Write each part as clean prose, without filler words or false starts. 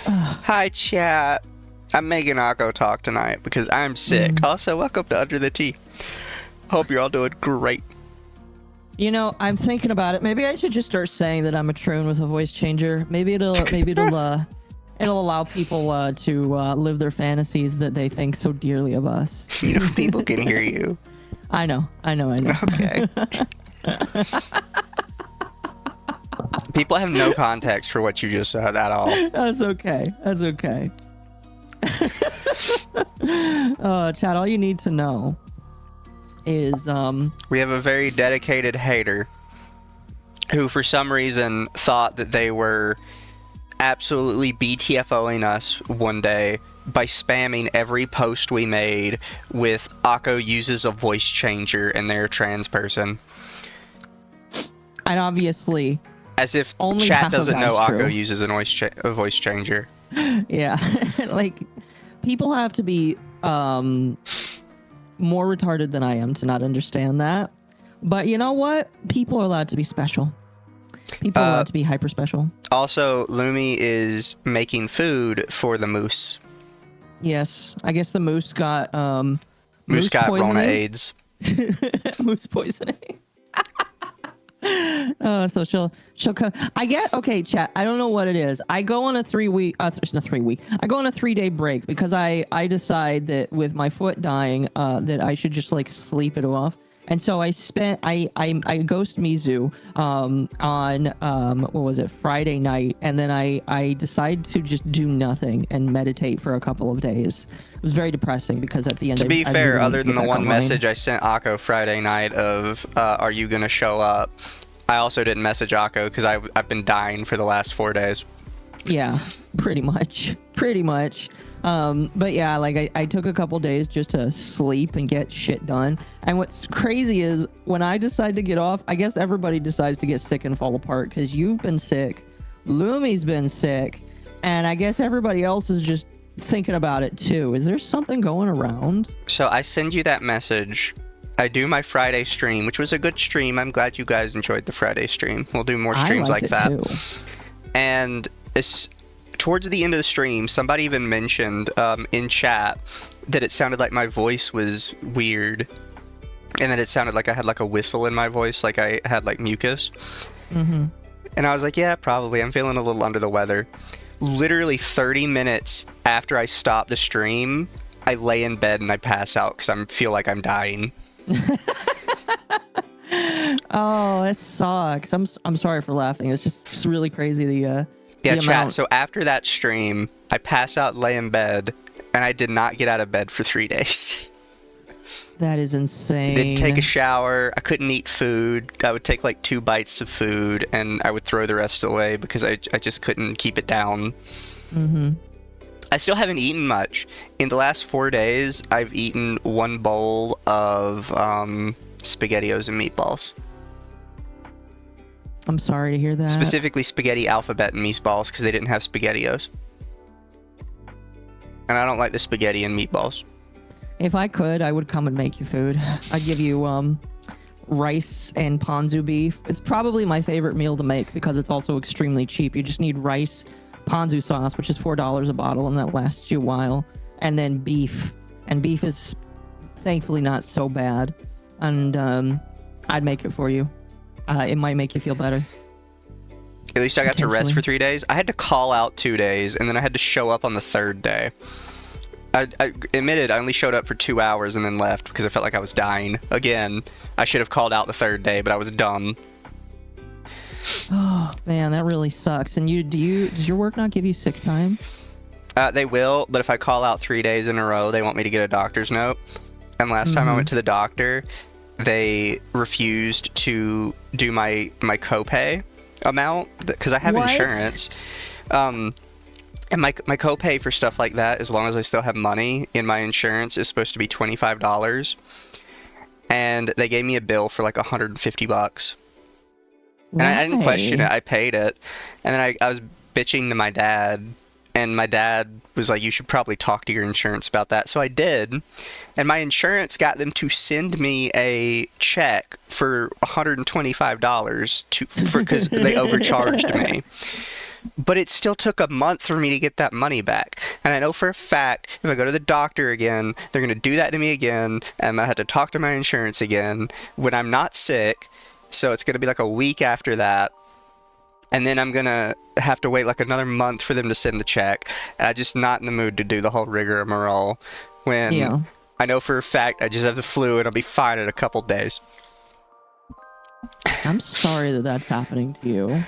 Hi, chat. I'm making Occo talk tonight because I'm sick. Also, welcome to Underthetea. Hope you're all doing great. You know, I'm thinking about it. Maybe I should just start saying that I'm a troon with a voice changer. Maybe it'll allow people to live their fantasies that they think so dearly of us. You know, people can hear you. I know. Okay. People have no context for what you just said at all. That's okay. Chad, all you need to know is we have a very dedicated hater who for some reason thought that they were absolutely BTFOing us one day by spamming every post we made with Occo uses a voice changer and they're a trans person. And obviously, as if only chat doesn't know Occo true. uses a voice changer. Yeah. Like, people have to be more retarded than I am to not understand that. But you know what? People are allowed to be special. People are allowed to be hyper special. Also, Lumi is making food for the moose. Yes. I guess the moose got Moose got poisoning. Rona AIDS. Moose poisoning. So she'll come. Okay, chat. I don't know what it is. I go on a 3 week. I go on a 3-day break because I decide that with my foot dying, that I should just like sleep it off. And so I ghost Mizu on what was it, Friday night, and then I decide to just do nothing and meditate for a couple of days. It was very depressing because at the end, To be fair, really other than the one online. message I sent Occo Friday night of are you gonna show up, I also didn't message Occo because I've been dying for the last 4 days. Yeah, pretty much. But yeah, like I took a couple days just to sleep and get shit done. And what's crazy is when I decide to get off, I guess everybody decides to get sick and fall apart because you've been sick, Lumi's been sick, and I guess everybody else is just thinking about it too. Is there something going around? So I send you that message. I do my Friday stream, which was a good stream. I'm glad you guys enjoyed the Friday stream. We'll do more streams like that. Too. And it's towards the end of the stream, somebody even mentioned in chat that it sounded like my voice was weird, and that it sounded like I had like a whistle in my voice, like I had like mucus. Mm-hmm. And I was like, yeah, probably. I'm feeling a little under the weather. Literally 30 minutes after I stop the stream, I lay in bed and I pass out because I feel like I'm dying. Oh, that sucks. I'm sorry for laughing. It's just really crazy. Yeah, chat. Amount. So after that stream, I pass out, lay in bed, and I did not get out of bed for 3 days. That is insane. Didn't take a shower. I couldn't eat food. I would take like 2 bites of food, and I would throw the rest away because I just couldn't keep it down. Mm-hmm. I still haven't eaten much. In the last 4 days, I've eaten 1 bowl of SpaghettiOs and meatballs. I'm sorry to hear that. Specifically spaghetti alphabet and meatballs because they didn't have SpaghettiOs. And I don't like the spaghetti and meatballs. If I could, I would come and make you food. I'd give you rice and ponzu beef. It's probably my favorite meal to make because it's also extremely cheap. You just need rice, ponzu sauce, which is $4 a bottle, and that lasts you a while, and then beef. And beef is thankfully not so bad, and I'd make it for you. It might make you feel better. At least I got to rest for 3 days. I had to call out 2 days, and then I had to show up on the 3rd day. I admitted I only showed up for 2 hours and then left because I felt like I was dying. Again, I should have called out the 3rd day, but I was dumb. Oh man, that really sucks. And does your work not give you sick time? They will, but if I call out 3 days in a row, they want me to get a doctor's note. And last time I went to the doctor, they refused to do my copay amount because I have insurance. And my copay for stuff like that, as long as I still have money in my insurance, is supposed to be $25. And they gave me a bill for like $150. And I didn't question it. I paid it. And then I was bitching to my dad. And my dad was like, you should probably talk to your insurance about that. So I did. And my insurance got them to send me a check for $125 because they overcharged me. But it still took a month for me to get that money back. And I know for a fact, if I go to the doctor again, they're going to do that to me again. And I'm going to have to talk to my insurance again when I'm not sick. So it's going to be like a week after that. And then I'm going to have to wait like another month for them to send the check. And I'm just not in the mood to do the whole rigmarole when I know for a fact I just have the flu and I'll be fine in a couple days. I'm sorry that that's happening to you.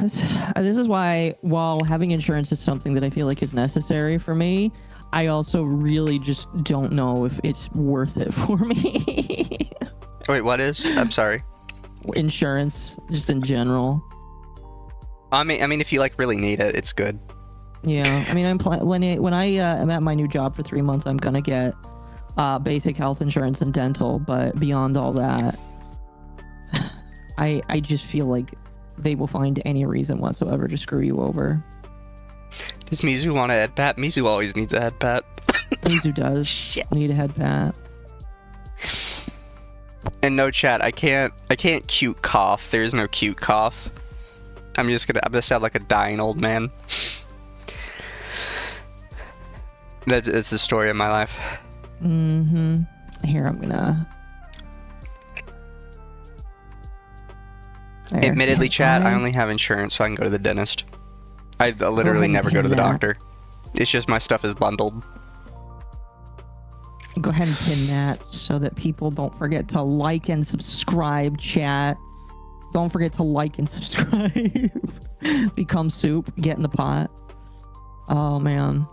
This is why, while having insurance is something that I feel like is necessary for me, I also really just don't know if it's worth it for me. Wait, what is? I'm sorry. Insurance, just in general. I mean, if you like really need it, it's good. Yeah, I mean, when I am at my new job for 3 months, I'm gonna get basic health insurance and dental. But beyond all that, I just feel like they will find any reason whatsoever to screw you over. Does Mizu want a head pat? Mizu always needs a head pat. Mizu does need a head pat. And no chat, I can't cute cough. There is no cute cough. I'm gonna sound like a dying old man. That's the story of my life. Here, I'm gonna... There. Admittedly, chat, I only have insurance, so I can go to the dentist. I literally never go to the doctor. It's just my stuff is bundled. Go ahead and pin that so that people don't forget to like and subscribe, chat. Don't forget to like and subscribe. Become soup. Get in the pot. Oh, man.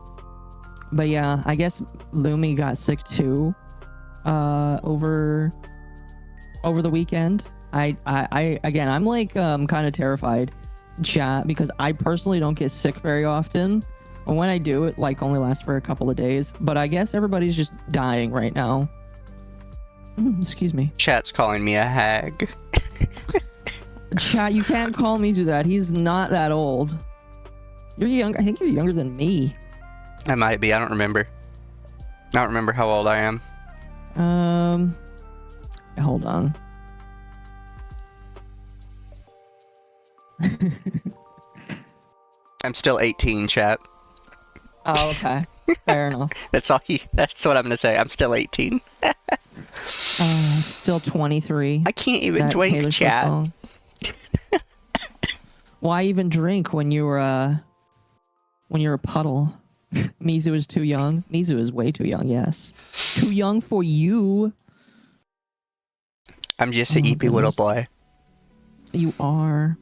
But yeah, I guess Lumi got sick too. Over the weekend. Again, I'm like kind of terrified, chat, because I personally don't get sick very often. And when I do, it like only lasts for a couple of days. But I guess everybody's just dying right now. Excuse me. Chat's calling me a hag. Chat, you can't call Mizu that. He's not that old. You're young. I think you're younger than me. I might be. I don't remember. I don't remember how old I am. Hold on. I'm still 18, chat. Oh, okay. Fair enough. That's what I'm gonna say. I'm still 18. Still 23. I can't even drink, chat. Why even drink when you're a puddle? Mizu is too young. Mizu is way too young, yes. Too young for you. I'm just an eepy little boy. You are.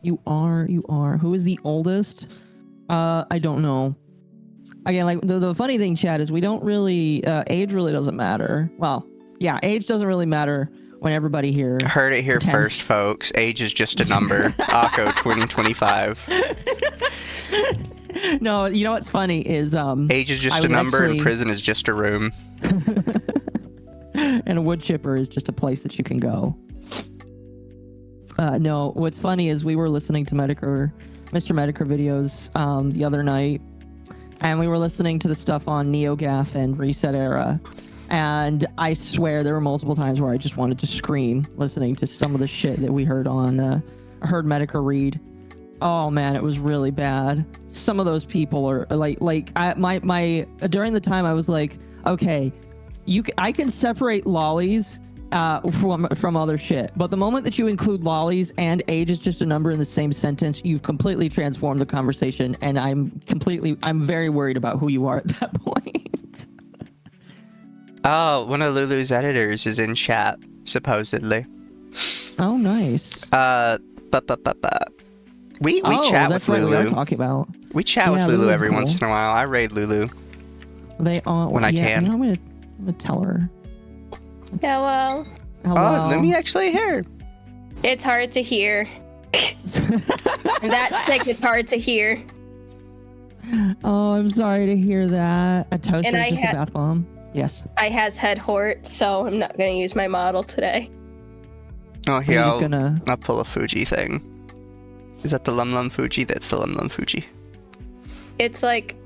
Who is the oldest? I don't know. Again, like the funny thing, Chad, is we don't really age really doesn't matter. Well, yeah, age doesn't really matter when everybody here heard it here first, folks. Age is just a number. Occo 2025. No, you know what's funny is age is just a number and prison is just a room. And a wood chipper is just a place that you can go. No, what's funny is we were listening to Mr. Medicare videos the other night, and we were listening to the stuff on NeoGAF and Reset Era, and I swear there were multiple times where I just wanted to scream listening to some of the shit that we heard on heard Medicare read. Oh man, it was really bad. Some of those people are my during the time I was like, okay, I can separate lollies from other shit, but the moment that you include lollies and age is just a number in the same sentence, you've completely transformed the conversation, and I'm very worried about who you are at that point. Oh, one of Lulu's editors is in chat, supposedly. Oh, nice. We chat with that's what we are Lulu. talking about. We chat with Lulu Lulu's every cool. once in a while. I raid Lulu. They are When I can. You know, I'm gonna tell her. Hello. Hello. Oh, Lumi actually here. It's hard to hear. That's sick. It's hard to hear. Oh, I'm sorry to hear that. A toaster And is I just a bath bomb. Yes. I has head hort, so I'm not gonna use my model today. Oh, here, You're just gonna. I'll pull a Fuji thing. Is that the LumLum Fuji? That's the LumLum Fuji. It's like,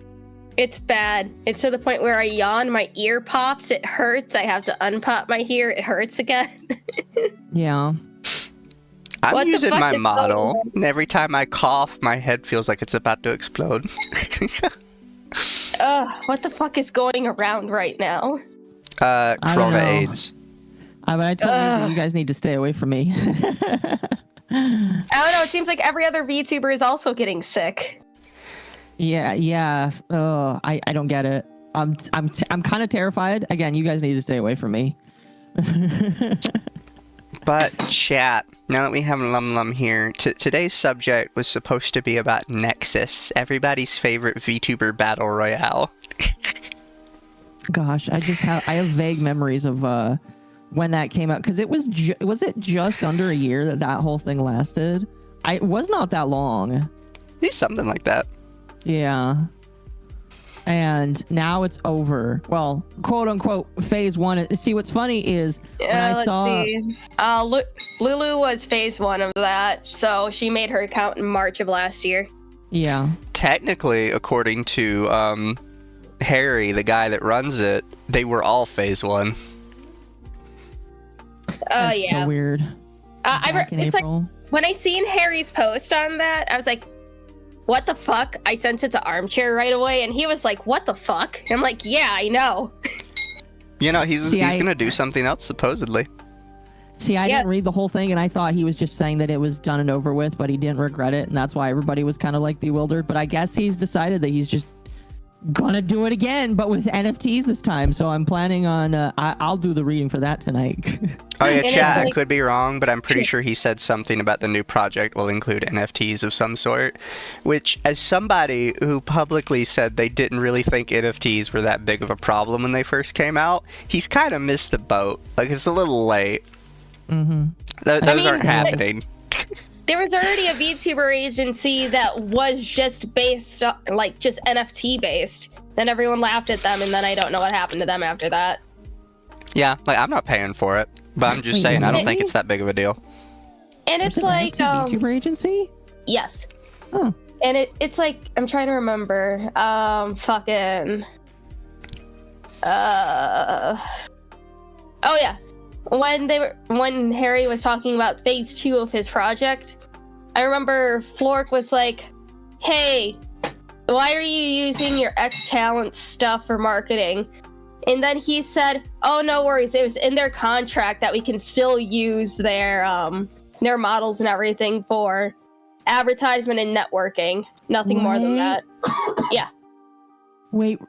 it's bad. It's to the point where I yawn, my ear pops, it hurts. I have to unpop my ear, it hurts again. Yeah. I'm What the using fuck my is model, going on? and every time I cough, my head feels like it's about to explode. What the fuck is going around right now? don't Corona know. AIDS. But I told you, you guys need to stay away from me. I don't know, it seems like every other VTuber is also getting sick. Yeah. Oh, I don't get it. I'm kind of terrified. Again, you guys need to stay away from me. But chat, now that we have LumLum here, today's subject was supposed to be about Nexus, everybody's favorite VTuber Battle Royale. Gosh, I have vague memories of when that came out, because it was it just under a year that whole thing lasted? It was not that long. Something like that. Yeah. And now it's over. Well, quote unquote, phase one. See, what's funny is when I saw. Lulu was phase one of that, so she made her account in March of last year. Yeah. Technically, according to Harry, the guy that runs it, they were all phase one. That's Yeah. so weird. Back in It's like April. when I seen Harry's post on that, I was like, what the fuck? I sent it to Armchair right away, and he was like, what the fuck? I'm like, yeah, I know. You know, he's gonna do something else, supposedly. See, I didn't read the whole thing, and I thought he was just saying that it was done and over with, but he didn't regret it, and that's why everybody was kind of like bewildered. But I guess he's decided that he's just gonna do it again, but with NFTs this time. So I'm planning on I'll do the reading for that tonight. Oh yeah, And chat, it's I could be wrong, but I'm pretty sure he said something about the new project will include NFTs of some sort, which, as somebody who publicly said they didn't really think NFTs were that big of a problem when they first came out, he's kind of missed the boat. Like, it's a little late. Mm-hmm. Those aren't happening. There was already a VTuber agency that was just based, like, just NFT based. Then everyone laughed at them, and then I don't know what happened to them after that. Yeah, like, I'm not paying for it, but I'm just saying I don't think it's that big of a deal. And it's like, VTuber agency. yes. Oh. And it's like, I'm trying to remember, oh yeah. When Harry was talking about phase 2 of his project, I remember Flork was like, hey, why are you using your X-Talent stuff for marketing? And then he said, oh, no worries. It was in their contract that we can still use their models and everything for advertisement and networking. Nothing more than that. Yeah. Wait,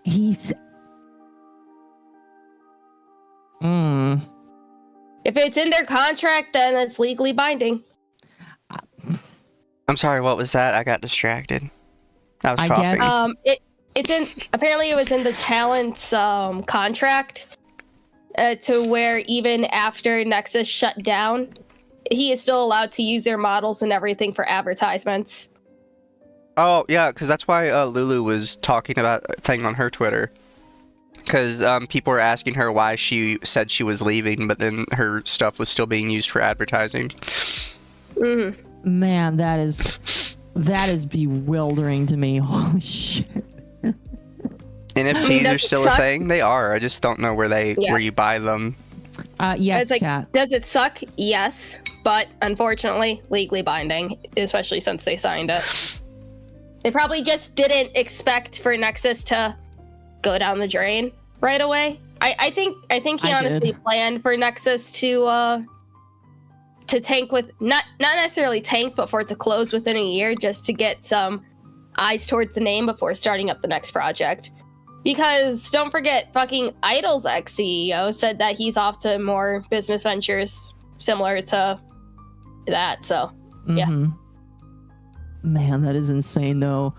he's. If it's in their contract, then it's legally binding. I'm sorry, what was that? I got distracted. I was coughing. Apparently it was in the talent's contract to where even after Nexus shut down, he is still allowed to use their models and everything for advertisements. Oh, yeah, because that's why Lulu was talking about a thing on her Twitter. Because people were asking her why she said she was leaving, but then her stuff was still being used for advertising. Mm-hmm. Man, that is bewildering to me. Holy shit. NFTs are still a thing? They are. I just don't know where you buy them. Yes, It's like, chat. does it suck? Yes. but unfortunately, legally binding, especially since they signed it. They probably just didn't expect for Nexus to go down the drain right away. I think he honestly planned for Nexus to tank with not necessarily tank, but for it to close within a year, just to get some eyes towards the name before starting up the next project. Because don't forget, fucking Idol's ex-CEO said that he's off to more business ventures similar to that. So yeah. Man, that is insane though.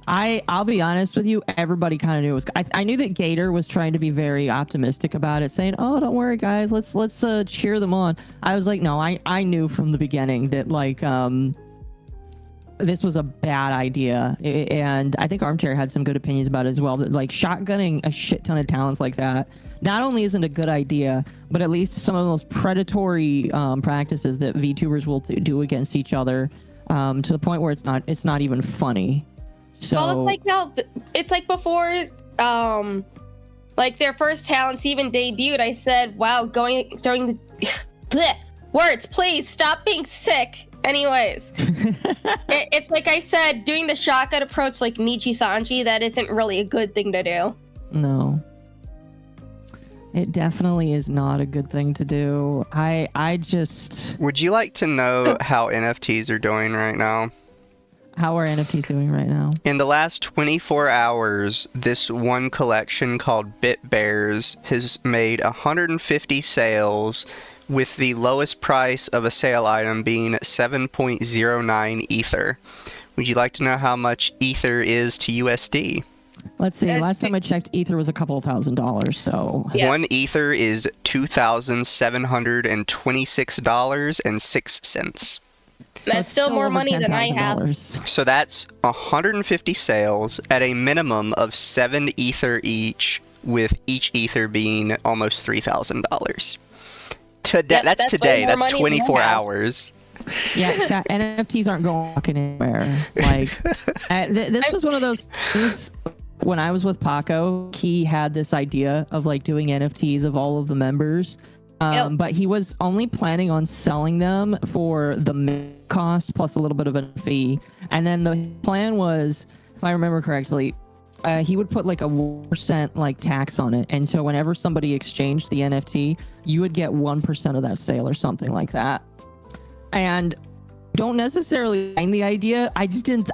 I'll be honest with you, everybody kind of knew it was. I knew that Gator was trying to be very optimistic about it, saying, "Oh, don't worry, guys, let's cheer them on." I was like, no, I knew from the beginning that like this was a bad idea, and I think Armchair had some good opinions about it as well. That like shotgunning a shit ton of talents like that not only isn't a good idea, but at least some of the most predatory practices that VTubers will do against each other, to the point where it's not even funny. So, well, it's like before, like their first talents even debuted. I said, "Wow, during the bleh, words, please stop being sick." Anyways, it's like I said, doing the shotgun approach like Nichi Sanji, that isn't really a good thing to do. No, it definitely is not a good thing to do. I just. Would you like to know how NFTs are doing right now? How are NFTs doing right now? In the last 24 hours, this one collection called Bit Bears has made 150 sales, with the lowest price of a sale item being 7.09 Ether. Would you like to know how much Ether is to USD? Let's see. Last time I checked, Ether was a couple of $1,000s. So yeah. 1 Ether is $2,726.06. That's still more money than I have. So that's 150 sales at a minimum of 7 Ether each, with each Ether being almost $3,000. That's today. That's 24 hours. Yeah, NFTs aren't going anywhere. Like, this was one of those things. When I was with Paco, he had this idea of like doing NFTs of all of the members. But he was only planning on selling them for the cost plus a little bit of a fee. And then the plan was, if I remember correctly, he would put like a 1% like tax on it. And so whenever somebody exchanged the NFT, you would get 1% of that sale or something like that. And don't necessarily mind the idea. I just don't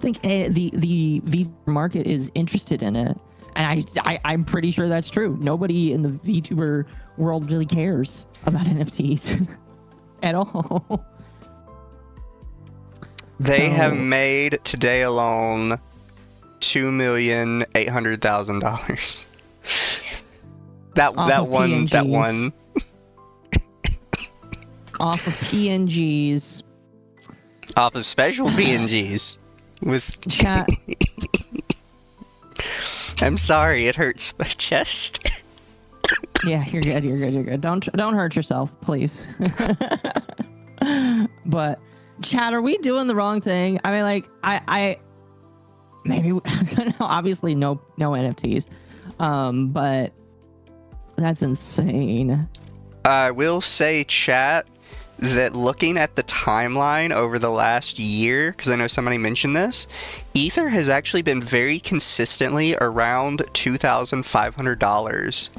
think the VTuber market is interested in it. And I'm pretty sure that's true. Nobody in the VTuber world really cares about NFTs at all. They have made today alone $2,800,000. that one. Off of PNGs. Off of special PNGs with chat. I'm sorry, it hurts my chest. Yeah, you're good. Don't hurt yourself, please. But chat, are we doing the wrong thing? I mean, like, I maybe obviously no NFTs, but that's insane. I will say, chat, that looking at the timeline over the last year, because I know somebody mentioned this, Ether has actually been very consistently around $2,500,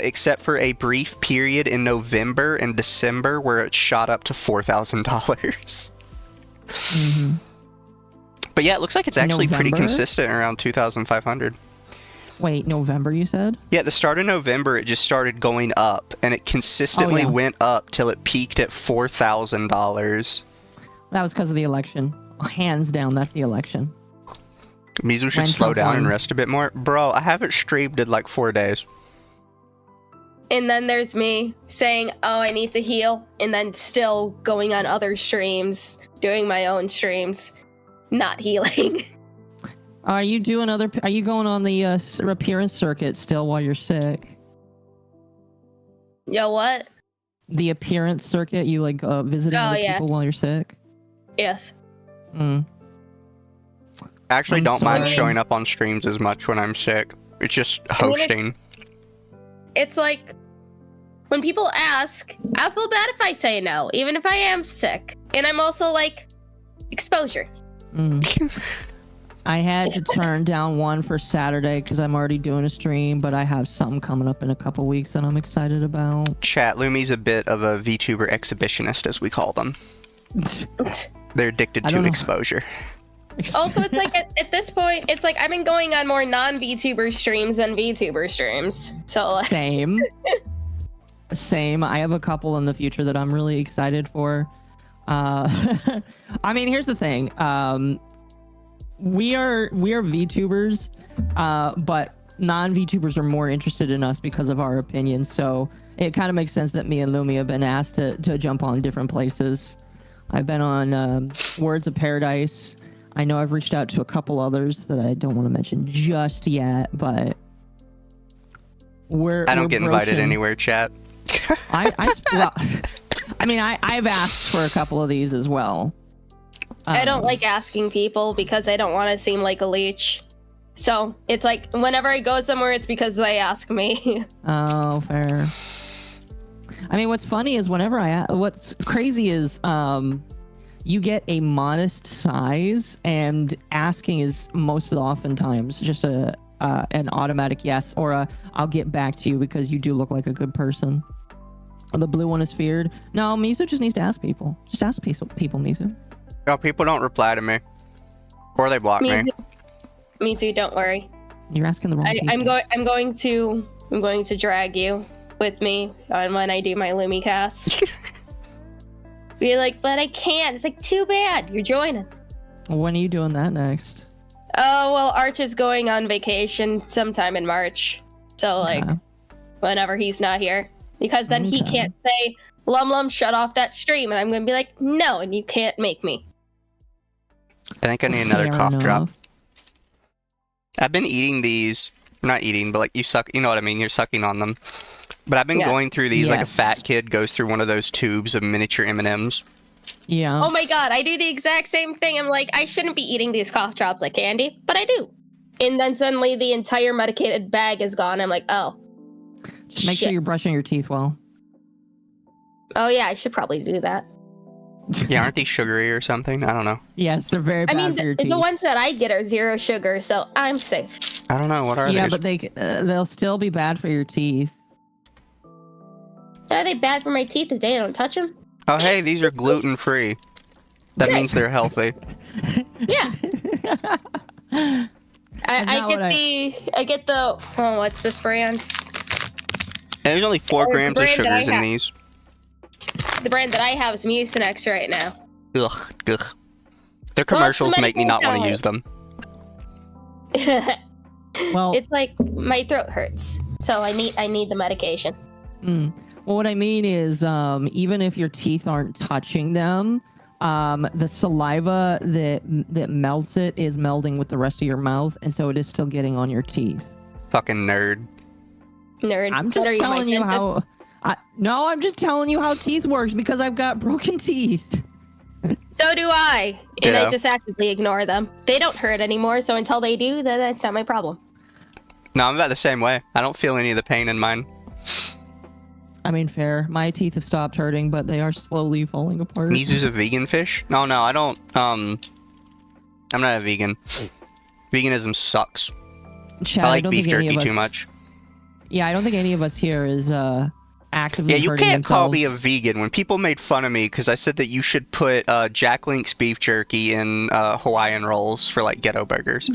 except for a brief period in November and December where it shot up to $4,000. Mm-hmm. But yeah, it looks like it's actually pretty consistent around 2,500. Wait, November you said? Yeah, the start of November, it just started going up, and it consistently went up till it peaked at $4,000. That was because of the election. Hands down, that's the election. Mizu should slow down and rest a bit more. Bro, I haven't streamed in like 4 days. And then there's me saying, oh, I need to heal, and then still going on other streams, doing my own streams, not healing. Are you going on the appearance circuit still while you're sick? Yo, what? The appearance circuit, you like visiting people while you're sick? Yes. I actually don't mind showing up on streams as much when I'm sick. It's just hosting. It's like, when people ask, I'll feel bad if I say no, even if I am sick. And I'm also like, exposure. I had to turn down one for Saturday because I'm already doing a stream, but I have something coming up in a couple weeks that I'm excited about. Chat, Lumi's a bit of a VTuber exhibitionist, as we call them. They're addicted to exposure. Also, it's like at this point, it's like I've been going on more non-VTuber streams than VTuber streams. So Same. I have a couple in the future that I'm really excited for. I mean, here's the thing. We are VTubers, but non-VTubers are more interested in us because of our opinions. So it kind of makes sense that me and Lumi have been asked to jump on different places. I've been on Words of Paradise. I know I've reached out to a couple others that I don't want to mention just yet, but I don't get invited anywhere, chat. I've asked for a couple of these as well. I don't like asking people because I don't want to seem like a leech. So it's like whenever I go somewhere, it's because they ask me. Oh, fair. I mean, what's funny is what's crazy is you get a modest size, and asking is most of the oftentimes just an automatic yes or a I'll get back to you because you do look like a good person. The blue one is feared. No, Mizu just needs to ask people. Just ask people, Mizu. No, people don't reply to me, or they block me. Mizu, don't worry. You're asking the wrong people. I'm going to drag you with me on when I do my Lumi cast. Be like, but I can't. It's like, too bad. You're joining. When are you doing that next? Oh, well, Arch is going on vacation sometime in March. So, like, whenever he's not here. Because then he can't say, LumLum, shut off that stream. And I'm going to be like, no, and you can't make me. I think I need another cough drop. I've been eating these. Not eating, but like you suck. You know what I mean? You're sucking on them. But I've been going through these like a fat kid goes through one of those tubes of miniature M&Ms. Yeah. Oh my god, I do the exact same thing. I'm like, I shouldn't be eating these cough drops like candy, but I do. And then suddenly the entire medicated bag is gone. I'm like, oh. Just make sure you're brushing your teeth well. Oh yeah, I should probably do that. Yeah, aren't these sugary or something? I don't know. Yes, they're very bad for your teeth. The ones that I get are 0 sugar, so I'm safe. I don't know. What are they? Yeah, but they'll still be bad for your teeth. Are they bad for my teeth if they don't touch them? Oh, hey, these are gluten-free. That means they're healthy. Yeah. I get the what's this brand? And there's only 4 grams of sugars in these. The brand that I have is Mucinex right now. Ugh. Their commercials make me not want to use them. Well, it's like my throat hurts, so I need the medication. Well, what I mean is, even if your teeth aren't touching them, the saliva that melts it is melding with the rest of your mouth, and so it is still getting on your teeth. Fucking nerd. I'm just telling you how. No, I'm just telling you how teeth works because I've got broken teeth. So do I, and I just actively ignore them. They don't hurt anymore, so until they do, then that's not my problem. No, I'm about the same way. I don't feel any of the pain in mine. I mean, fair. My teeth have stopped hurting, but they are slowly falling apart. Mizu's a vegan fish? No, I don't. I'm not a vegan. Veganism sucks. Chad, I like beef jerky too much. Yeah, I don't think any of us here is actively hurting themselves. Yeah, you can't call me a vegan. When people made fun of me because I said that you should put Jack Link's beef jerky in Hawaiian rolls for like ghetto burgers.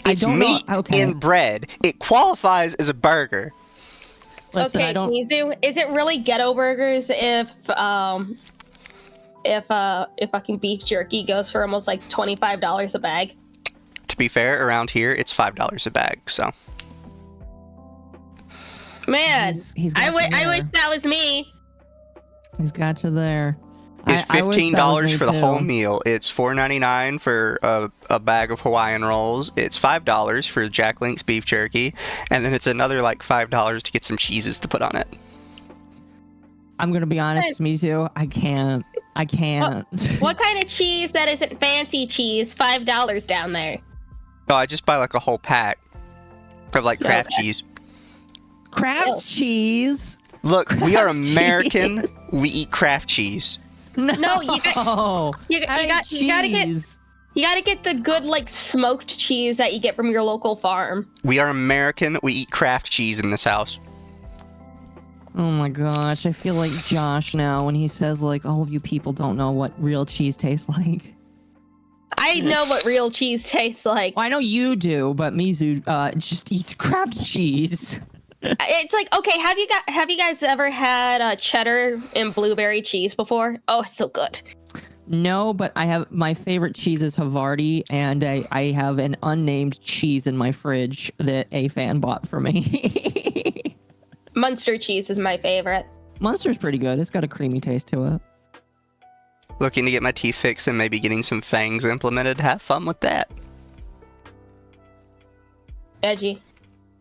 It's meat in bread. It qualifies as a burger. Listen, okay, Mizu, is it really ghetto burgers if fucking beef jerky goes for almost like $25 a bag? To be fair, around here it's $5 a bag. So, man, I wish that was me. He's got you there. It's $15 for the whole meal. It's $4.99 for a bag of Hawaiian rolls. It's $5 for Jack Link's beef jerky, and then it's another like $5 to get some cheeses to put on it. I'm gonna be honest, Mizu. I can't. What kind of cheese that isn't fancy cheese? $5 down there. No, I just buy like a whole pack. of like Kraft Okay. cheese. Kraft Ew. cheese. Look, we are Kraft American. We eat Kraft cheese. No, you got- You gotta get cheese. you gotta get the good like smoked cheese that you get from your local farm. We are American. We eat Kraft cheese in this house. Oh my gosh, I feel like Josh now when he says like all of you people don't know what real cheese tastes like. I know what real cheese tastes like. Well, I know you do, but Mizu just eats Kraft cheese. It's like, okay, have you guys ever had cheddar and blueberry cheese before? Oh, it's so good. No, but I have my favorite cheese is Havarti, and I have an unnamed cheese in my fridge that a fan bought for me. Munster cheese is my favorite. Munster's pretty good. It's got a creamy taste to it. Looking to get my teeth fixed and maybe getting some fangs implemented. Have fun with that. Edgy.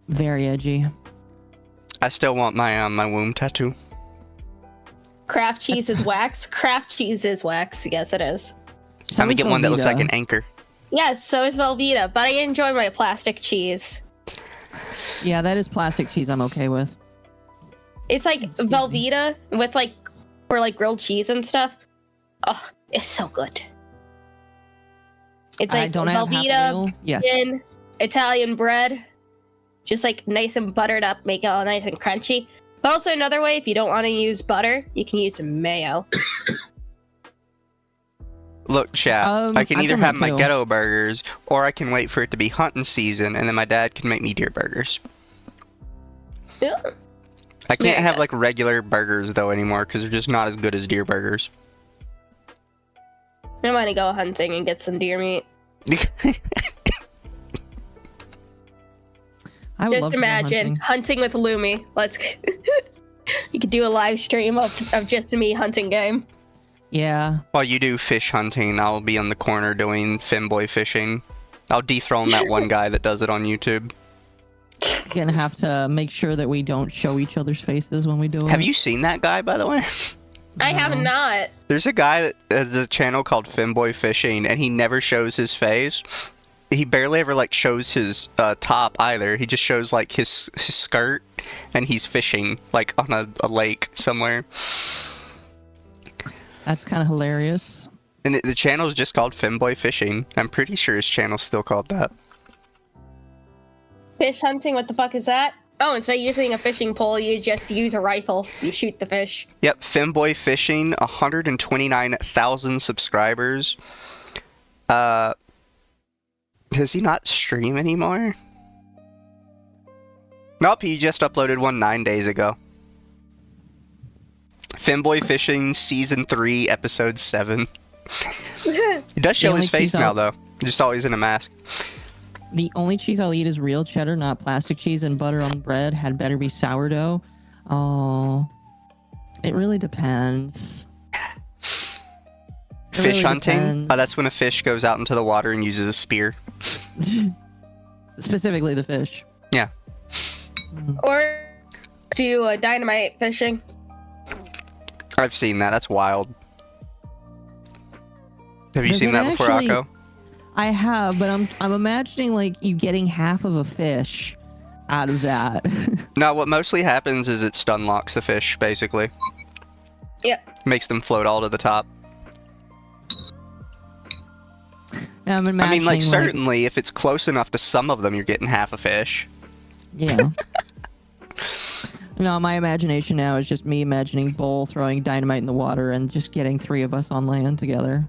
Very edgy. I still want my my womb tattoo. Kraft cheese is wax. Kraft cheese is wax. Yes, it is. So I'm gonna is get one that looks like Velveeta. an anchor. Yes, so is Velveeta, but I enjoy my plastic cheese. Yeah, that is plastic cheese I'm okay with. It's like Excuse me. Velveeta with like for like grilled cheese and stuff. Oh, it's so good. It's I like don't have half a Velveeta wheel. Yes. in Italian bread, just like nice and buttered up, make it all nice and crunchy. But also another way, if you don't want to use butter, you can use some mayo. Look, chat. I can I've either done that have my too. ghetto burgers, or I can wait for it to be hunting season, and then my dad can make me deer burgers. Ugh. I can't Yeah. have like regular burgers though anymore because they're just not as good as deer burgers. I want to go hunting and get some deer meat. I would Just love to go imagine hunting. hunting with Lumi. Let's. You could do a live stream of just me hunting game. Yeah. While you do fish hunting, I'll be on the corner doing femboy fishing. I'll dethrone that one guy that does it on YouTube. Gonna have to make sure that we don't show each other's faces when we do it. Have you seen that guy, by the way? I have No. not. There's a guy that has a channel called Femboy Fishing, and he never shows his face. He barely ever like shows his top either. He just shows like his skirt, and he's fishing like on a lake somewhere. That's kind of hilarious. And the channel is just called Femboy Fishing. I'm pretty sure his channel's still called that. Fish hunting, what the fuck is that? Oh, instead of using a fishing pole, you just use a rifle. You shoot the fish. Yep, Femboy Fishing, 129,000 subscribers. Does he not stream anymore? Nope, he just uploaded one 9 days ago. Femboy Fishing Season 3, Episode 7. He does show only his face cheese now, I'll- though. Just always in a mask. The only cheese I'll eat is real cheddar, not plastic cheese, and butter on bread had better be sourdough. Oh, it really depends. It Fish really hunting? depends. That's when a fish goes out into the water and uses a spear. Specifically the fish. Yeah. Or do dynamite fishing. I've seen that. That's wild. Have you Does seen it that before, actually- Occo? I have, but I'm imagining like you getting half of a fish out of that. No, what mostly happens is it stun locks the fish, basically. Yep. Makes them float all to the top. And I'm imagining, I mean, like, certainly, if it's close enough to some of them, you're getting half a fish. Yeah. No, my imagination now is just me imagining Bull throwing dynamite in the water and just getting 3 of us on land together.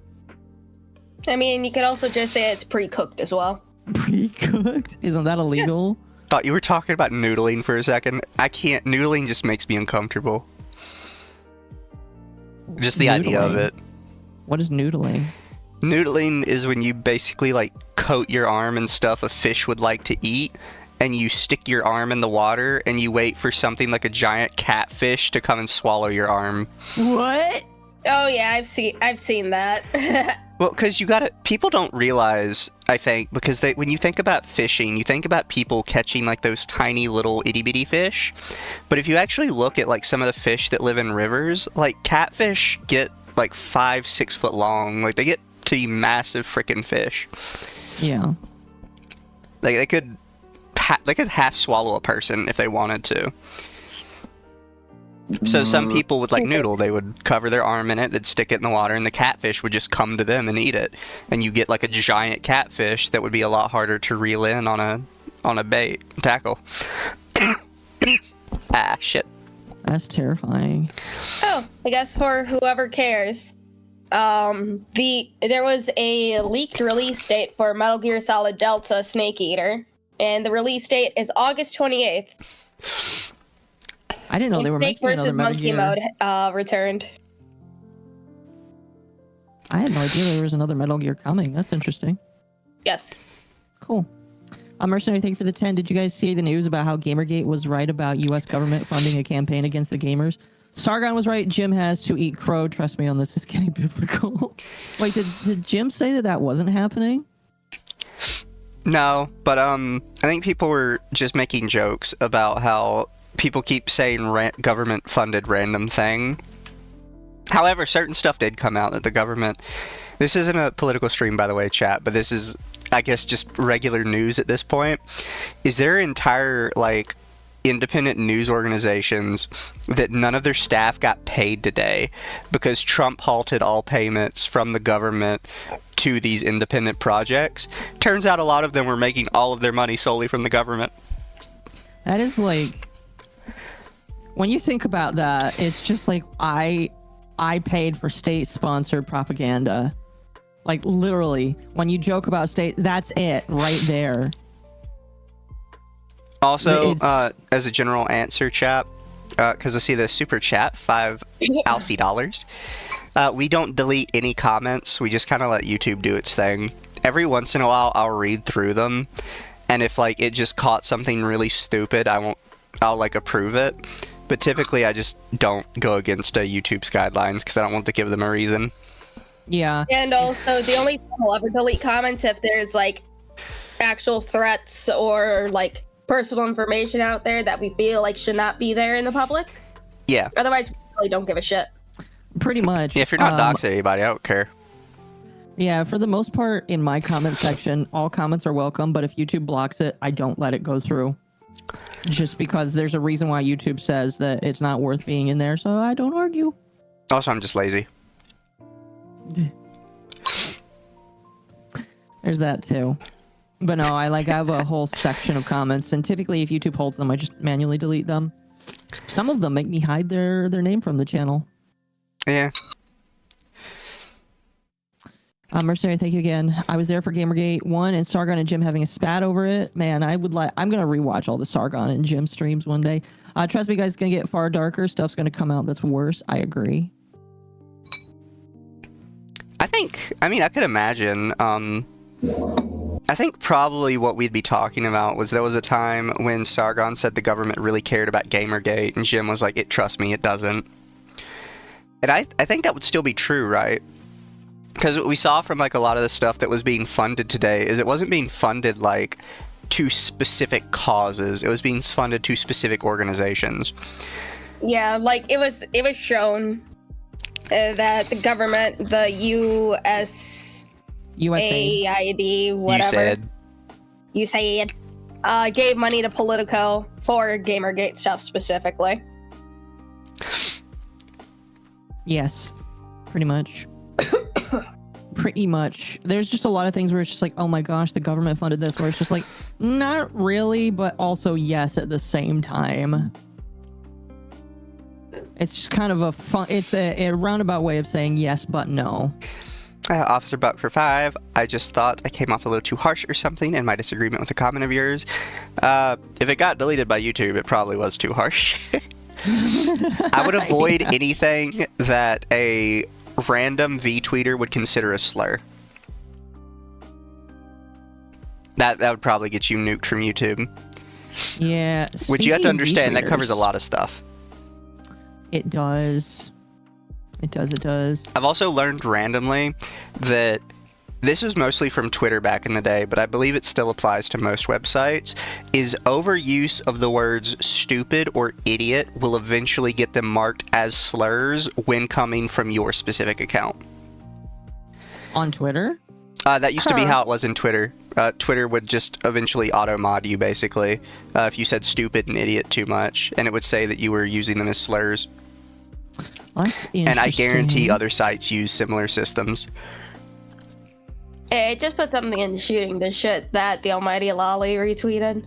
I mean, you could also just say it's pre-cooked as well. Pre-cooked? Isn't that illegal? Thought you were talking about noodling for a second. I can't. Noodling just makes me uncomfortable. Just the idea of Noodling? it. What is noodling? Noodling is when you basically, like, coat your arm and stuff a fish would like to eat, and you stick your arm in the water, and you wait for something like a giant catfish to come and swallow your arm. What? Oh yeah, I've seen that. Well, because you gotta, people don't realize, I think, because when you think about fishing, you think about people catching, like, those tiny little itty-bitty fish. But if you actually look at, like, some of the fish that live in rivers, like, catfish get, like, 5-6 foot long. Like, they get to be massive freaking fish. Yeah. Like, they could they could half swallow a person if they wanted to. So some people with like noodle, they would cover their arm in it, they'd stick it in the water, and the catfish would just come to them and eat it. And you get like a giant catfish that would be a lot harder to reel in on a bait tackle. Ah, shit. That's terrifying. Oh, I guess for whoever cares, there was a leaked release date for Metal Gear Solid Delta Snake Eater, and the release date is August 28th. I didn't know they were Snake making another versus Metal Monkey Gear. mode returned. I had no idea there was another Metal Gear coming. That's interesting. Yes. Cool. Mercenary, thank you for the 10. Did you guys see the news about how Gamergate was right about U.S. government funding a campaign against the gamers? Sargon was right. Jim has to eat crow. Trust me on this. It's getting biblical. Wait, did Jim say that wasn't happening? No, but I think people were just making jokes about how people keep saying government-funded random thing. However, certain stuff did come out that the government... This isn't a political stream, by the way, chat, but this is, I guess, just regular news at this point. Is there entire, like, independent news organizations that none of their staff got paid today because Trump halted all payments from the government to these independent projects? Turns out a lot of them were making all of their money solely from the government. That is, like... When you think about that, it's just like, I paid for state-sponsored propaganda. Like, literally, when you joke about state, that's it, right there. Also, as a general answer, chat, because I see the super chat, $5 Aussie dollars. We don't delete any comments. We just kind of let YouTube do its thing. Every once in a while, I'll read through them, and if like it just caught something really stupid, I'll like approve it. But typically, I just don't go against YouTube's guidelines because I don't want to give them a reason. Yeah. And also, the only time we'll ever delete comments if there's like actual threats or like personal information out there that we feel like should not be there in the public. Yeah. Otherwise, we really don't give a shit. Pretty much. Yeah, if you're not doxing anybody, I don't care. Yeah, for the most part, in my comment section, all comments are welcome, but if YouTube blocks it, I don't let it go through. Just because there's a reason why YouTube says that it's not worth being in there, so I don't argue. Also, I'm just lazy. There's that too. But no, I have a whole section of comments, and typically if YouTube holds them, I just manually delete them. Some of them make me hide their name from the channel. Yeah. Mercenary, thank you again. I was there for Gamergate 1 and Sargon and Jim having a spat over it. Man, I'm gonna rewatch all the Sargon and Jim streams one day. Trust me, guys, it's gonna get far darker. Stuff's gonna come out that's worse. I agree. I could imagine, I think probably what we'd be talking about was there was a time when Sargon said the government really cared about Gamergate, and Jim was like, trust me, it doesn't. And I think that would still be true, right? Because what we saw from like a lot of the stuff that was being funded today is it wasn't being funded like to specific causes. It was being funded to specific organizations. Yeah, like it was shown that the government, the USAID, whatever. You said. Gave money to Politico for Gamergate stuff specifically. Yes, pretty much. Pretty much. There's just a lot of things where it's just like, oh my gosh, the government funded this, where it's just like, not really, but also yes at the same time. It's just kind of it's a roundabout way of saying yes, but no. Officer Buck for 5. I just thought I came off a little too harsh or something in my disagreement with a comment of yours. If it got deleted by YouTube, it probably was too harsh. I would avoid anything that a random V-tweeter would consider a slur. That would probably get you nuked from YouTube. Yeah. Which you have to understand, that covers a lot of stuff. It does. It does. I've also learned randomly that this was mostly from Twitter back in the day, but I believe it still applies to most websites, is overuse of the words stupid or idiot will eventually get them marked as slurs when coming from your specific account. On Twitter? That used to be how it was in Twitter. Twitter would just eventually auto-mod you, basically, if you said stupid and idiot too much, and it would say that you were using them as slurs. That's interesting. And I guarantee other sites use similar systems. It just put something in shooting the shit that the almighty Lolly retweeted.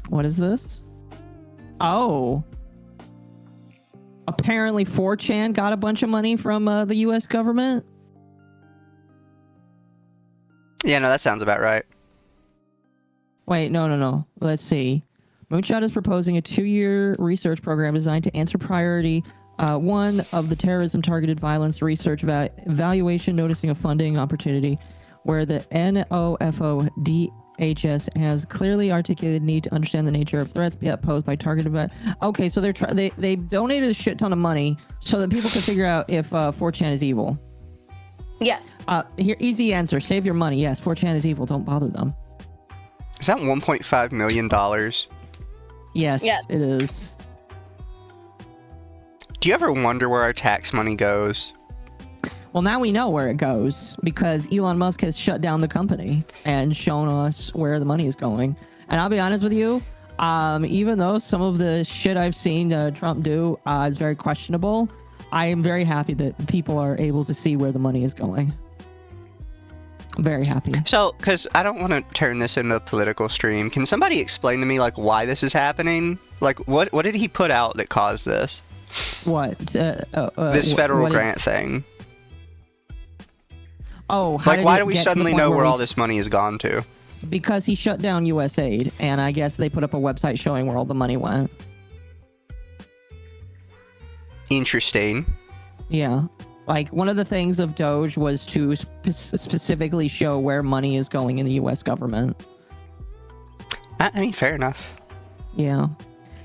What is this? Oh. Apparently 4chan got a bunch of money from the US government. Yeah, no, that sounds about right. Wait, no. Let's see. Moonshot is proposing a 2-year research program designed to answer priority 1 of the terrorism targeted violence research evaluation noticing a funding opportunity where the NOFODHS has clearly articulated need to understand the nature of threats posed by targeted. Okay, so they donated a shit ton of money so that people can figure out if 4chan is evil. Yes. Here, easy answer. Save your money. Yes, 4chan is evil. Don't bother them. Is that $1.5 million? Yes, it is. Do you ever wonder where our tax money goes? Well, now we know where it goes because Elon Musk has shut down the company and shown us where the money is going. And I'll be honest with you, even though some of the shit I've seen Trump do is very questionable, I am very happy that people are able to see where the money is going. I'm very happy. So, because I don't want to turn this into a political stream, can somebody explain to me, like, why this is happening? Like, what did he put out that caused this? What? This federal grant thing. Oh, like, why do we suddenly know where all this money has gone to? Because he shut down USAID, and I guess they put up a website showing where all the money went. Interesting. Yeah. Like, one of the things of Doge was to specifically show where money is going in the U.S. government. I mean, fair enough. Yeah.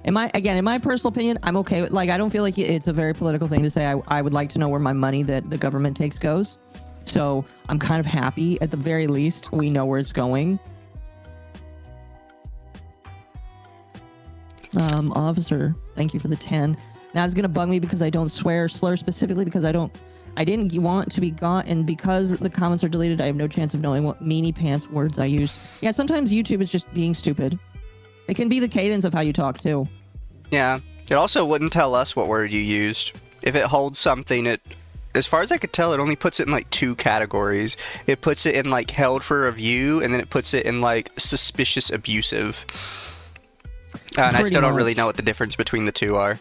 In my personal opinion, I'm okay with, like, I don't feel like it's a very political thing to say. I would like to know where my money that the government takes goes. So I'm kind of happy, at the very least, we know where it's going. Officer, thank you for the 10. Now it's gonna bug me because I don't slur specifically because I didn't want to be got, and because the comments are deleted, I have no chance of knowing what meanie pants words I used. Yeah, sometimes YouTube is just being stupid. It can be the cadence of how you talk too. Yeah. It also wouldn't tell us what word you used. If it holds something, as far as I could tell, it only puts it in like 2 categories. It puts it in like held for review, and then it puts it in like suspicious abusive. And I still don't really know what the difference between the two are.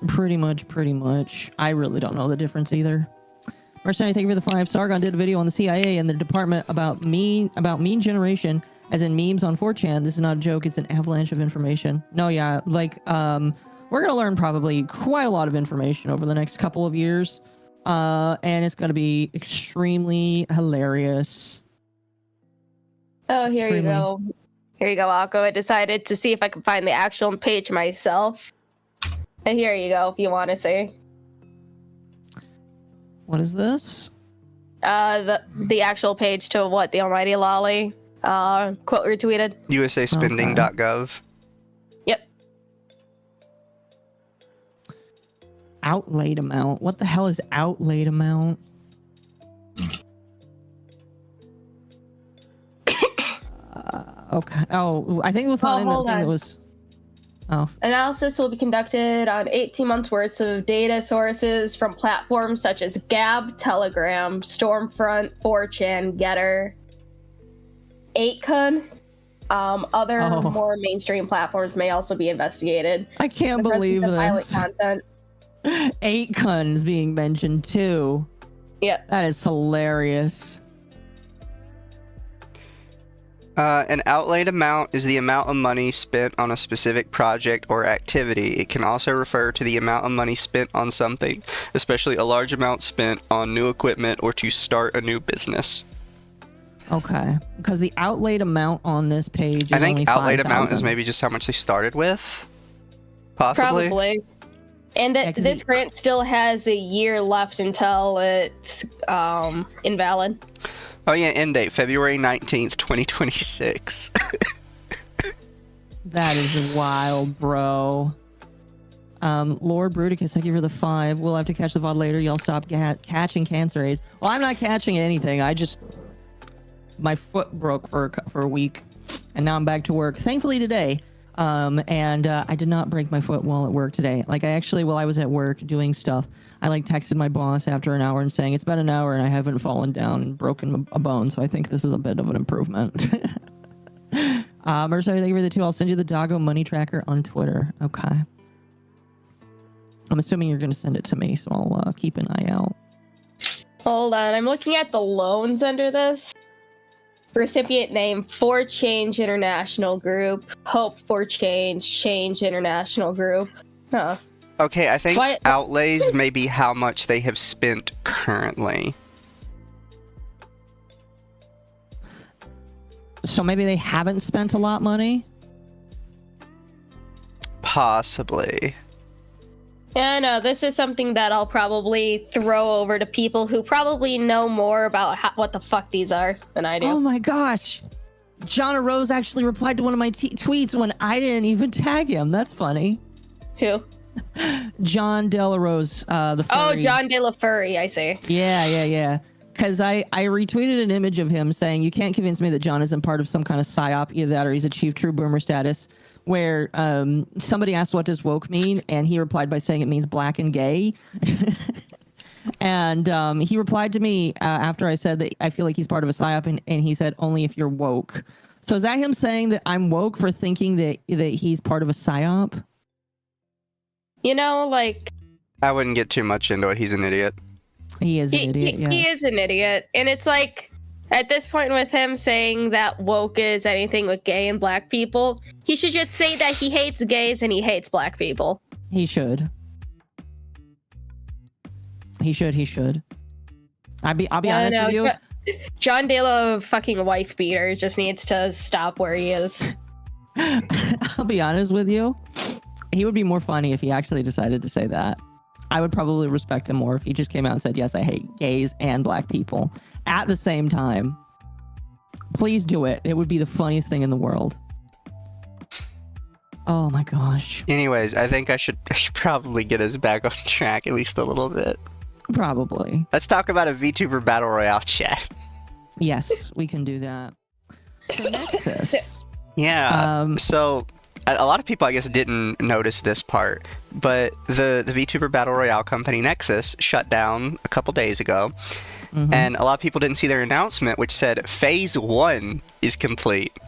Pretty much. I really don't know the difference either. Mercenary, thank you for the 5. Sargon did a video on the CIA and the department about meme generation, as in memes on 4chan. This is not a joke, it's an avalanche of information. No, yeah, like, we're gonna learn probably quite a lot of information over the next couple of years. And it's gonna be extremely hilarious. Oh, here you go. Here you go, Occo. I decided to see if I could find the actual page myself. And here you go, if you want to see. What is this? The actual page to what the almighty Lolly quote retweeted. USAspending.gov. Yep. Outlaid amount. What the hell is outlaid amount? Okay. Oh, I think we found the thing that was. Oh. Analysis will be conducted on 18 months worth of data sources from platforms such as Gab, Telegram, Stormfront, 4chan, Getter, 8kun. Other more mainstream platforms may also be investigated. I can't believe this. Violent content. 8kun is being mentioned too. Yep. That is hilarious. An outlaid amount is the amount of money spent on a specific project or activity. It can also refer to the amount of money spent on something, especially a large amount spent on new equipment or to start a new business. Okay, because the outlaid amount on this page is I think only outlaid 5,000. amount is maybe just how much they started with. Possibly. Probably. And this grant still has a year left until it's invalid. Oh yeah, end date, February 19th, 2026. That is wild, bro. Lord Bruticus, thank you for the 5. We'll have to catch the VOD later. Y'all stop catching cancer AIDS. Well, I'm not catching anything. My foot broke for a week, and now I'm back to work. Thankfully today. I did not break my foot while at work today. Like, while I was at work doing stuff, I texted my boss after an hour and saying, it's been an hour and I haven't fallen down and broken a bone, so I think this is a bit of an improvement. Mercenary, thank you for the 2. I'll send you the Doggo money tracker on Twitter. Okay. I'm assuming you're going to send it to me, so I'll keep an eye out. Hold on, I'm looking at the loans under this. Recipient name, For Change International Group. Hope for Change, Change International Group. Huh. Okay, I think outlays may be how much they have spent currently. So maybe they haven't spent a lot of money? Possibly. Yeah, no, this is something that I'll probably throw over to people who probably know more about what the fuck these are than I do. Oh my gosh. John Rose actually replied to one of my tweets when I didn't even tag him. That's funny. Who? John Delarose, the furry. Oh, John De La Furry, I see. Yeah. Because I retweeted an image of him saying, you can't convince me that John isn't part of some kind of psyop, either that or he's achieved true boomer status, where somebody asked what does woke mean, and he replied by saying it means black and gay. And he replied to me after I said that I feel like he's part of a psyop, and he said, only if you're woke. So is that him saying that I'm woke for thinking that he's part of a psyop? You know, like... I wouldn't get too much into it. He's an idiot. He is an idiot, yeah. He is an idiot. And it's like, at this point with him saying that woke is anything with gay and black people, he should just say that he hates gays and he hates black people. He should. He should. I'll be honest with you. John De La fucking wife beater just needs to stop where he is. I'll be honest with you. He would be more funny if he actually decided to say that. I would probably respect him more if he just came out and said, yes, I hate gays and black people at the same time. Please do it. It would be the funniest thing in the world. Oh my gosh. Anyways, I think I should probably get us back on track at least a little bit. Probably. Let's talk about a VTuber Battle Royale chat. Yes, we can do that. So Nexus. Yeah. So a lot of people, I guess, didn't notice this part, but the VTuber Battle Royale company Nexus shut down a couple days ago, and a lot of people didn't see their announcement, which said Phase 1 is complete.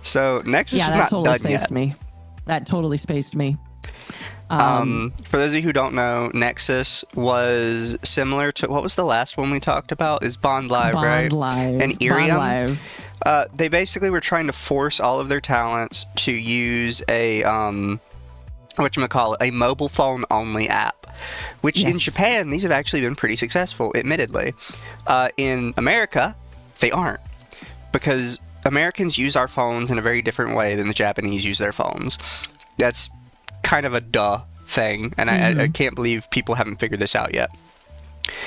So Nexus is not done yet. That totally spaced me. For those of you who don't know, Nexus was similar to, what was the last one we talked about? Is Bond Live, right? Live. And Irium. Bond Live. They basically were trying to force all of their talents to use a whatchamacallit, a mobile phone only app, which in Japan, these have actually been pretty successful, admittedly. In America, they aren't, because Americans use our phones in a very different way than the Japanese use their phones. That's kind of a duh thing, and I can't believe people haven't figured this out yet.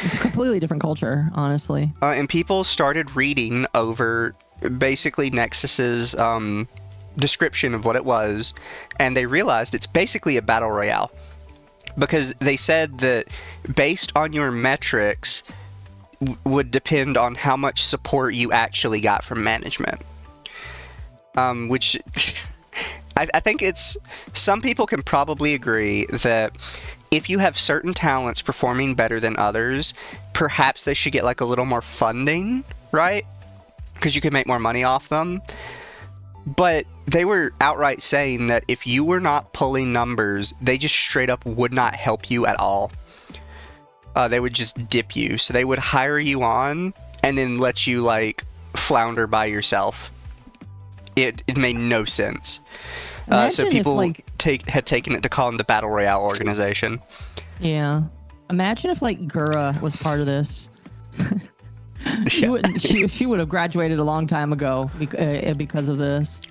It's a completely different culture, honestly. And people started reading over basically Nexus's description of what it was, and they realized it's basically a battle royale, because they said that based on your metrics would depend on how much support you actually got from management, which I think it's, some people can probably agree that if you have certain talents performing better than others, perhaps they should get like a little more funding, right? Because you can make more money off them. But they were outright saying that if you were not pulling numbers, they just straight up would not help you at all. They would just dip you. So they would hire you on and then let you like flounder by yourself. It made no sense. So people had taken it to call them the Battle Royale organization. Yeah. Imagine if like Gura was part of this. She would have graduated a long time ago because of this.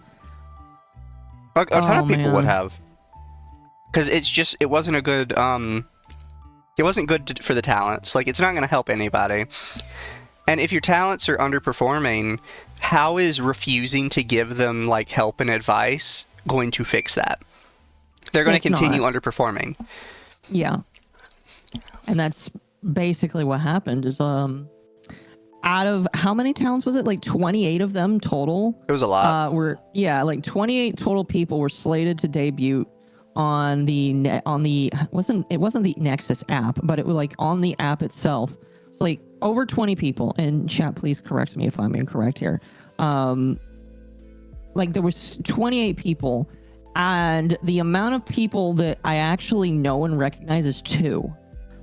A ton of people would have, because it wasn't a good it wasn't good for the talents. Like, it's not going to help anybody. And if your talents are underperforming, how is refusing to give them like help and advice going to fix that? They're going to It's continue not. underperforming. Yeah. And that's basically what happened is out of how many talents was it? Like 28 of them total. It was a lot. Like 28 total people were slated to debut on it wasn't the Nexus app, but it was like on the app itself. It's like over 20 people. And chat, please correct me if I'm incorrect here. Like there was 28 people, and the amount of people that I actually know and recognize is 2.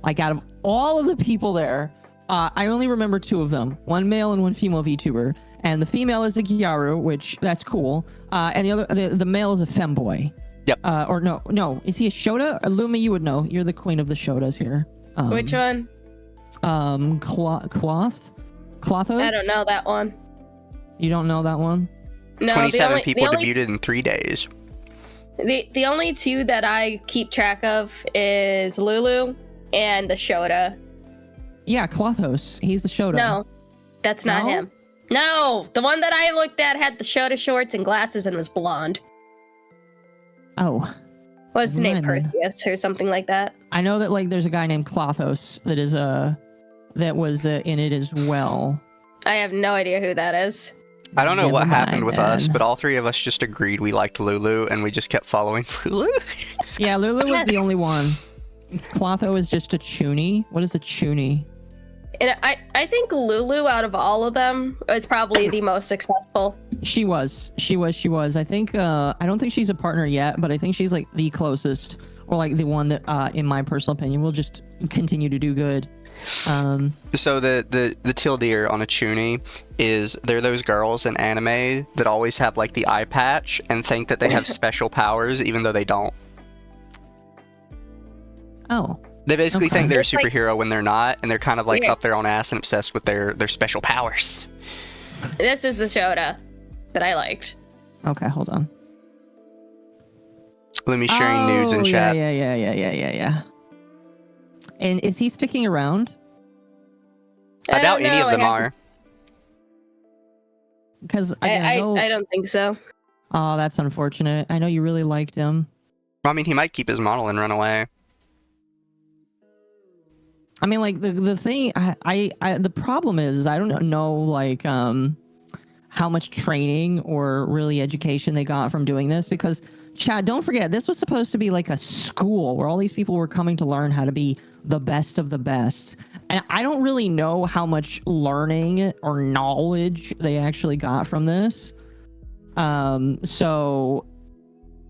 Like out of all of the people there, I only remember 2 of them, one male and one female VTuber, and the female is a Gyaru, which that's cool, and the male is a femboy. Yep. Or no, is he a Shota? Luma, you would know. You're the queen of the Shotas here. Which one? Clothos? I don't know that one. You don't know that one? No, 27 people debuted in 3 days. The only 2 that I keep track of is Lulu and the Shota. Yeah, Clothos. He's the Shota. No, that's not No? him. No, the one that I looked at had the Shota shorts and glasses and was blonde. Oh. What's his name? Len. Perseus or something like that. I know that like there's a guy named Clothos that is that was in it as well. I have no idea who that is. I don't know what Never happened mind, with us, then. but all 3 of us just agreed we liked Lulu, and we just kept following Lulu. Yeah, Lulu was the only one. Clotho is just a chuny. What is a chuny? And I think Lulu, out of all of them, is probably the most successful. She was. I think I don't think she's a partner yet, but I think she's like the closest, or like the one that, in my personal opinion, will just continue to do good. So the tildeer on a chuny is they're those girls in anime that always have like the eye patch and think that they have special powers even though they don't. Oh. They basically Okay. think they're a It's like- superhero when they're not, and they're kind of like Yeah. up their own ass and obsessed with their special powers. This is the Shota that I liked. Okay, hold on. Let me sharing nudes in chat. Yeah. And is he sticking around? I doubt don't any know, of them I haven't- are. Because I know. I don't think so. Oh, that's unfortunate. I know you really liked him. I mean, he might keep his model and run away. I mean, like the thing, the problem is I don't know like how much training or really education they got from doing this, because Chad, don't forget, this was supposed to be like a school where all these people were coming to learn how to be the best of the best. And I don't really know how much learning or knowledge they actually got from this. So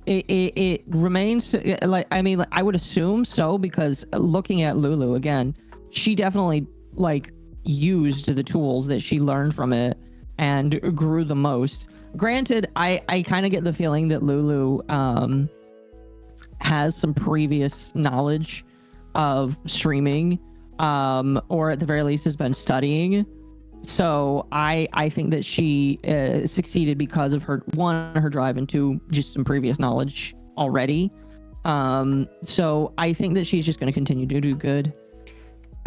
it remains like, I mean, I would assume so, because looking at Lulu again, she definitely like used the tools that she learned from it and grew the most. Granted, I kind of get the feeling that Lulu has some previous knowledge of streaming, or at the very least has been studying. So I think that she succeeded because of her drive, and 2, just some previous knowledge already. So I think that she's just going to continue to do good.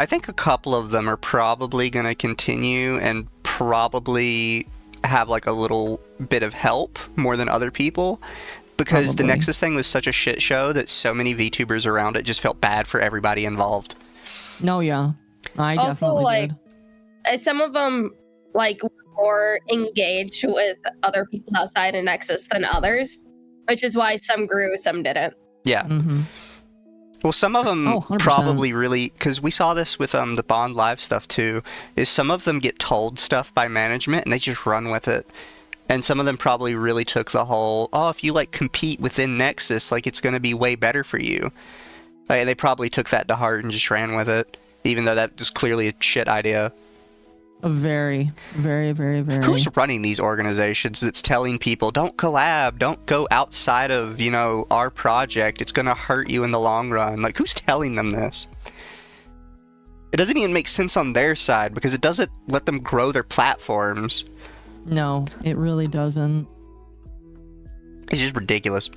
I think a couple of them are probably going to continue and probably have like a little bit of help more than other people, because the Probably. Nexus thing was such a shit show that so many VTubers around it just felt bad for everybody involved. No, yeah, I Also, definitely like, did. Some of them like were more engaged with other people outside of Nexus than others, which is why some grew, some didn't. Yeah. Mm-hmm. Well, some of them 100%. probably really, because we saw this with the Bond Live stuff too, is some of them get told stuff by management and they just run with it. And some of them probably really took the whole, oh, if you like compete within Nexus, like it's going to be way better for you. Like, they probably took that to heart and just ran with it, even though that was clearly a shit idea. Very, very, very, very. Who's running these organizations that's telling people, don't collab, don't go outside of, our project, it's going to hurt you in the long run? Like, who's telling them this? It doesn't even make sense on their side, because it doesn't let them grow their platforms. No, it really doesn't. It's just ridiculous.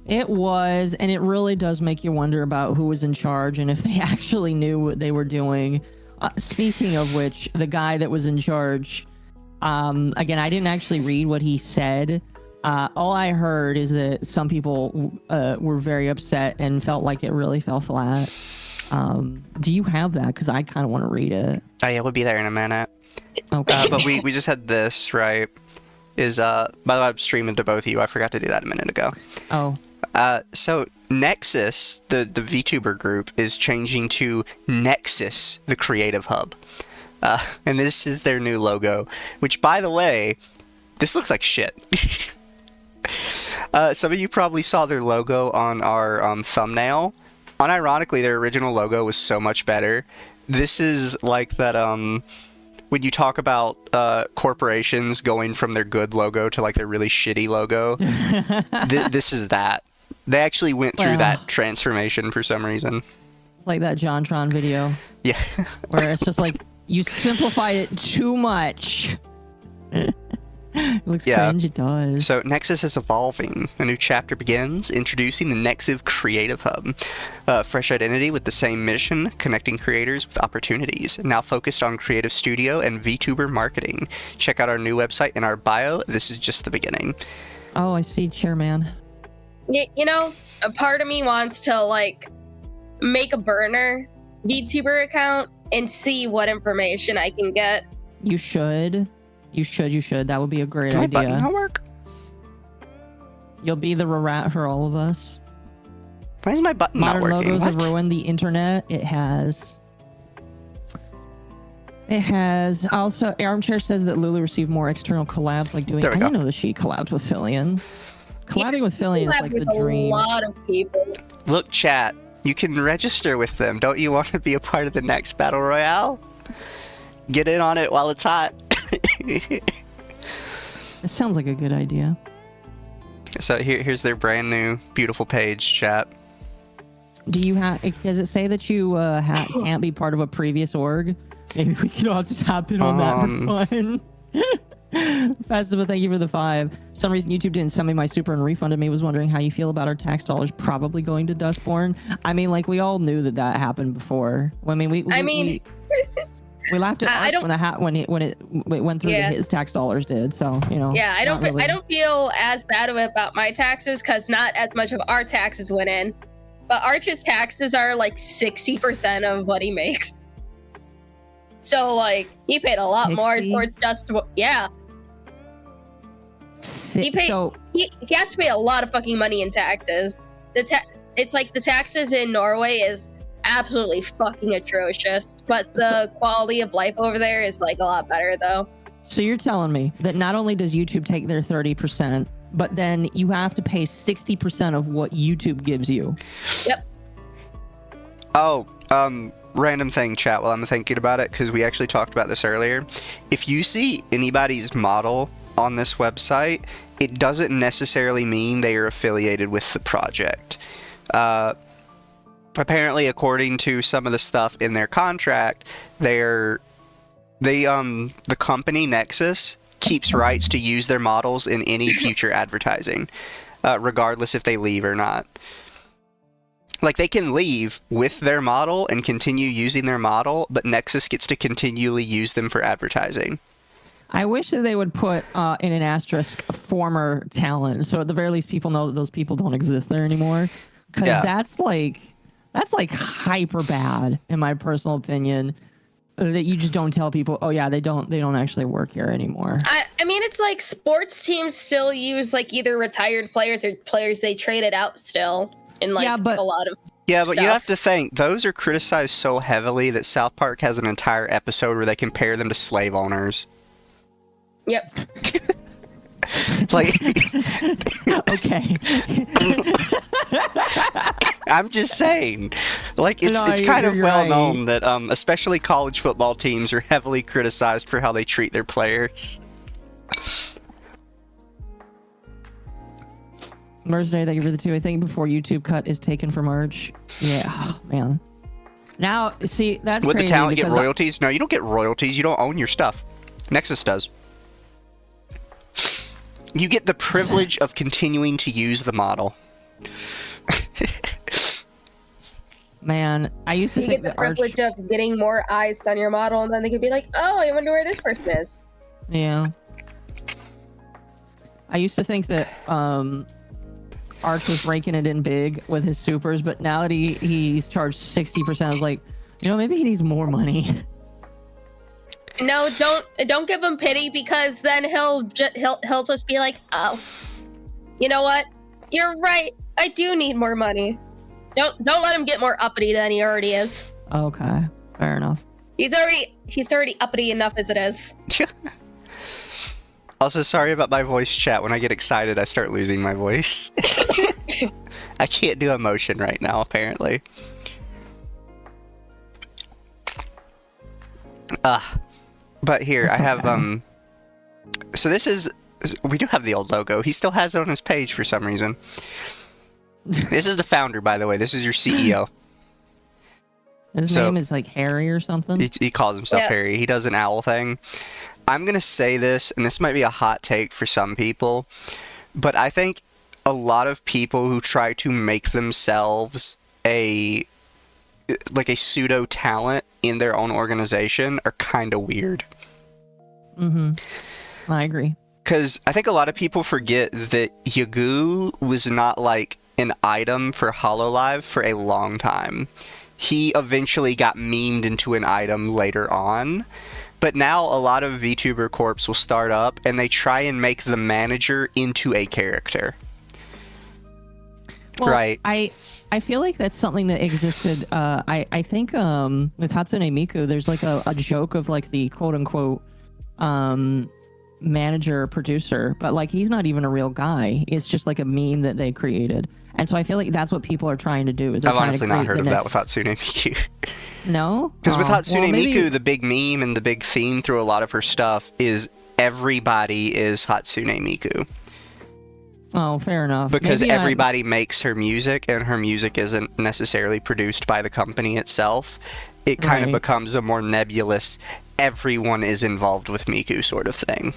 It was, and it really does make you wonder about who was in charge and if they actually knew what they were doing. Speaking of which, the guy that was in charge, again, I didn't actually read what he said, All I heard is that some people were very upset and felt like it really fell flat. Do you have that? Because I kind of want to read it. Oh yeah, we'll be there in a minute. Okay. But we just had this, right? By the way, I'm streaming to both of you. I forgot to do that a minute ago. Oh. So Nexus, the Vtuber group, is changing to Nexus, the creative hub. And this is their new logo, which, by the way, this looks like shit. Some of you probably saw their logo on our thumbnail. Unironically, their original logo was so much better. This is like that, when you talk about corporations going from their good logo to like their really shitty logo, this is that. They actually went through that transformation for some reason. It's like that JonTron video. Yeah. Where it's just like, you simplified it too much. It looks cringe, it does. So Nexus is evolving. A new chapter begins, introducing the Nexus Creative Hub. Fresh identity with the same mission, connecting creators with opportunities. Now focused on creative studio and VTuber marketing. Check out our new website in our bio. This is just the beginning. Oh, I see, Chairman. You know, a part of me wants to, like, make a burner VTuber account and see what information I can get. You should. You should. That would be a great Do my idea. button not work? You'll be the rat for all of us. Why is my button Modern not working? logos What? have ruined the internet. It has. Also, Armchair says that Lulu received more external collabs, like doing. There we I go. didn't know that she collabed with Fillion. Collabing with Fillion is like the dream. A lot of people. Look, chat. You can register with them. Don't you want to be a part of the next Battle Royale? Get in on it while it's hot. It sounds like a good idea. So here's their brand new, beautiful page, chat. Do you have? Does it say that you can't be part of a previous org? Maybe we can all just hop in on that for fun. Festival, thank you for the 5. For some reason, YouTube didn't send me my super and refunded me. Was wondering how you feel about our tax dollars probably going to Dustborn. I mean, like, we all knew that happened before. I mean, we laughed at Arch when it went through that his tax dollars did. So, you know. Yeah, I don't feel as bad about my taxes because not as much of our taxes went in, but Arch's taxes are like 60% of what he makes. So like he paid a lot 60? more towards Dust. Yeah, he has to pay a lot of fucking money in taxes. It's like the taxes in Norway is absolutely fucking atrocious, but the quality of life over there is like a lot better though. So you're telling me that not only does YouTube take their 30%, but then you have to pay 60% of what YouTube gives you. Yep. Oh, random thing, chat, while I'm thinking about it, because we actually talked about this earlier. If you see anybody's model on this website, it doesn't necessarily mean they are affiliated with the project. Apparently, according to some of the stuff in their contract, the company Nexus keeps rights to use their models in any future advertising, regardless if they leave or not. Like, they can leave with their model and continue using their model, but Nexus gets to continually use them for advertising. I wish that they would put in an asterisk former talent, so at the very least people know that those people don't exist there anymore. Because that's like hyper bad, in my personal opinion, that you just don't tell people, oh yeah, they don't actually work here anymore. I mean, it's like sports teams still use like either retired players or players they traded out still. In like a lot of but stuff. You have to think, those are criticized so heavily that South Park has an entire episode where they compare them to slave owners. Yep. Like, okay. I'm just saying, like, it's kind of well known that especially college football teams are heavily criticized for how they treat their players. Mercenary, thank you for the 2. I think before YouTube cut is taken from Arch. Yeah, oh, man. Now, see, that's Would crazy. the talent get royalties? No, you don't get royalties. You don't own your stuff. Nexus does. You get the privilege of continuing to use the model. Man, I used to think get the privilege of getting more eyes on your model, and then they could be like, oh, I wonder where this person is. Yeah. I used to think that Arch was raking it in big with his supers, but now that he's charged 60%, I was like, maybe he needs more money. No, don't give him pity, because then he'll just be like, oh, you know what? You're right. I do need more money. Don't let him get more uppity than he already is. Okay, fair enough. He's already uppity enough as it is. Also, sorry about my voice, chat. When I get excited, I start losing my voice. I can't do emotion right now, apparently. But here, That's I have, okay. So this is... We do have the old logo. He still has it on his page for some reason. This is the founder, by the way. This is your CEO. His name is like Harry or something? He calls himself Yeah. Harry. He does an owl thing. I'm going to say this, and this might be a hot take for some people, but I think a lot of people who try to make themselves a pseudo talent in their own organization are kind of weird. Mm-hmm. I agree. Because I think a lot of people forget that Yagoo was not like an item for HoloLive for a long time. He eventually got memed into an item later on. But now a lot of VTuber Corps will start up and they try and make the manager into a character. Well, Right. I feel like that's something that existed. I think with Hatsune Miku, there's like a joke of like the quote unquote manager producer, but like he's not even a real guy. It's just like a meme that they created. And so I feel like that's what people are trying to do. Is I've honestly not heard of that with Hatsune Miku. No? Because with Hatsune well, maybe... Miku, the big meme and the big theme through a lot of her stuff is everybody is Hatsune Miku. Oh, fair enough. Because maybe everybody makes her music, and her music isn't necessarily produced by the company itself. It kind of Right. becomes a more nebulous, everyone is involved with Miku sort of thing.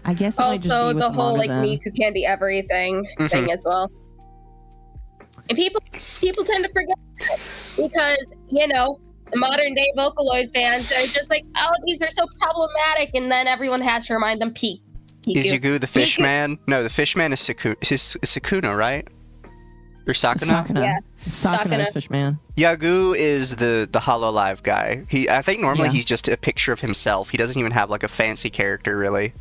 I guess it might just Also, be with the whole manga like then. Miku can be everything thing as well. And people tend to forget that, because the modern day Vocaloid fans are just like, oh, these are so problematic, and then everyone has to remind them Miku. Is Yagoo the fish man? No, the fish man is Sukuna, right? Or Sakuna? Sakuna. Yeah. Sakuna is Sakuna. Fishman. Yagoo is the HoloLive guy. I think normally Yeah. he's just a picture of himself. He doesn't even have like a fancy character, really.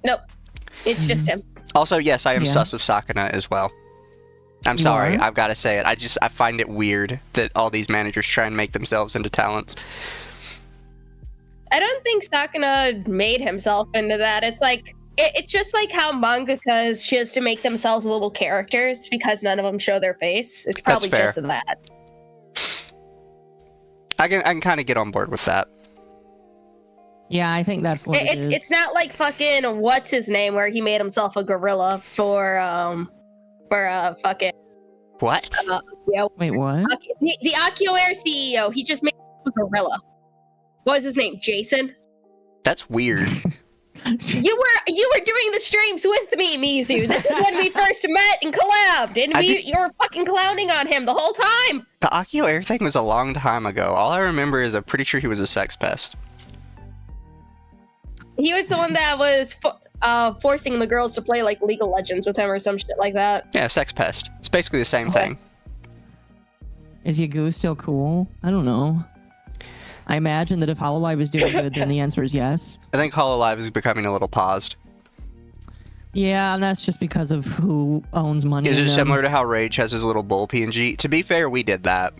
Nope, it's just him. Also, yes, I am Yeah. sus of Sakuna as well. I'm You sorry, are? I've got to say it. I find it weird that all these managers try and make themselves into talents. I don't think Sakuna made himself into that. It's like it's just like how mangakas choose to make themselves little characters because none of them show their face. It's probably fair. just that. I can kind of get on board with that. Yeah, I think that's what it is. It's not like fucking what's his name where he made himself a gorilla for fucking What? yeah, Wait, what? the AquaAir CEO. He just made a gorilla. What was his name? Jason. That's weird. You were doing the streams with me, Mizu. This is when we first met and collabed, and you were fucking clowning on him the whole time. The Occo Air thing was a long time ago. All I remember is I'm pretty sure he was a sex pest. He was the one that was forcing the girls to play like League of Legends with him or some shit like that. Yeah, sex pest. It's basically the same Okay. thing. Is Yagoo still cool? I don't know. I imagine that if HoloLive is doing good, then the answer is yes. I think HoloLive is becoming a little paused. Yeah, and that's just because of who owns money. Is in it them. similar to how Rage has his little bull PNG? To be fair, we did that.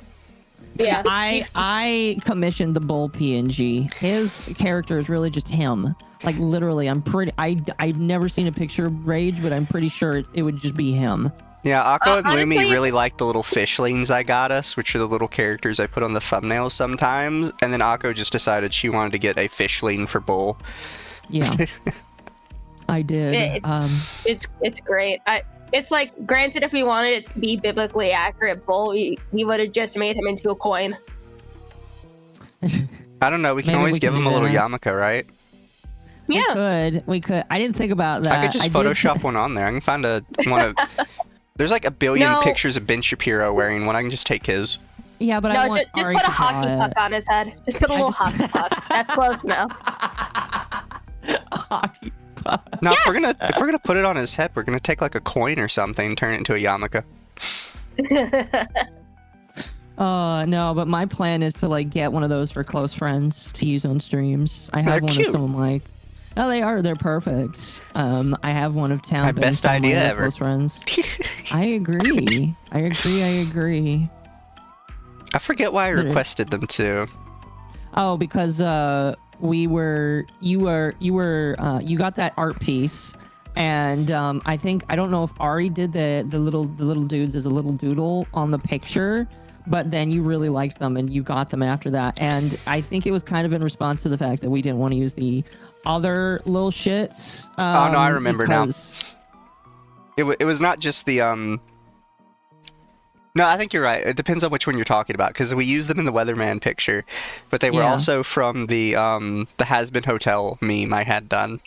Yeah. I commissioned the bull PNG. His character is really just him. Like literally, I've never seen a picture of Rage, but I'm pretty sure it would just be him. Yeah, Occo and Lumi honestly- really like the little fishlings I got us, which are the little characters I put on the thumbnails sometimes. And then Occo just decided she wanted to get a fishling for Bull. Yeah, I did. It's great. It's like, granted, if we wanted it to be biblically accurate, Bull, we would have just made him into a coin. I don't know, we can Maybe always we give can him a do little that. yarmulke, right? Yeah. We could. I didn't think about that. I could just did- Photoshop one on there. I can find one of... There's like a billion No. pictures of Ben Shapiro wearing one. I can just take his. Yeah, but I No, want just Ari put a to draw hockey it. puck on his head. Just put a little hockey puck. That's close enough. Hockey No, Yes! if we're gonna put it on his head, we're gonna take like a coin or something, and turn it into a yarmulke. No, but my plan is to like get one of those for close friends to use on streams. I have They're one cute. of some of my. Oh, they are. They're perfect. I have one of Town. My and best some of my idea other ever. Close friends. I agree. I agree. I forget why I requested them too. Oh, because you got that art piece, and I don't know if Ari did the little dudes as a little doodle on the picture, but then you really liked them and you got them after that, and I think it was kind of in response to the fact that we didn't want to use the other little shits. Oh no, I remember because... now. It was not just the No, I think you're right. It depends on which one you're talking about, because we used them in the Weatherman picture, but they were also from the Has-Been Hotel meme I had done.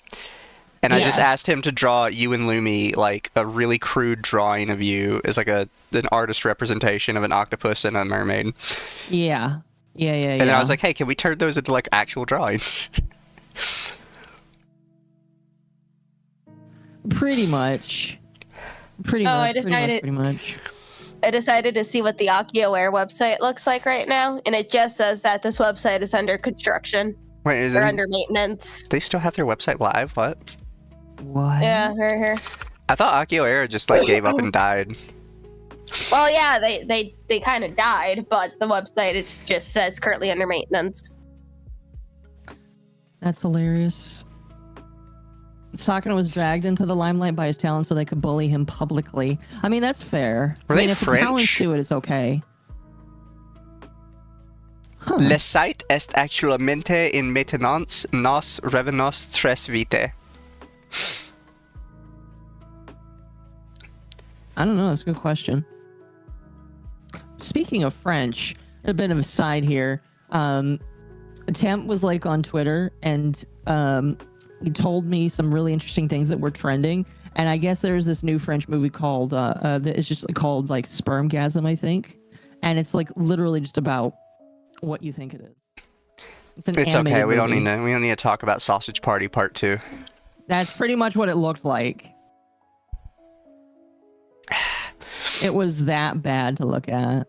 And I just asked him to draw you and Lumi, like, a really crude drawing of you as, like, an artist representation of an octopus and a mermaid. Yeah. And then I was like, hey, can we turn those into, like, actual drawings? Pretty much. Pretty much. I decided to see what the AquioAir website looks like right now, and it just says that this website is under construction. Wait, is They're it? under maintenance. They still have their website live? What? What? Yeah, right here. I thought AquioAir just, like, gave up and died. Well, yeah, they kind of died, but the website just says currently under maintenance. That's hilarious. Sakura was dragged into the limelight by his talent so they could bully him publicly. I mean, that's fair. Were they if French? the talents do it, it's okay. Huh. Le site est actualmente en maintenance, nos revenons tres vite. I don't know. That's a good question. Speaking of French, a bit of a side here. Temp was like on Twitter and he told me some really interesting things that were trending. And I guess there's this new French movie called that is just called like Spermgasm, I think. And it's like literally just about what you think it is. It's okay. We don't movie. need to talk about Sausage Party Part 2. That's pretty much what it looked like. It was that bad to look at.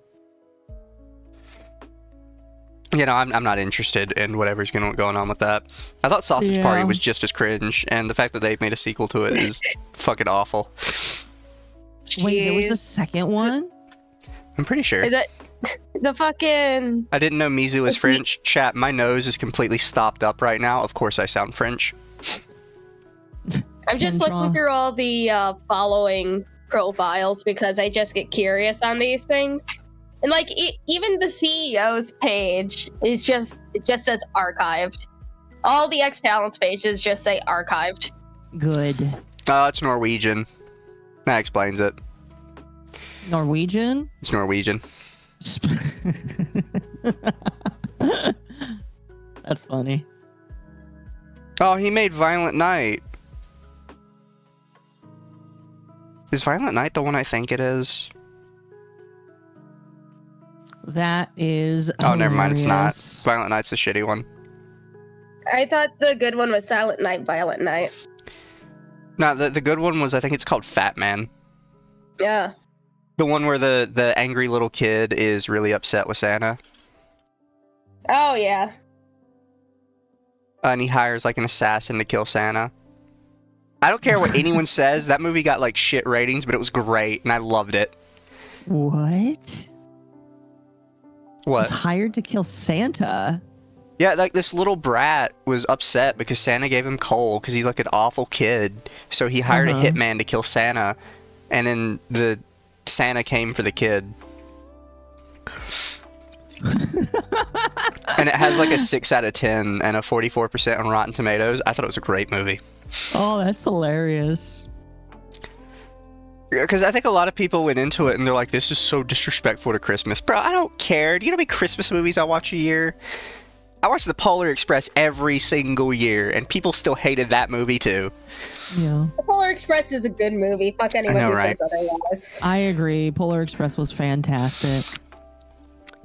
You know, I'm not interested in whatever's going on with that. I thought Sausage Party was just as cringe, and the fact that they've made a sequel to it is fucking awful. Wait, there was a second one? I'm pretty sure. The fucking... I didn't know Mizu was French. Chat, my nose is completely stopped up right now. Of course I sound French. I'm just looking through all the following profiles because I just get curious on these things. And like even the CEO's page is it just says archived. All the X Talents pages just say archived. Good. It's Norwegian. That explains it. Norwegian? It's Norwegian. That's funny. Oh, he made Violent Night. Is Violent Night the one I think it is? That is. Oh, never mind. It's not. hilarious. Violent Night's the shitty one. I thought the good one was Silent Night, Violent Night. No, the good one was, I think it's called Fat Man. Yeah. The one where the angry little kid is really upset with Santa. Oh yeah. And he hires like an assassin to kill Santa. I don't care what anyone says. That movie got like shit ratings, but it was great, and I loved it. What? What? Was hired to kill Santa. Yeah, like this little brat was upset because Santa gave him coal because he's like an awful kid. So he hired a hitman to kill Santa, and then the Santa came for the kid. And it has like a 6 out of 10 and a 44% on Rotten Tomatoes. I thought it was a great movie. Oh, that's hilarious. Because I think a lot of people went into it and they're like, this is so disrespectful to Christmas. Bro, I don't care. Do you know how many Christmas movies I watch a year? I watch The Polar Express every single year, and people still hated that movie too. Yeah. The Polar Express is a good movie. Fuck anyone who says otherwise. I agree. Polar Express was fantastic.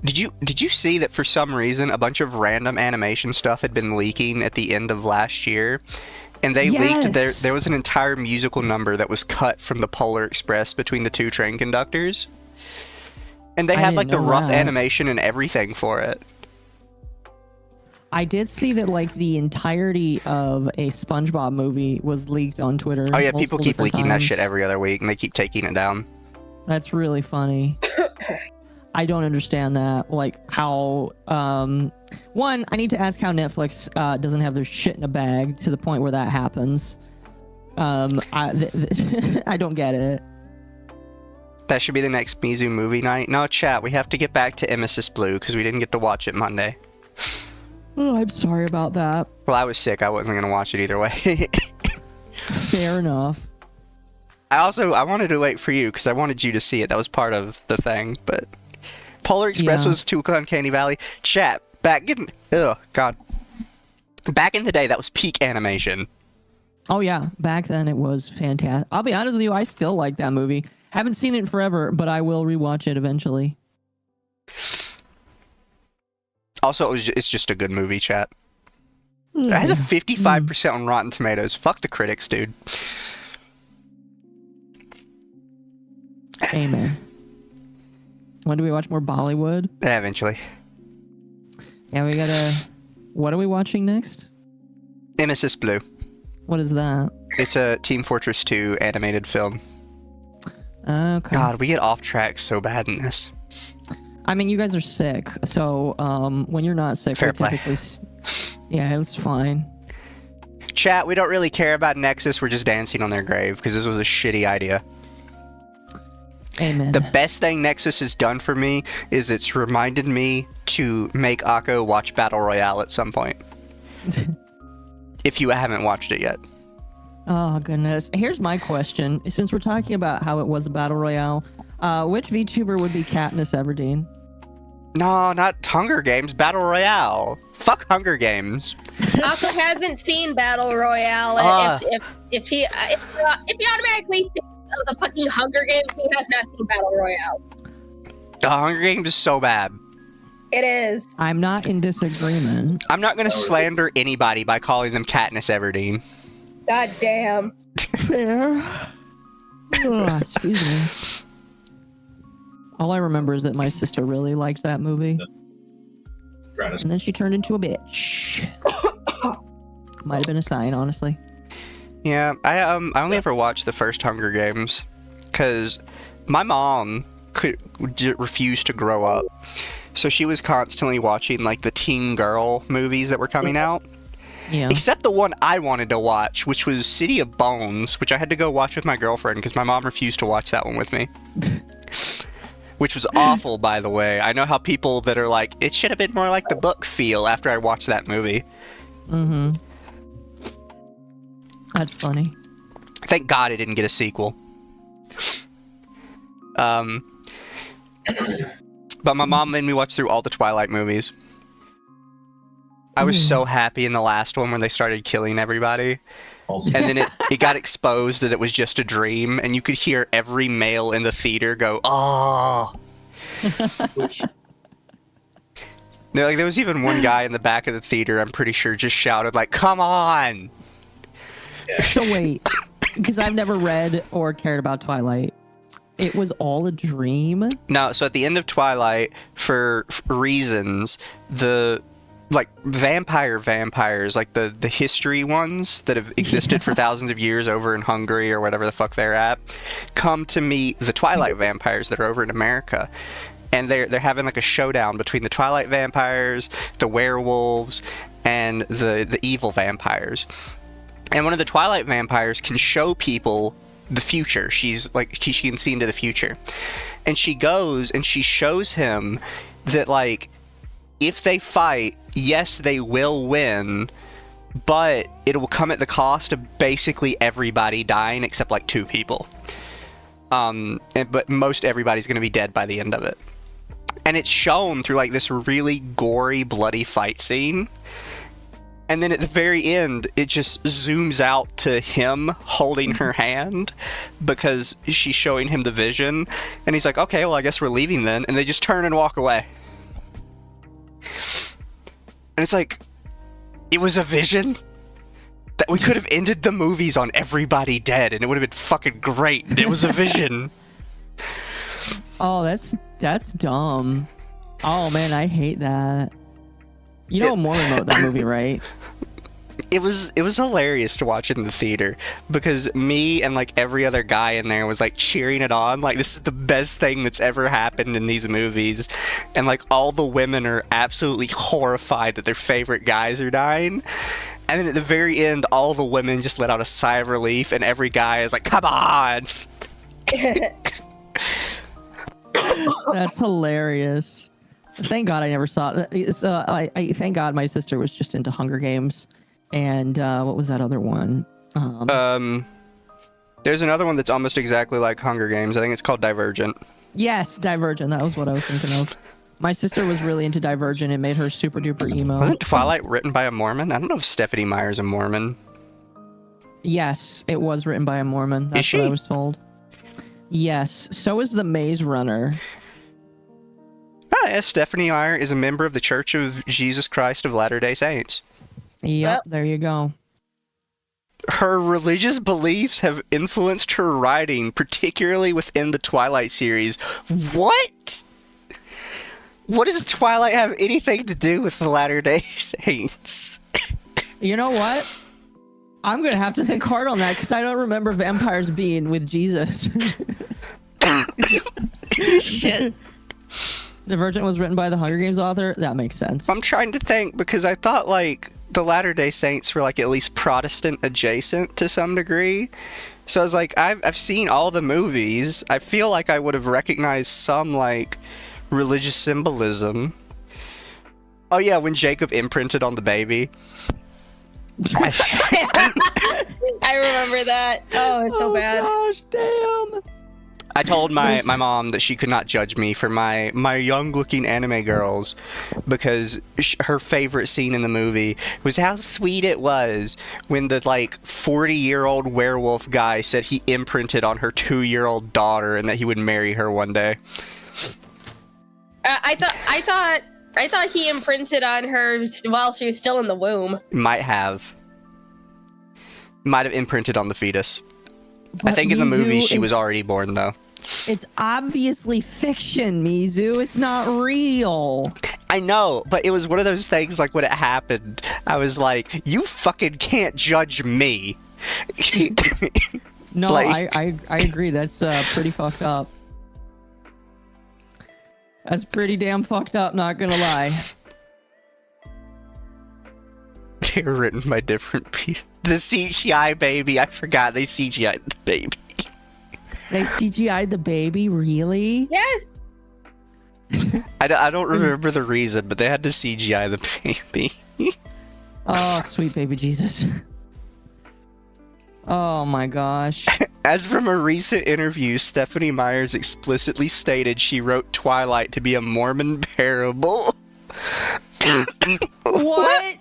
Did you see that for some reason a bunch of random animation stuff had been leaking at the end of last year? And they leaked Yes! there was an entire musical number that was cut from the Polar Express between the two train conductors. And they I had like didn't the know rough that. animation and everything for it. I did see that like the entirety of a SpongeBob movie was leaked on Twitter. Oh yeah, people multiple keep different leaking that shit times. every other week and they keep taking it down. That's really funny. I don't understand that. Like how one, I need to ask how Netflix doesn't have their shit in a bag to the point where that happens. I don't get it. That should be the next Mizu movie night. No, chat, we have to get back to Emesis Blue because we didn't get to watch it Monday. Oh, I'm sorry about that. Well, I was sick. I wasn't going to watch it either way. Fair enough. I wanted to wait for you because I wanted you to see it. That was part of the thing, but Polar Express Yeah. was too Uncanny Valley. Chat, back in the day, that was peak animation. Oh yeah, back then it was fantastic. I'll be honest with you, I still like that movie. Haven't seen it in forever, but I will rewatch it eventually. Also, it's just a good movie, chat. It has a 55% on Rotten Tomatoes. Fuck the critics, dude. Amen. When do we watch more Bollywood? Yeah, eventually. Yeah, we gotta. What are we watching next? Emesis Blue. What is that? It's a Team Fortress 2 animated film. Okay. God, we get off track so bad in this. I mean, you guys are sick, so when you're not sick, Fair we play. typically. Yeah, it's fine. Chat, we don't really care about Nexus. We're just dancing on their grave because this was a shitty idea. Amen. The best thing Nexus has done for me is it's reminded me to make Occo watch Battle Royale at some point. If you haven't watched it yet. Oh goodness. Here's my question: since we're talking about how it was a battle royale, which VTuber would be Katniss Everdeen? No, not Hunger Games. Battle Royale. Fuck Hunger Games. Occo hasn't seen Battle Royale. Ah. If he automatically thinks of the fucking Hunger Games, he has not seen Battle Royale. Hunger Games is so bad. It is. I'm not in disagreement. I'm not going to slander anybody by calling them Katniss Everdeen. God damn. Fair. Excuse me. All I remember is that my sister really liked that movie, and then she turned into a bitch. Might have been a sign, honestly. Yeah, I only ever watched the first Hunger Games because my mom refused to grow up, so she was constantly watching like the teen girl movies that were coming out. Yeah. Except the one I wanted to watch, which was City of Bones, which I had to go watch with my girlfriend because my mom refused to watch that one with me. Which was awful, by the way. I know how people that are like, it should have been more like the book feel after I watched that movie. Mm-hmm. That's funny. Thank God it didn't get a sequel. But my mom made me watch through all the Twilight movies. I was so happy in the last one when they started killing everybody. Also, And then it got exposed that it was just a dream, and you could hear every male in the theater go, "Oh!" There was even one guy in the back of the theater, I'm pretty sure, just shouted like, "Come on!" So wait, because I've never read or cared about Twilight. It was all a dream? No, so at the end of Twilight, for reasons, the vampires, like the history ones that have existed for thousands of years over in Hungary or whatever the fuck they're at, come to meet the Twilight vampires that are over in America. And they're having like a showdown between the Twilight vampires, the werewolves, and the evil vampires. And one of the Twilight vampires can show people the future. She can see into the future. And she goes and she shows him that like if they fight, yes, they will win, but it will come at the cost of basically everybody dying except like 2 people. But most everybody's going to be dead by the end of it. And it's shown through like this really gory, bloody fight scene. And then at the very end, it just zooms out to him holding her hand because she's showing him the vision. And he's like, okay, well, I guess we're leaving then. And they just turn and walk away. And it's like, it was a vision? That we could have ended the movies on everybody dead, and it would have been fucking great. It was a vision. Oh, that's dumb. Oh man, I hate that. You know, Mormon wrote that movie, right? It was hilarious to watch in the theater because me and like every other guy in there was like cheering it on, like this is the best thing that's ever happened in these movies, and like all the women are absolutely horrified that their favorite guys are dying. And then at the very end, all the women just let out a sigh of relief, and every guy is like, "Come on!" That's hilarious. Thank God I never saw it. I thank God my sister was just into Hunger Games, and what was that other one? There's another one that's almost exactly like Hunger Games. I think it's called Divergent. Yes, Divergent. That was what I was thinking of. My sister was really into Divergent. It made her super duper emo. Wasn't Twilight written by a Mormon? I don't know if Stephanie Meyer's a Mormon. Yes, it was written by a Mormon. That's Is she? what I was told. Yes, so is the Maze Runner. Ah, yes, Stephanie Meyer is a member of the Church of Jesus Christ of Latter-day Saints. Yep, there you go. Her religious beliefs have influenced her writing, particularly within the Twilight series. What? What does Twilight have anything to do with the Latter-day Saints? You know what? I'm going to have to think hard on that because I don't remember vampires being with Jesus. Shit. Divergent was written by the Hunger Games author? That makes sense. I'm trying to think because I thought like the Latter-day Saints were like at least Protestant adjacent to some degree. So I was like, I've seen all the movies. I feel like I would have recognized some like religious symbolism. Oh yeah, when Jacob imprinted on the baby. I remember that. Oh, it's so bad. Gosh, damn. I told my mom that she could not judge me for my young-looking anime girls because her favorite scene in the movie was how sweet it was when the, like, 40-year-old werewolf guy said he imprinted on her 2-year-old daughter and that he would marry her one day. I thought he imprinted on her while she was still in the womb. Might have imprinted on the fetus. But I think in the movie Mizu, she was already born, though. It's obviously fiction, Mizu. It's not real. I know, but it was one of those things, like, when it happened, I was like, you fucking can't judge me. No, Like- I agree. That's pretty fucked up. That's pretty damn fucked up, not gonna lie. They were written by different people. The CGI baby, I forgot they CGI'd the baby. They CGI'd the baby? Really? Yes. I don't remember the reason, but they had to CGI the baby. Oh, sweet baby Jesus. Oh my gosh. As from a recent interview, Stephanie Meyers explicitly stated she wrote Twilight to be a Mormon parable. What?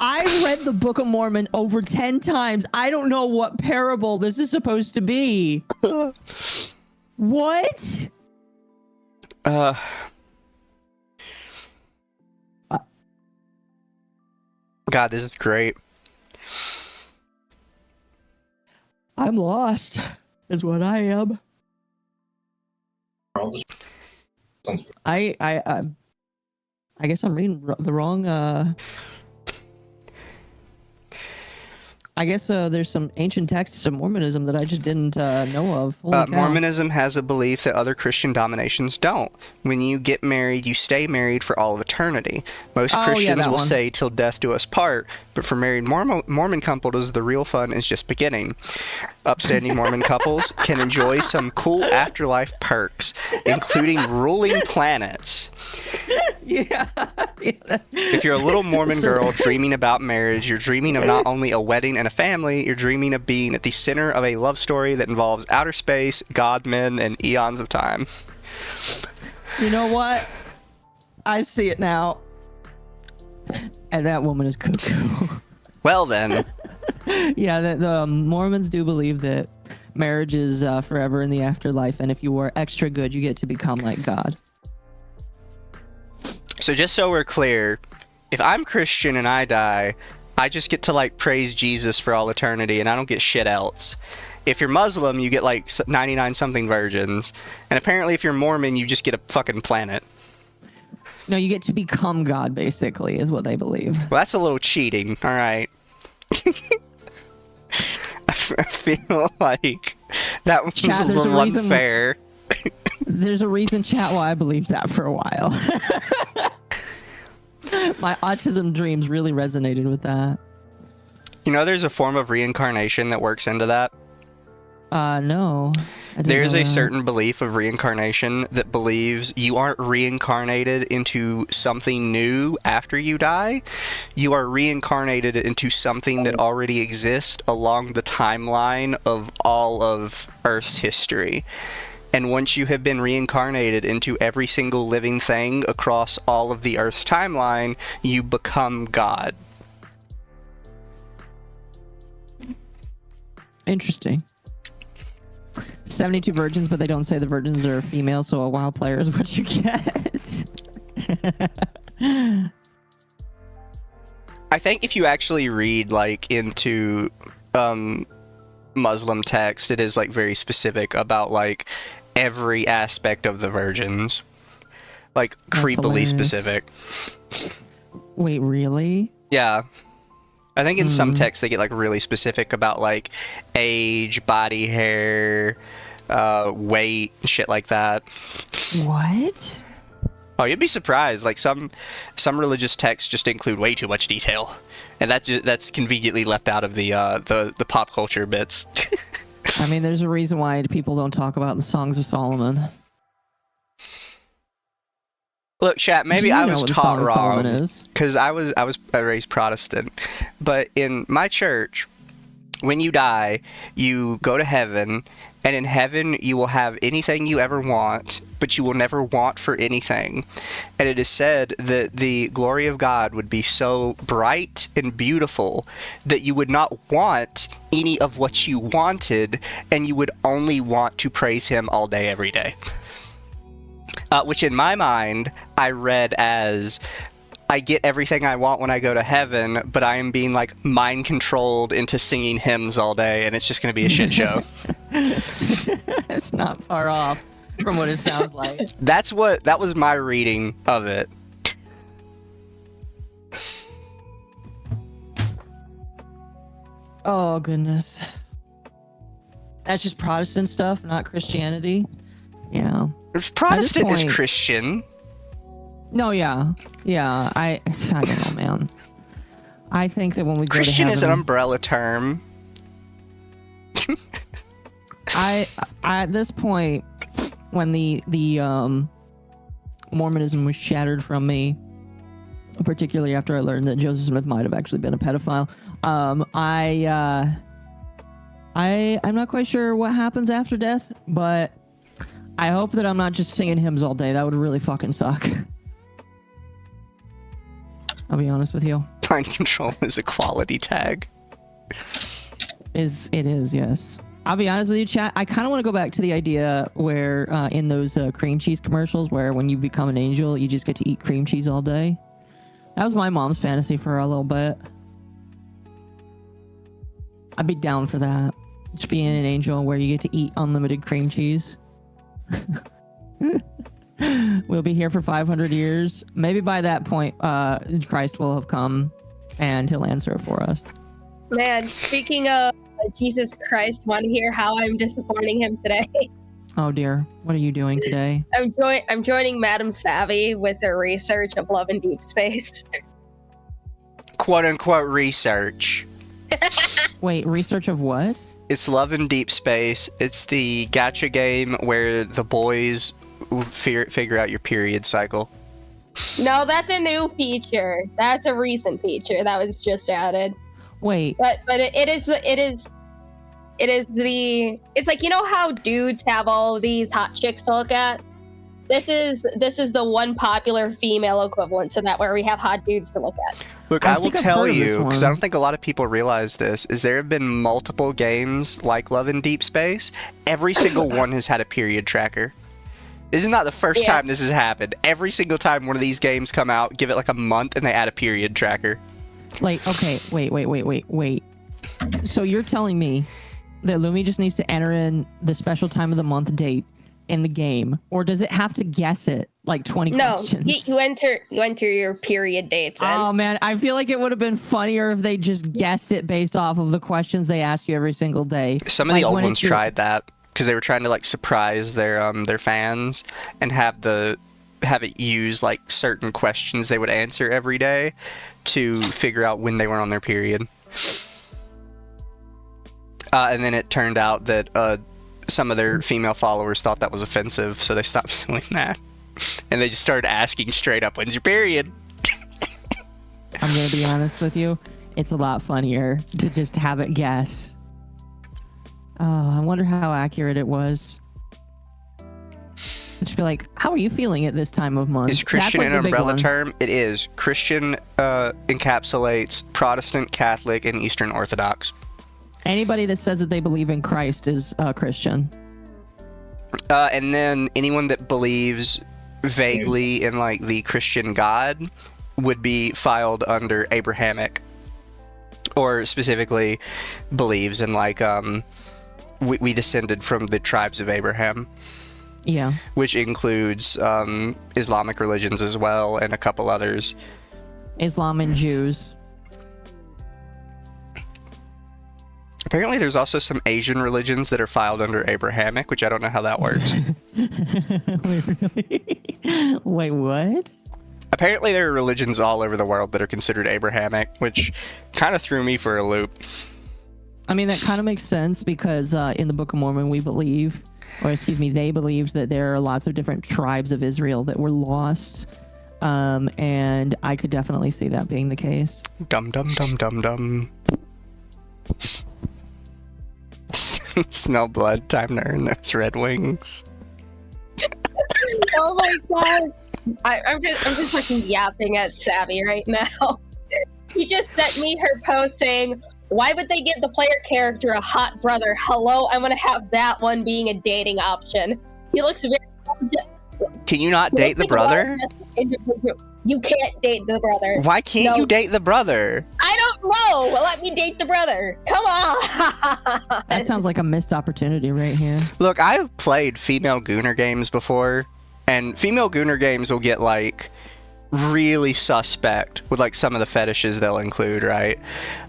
I've read the Book of Mormon over 10 times. I don't know what parable this is supposed to be. What? God, this is great. I'm lost, is what I am. I guess I'm reading the wrong. I guess there's some ancient texts of Mormonism that I just didn't know of. Holy cow. Mormonism has a belief that other Christian dominations don't. When you get married, you stay married for all of eternity. Most Christians will say, till death do us part, but for married Mormon couples, the real fun is just beginning. Upstanding Mormon couples can enjoy some cool afterlife perks, including ruling planets. Yeah. If you're a little Mormon girl dreaming about marriage, you're dreaming of not only a wedding and a family, you're dreaming of being at the center of a love story that involves outer space, god men, and eons of time. You know what? I see it now. And that woman is cuckoo. Well then. Yeah, the Mormons do believe that marriage is forever in the afterlife, and if you were extra good, you get to become like God. So just so we're clear, if I'm Christian and I die, I just get to like praise Jesus for all eternity, and I don't get shit else. If you're Muslim, you get like 99 something virgins, and apparently if you're Mormon, you just get a fucking planet. No, you get to become God, basically, is what they believe. Well, that's a little cheating. All right. I feel like that was Chat, a little unfair. There's a reason, chat, why I believed that for a while. My autism dreams really resonated with that. You know, there's a form of reincarnation that works into that. No. There's a certain belief of reincarnation that believes you aren't reincarnated into something new after you die. You are reincarnated into something that already exists along the timeline of all of Earth's history. And once you have been reincarnated into every single living thing across all of the Earth's timeline, you become God. Interesting. 72 virgins, but they don't say the virgins are female, so a WoW player is what you get. I think if you actually read, like, into Muslim text, it is, like, very specific about, like, every aspect of the virgins. Like, That's creepily hilarious. specific. Wait, really? Yeah. I think in some texts they get, like, really specific about, like, age, body hair, weight, shit like that. What? Oh, you'd be surprised. Like, some religious texts just include way too much detail. And that's conveniently left out of the pop culture bits. I mean, there's a reason why people don't talk about the Songs of Solomon. Look, chat, maybe You I know was what the taught Song of Solomon wrong. is. Because I was raised Protestant. But in my church, when you die, you go to heaven, and in heaven you will have anything you ever want, but you will never want for anything. And it is said that the glory of God would be so bright and beautiful that you would not want any of what you wanted, and you would only want to praise him all day, every day. Which in my mind, I read as, I get everything I want when I go to heaven, but I am being, like, mind-controlled into singing hymns all day, and it's just going to be a shit show. It's not far off from what it sounds like. That was my reading of it. Oh, goodness. That's just Protestant stuff, not Christianity. Yeah. Protestant is point- Christian. No, yeah. Yeah, I don't know, man. I think that when we go Christian to is an heaven, umbrella term. I at this point, when the Mormonism was shattered from me, particularly after I learned that Joseph Smith might have actually been a pedophile, I'm not quite sure what happens after death, but I hope that I'm not just singing hymns all day. That would really fucking suck. I'll be honest with you. Mind control is a quality tag. It is, yes. I'll be honest with you, chat. I kind of want to go back to the idea where in those cream cheese commercials where when you become an angel, you just get to eat cream cheese all day. That was my mom's fantasy for a little bit. I'd be down for that. Just being an angel where you get to eat unlimited cream cheese. We'll be here for 500 years. Maybe by that point, Christ will have come and he'll answer it for us. Man, speaking of Jesus Christ, want to hear how I'm disappointing him today? Oh dear, what are you doing today? I'm joining Madam Savvy with her research of Love in Deep Space. Quote unquote research. Wait, research of what? It's Love in Deep Space. It's the gacha game where the boys figure out your period cycle. No, that's a new feature. That's a recent feature that was just added. Wait, But it's like, you know how dudes have all these hot chicks to look at? This is the one popular female equivalent to that, where we have hot dudes to look at. Look, I I will think I've tell heard of this you, because I one. don't think a lot of people realize this, is there have been multiple games like Love in Deep Space. Every single one has had a period tracker. This is not the first Yeah. time this has happened. Every single time one of these games come out, give it like a month and they add a period tracker. Like, okay, wait. So you're telling me that Lumi just needs to enter in the special time of the month date in the game, or does it have to guess it like 20 questions? No, you enter your period dates. Oh man, I feel like it would have been funnier if they just guessed it based off of the questions they ask you every single day. Some of the old ones tried that because they were trying to like surprise their fans and have it use like certain questions they would answer every day to figure out when they were on their period. And then it turned out that some of their female followers thought that was offensive, so they stopped doing that. And they just started asking straight up, when's your period? I'm going to be honest with you. It's a lot funnier to just have it guess. Oh, I wonder how accurate it was. Just be like, how are you feeling at this time of month? Is Christian an umbrella term? It is. Christian encapsulates Protestant, Catholic, and Eastern Orthodox. Anybody that says that they believe in Christ is Christian. And then anyone that believes vaguely in like the Christian God would be filed under Abrahamic, or specifically believes in like we descended from the tribes of Abraham. Yeah. Which includes Islamic religions as well, and a couple others. Islam and Jews. Apparently there's also some Asian religions that are filed under Abrahamic, which I don't know how that works. Wait, really? Wait, what? Apparently there are religions all over the world that are considered Abrahamic, which kind of threw me for a loop. I mean, that kind of makes sense because in the Book of Mormon they believed that there are lots of different tribes of Israel that were lost. And I could definitely see that being the case. Dum dum dum dum dum. Smell blood, time to earn those Red Wings. Oh my god. I'm just fucking yapping at Savvy right now. He just sent me her post saying, why would they give the player character a hot brother? Hello, I'm gonna have that one being a dating option. He looks very... Can you not date the brother? You can't date the brother. Why can't you date the brother? I don't know. Well, let me date the brother. Come on. That sounds like a missed opportunity right here. Look, I've played female Gooner games before, and female Gooner games will get like really suspect with like some of the fetishes they'll include, right?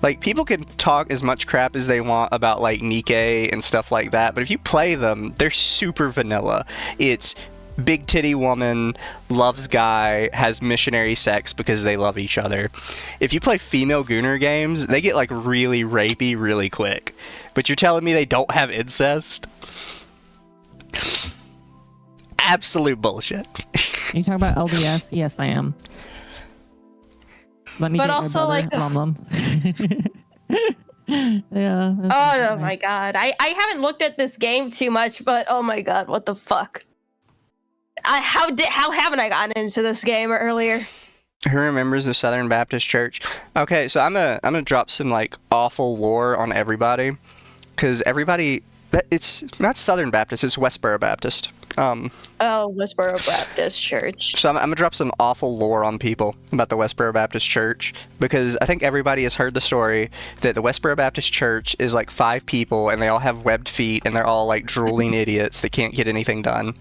Like people can talk as much crap as they want about like Nikkei and stuff like that, but if you play them, they're super vanilla. It's big titty woman, loves guy, has missionary sex because they love each other. If you play female Gooner games, they get like really rapey really quick. But you're telling me they don't have incest? Absolute bullshit. Are you talking about LDS? Yes, I am. Let me but get also like LumLum. Yeah. Oh my god. I haven't looked at this game too much, but oh my god, what the fuck? How haven't I gotten into this game earlier? Who remembers the Southern Baptist Church? Okay, so I'm gonna drop some like awful lore on everybody, because everybody it's not Southern Baptist, it's Westboro Baptist. Westboro Baptist Church. So I'm gonna drop some awful lore on people about the Westboro Baptist Church, because I think everybody has heard the story that the Westboro Baptist Church is like 5 people and they all have webbed feet and they're all like drooling idiots that can't get anything done.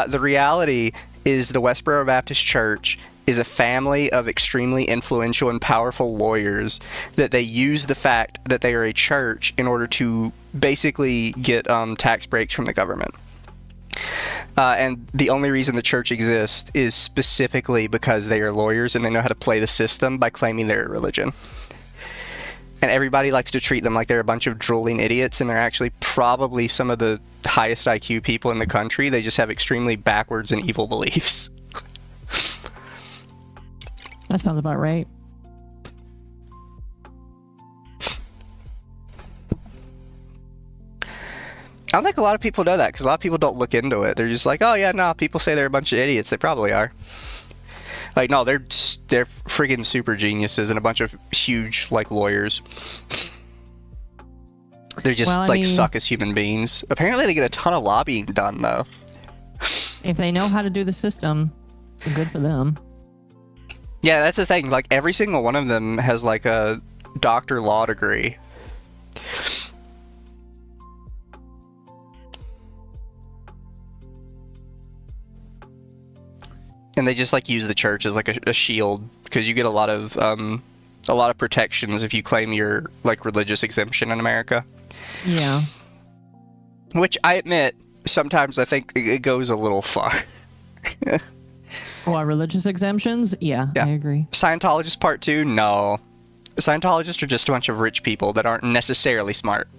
The reality is the Westboro Baptist Church is a family of extremely influential and powerful lawyers that they use the fact that they are a church in order to basically get tax breaks from the government. And the only reason the church exists is specifically because they are lawyers and they know how to play the system by claiming they're a religion. And everybody likes to treat them like they're a bunch of drooling idiots, and they're actually probably some of the highest IQ people in the country. They just have extremely backwards and evil beliefs. That sounds about right. I don't think a lot of people know that, because a lot of people don't look into it. They're just like, oh yeah, no, people say they're a bunch of idiots. They probably are. Like, no, they're friggin' super geniuses and a bunch of huge, like, lawyers. They're just, suck as human beings. Apparently they get a ton of lobbying done, though. If they know how to do the system, good for them. Yeah, that's the thing. Like, every single one of them has, like, a doctor law degree. And they just, like, use the church as, like, a shield, because you get a lot of protections if you claim your, like, religious exemption in America. Yeah. Which, I admit, sometimes I think it goes a little far. What, religious exemptions? Yeah, Yeah. I agree. Scientologist part 2? No. Scientologists are just a bunch of rich people that aren't necessarily smart.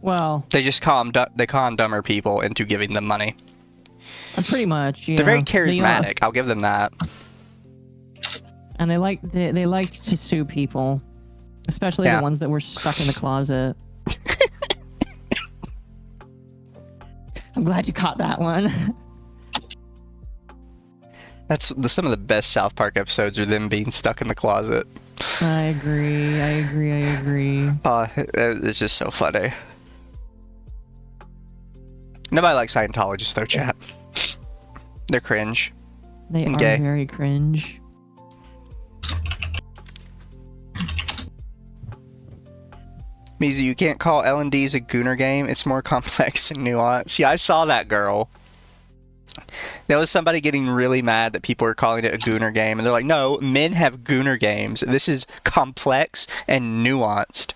Well, They just con dumber people into giving them money. pretty much, yeah. They're very They, charismatic, I'll give them that. and they like to sue people, especially Yeah. the ones that were stuck in the closet. I'm glad you caught that one. That's some of the best South Park episodes are them being stuck in the closet. I agree. It's just so funny. Nobody likes Scientologists though, chat. They're cringe. They And are gay. very cringe. Mizu, you can't call L&D's a gooner game. It's more complex and nuanced. Yeah, I saw that, girl. There was somebody getting really mad that people are calling it a gooner game, and they're like, no, men have gooner games. This is complex and nuanced.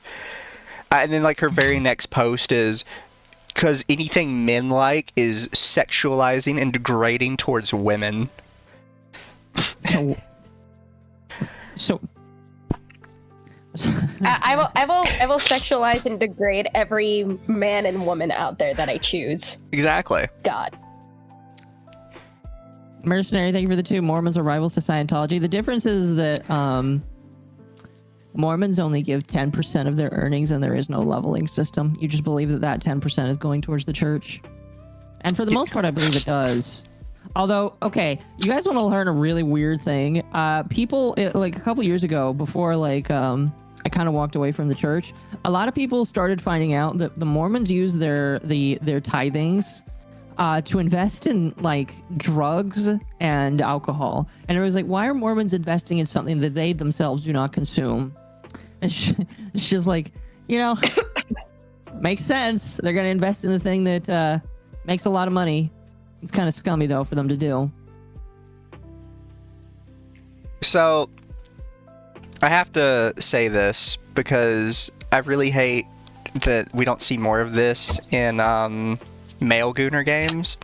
And then, like, her very next post is, because anything men like is sexualizing and degrading towards women. So I will sexualize and degrade every man and woman out there that I choose. Exactly. God. Mercenary, thank you for the 2. Mormons are rivals to Scientology. The difference is that Mormons only give 10% of their earnings, and there is no leveling system. You just believe that 10% is going towards the church. And for the most part, I believe it does. Although, okay, you guys want to learn a really weird thing? People, like a couple years ago, before like I kind of walked away from the church, a lot of people started finding out that the Mormons use their tithings to invest in like drugs and alcohol. And it was like, why are Mormons investing in something that they themselves do not consume? And it's just like, makes sense. They're going to invest in the thing that makes a lot of money. It's kind of scummy though for them to do. So, I have to say this because I really hate that we don't see more of this in male gooner games.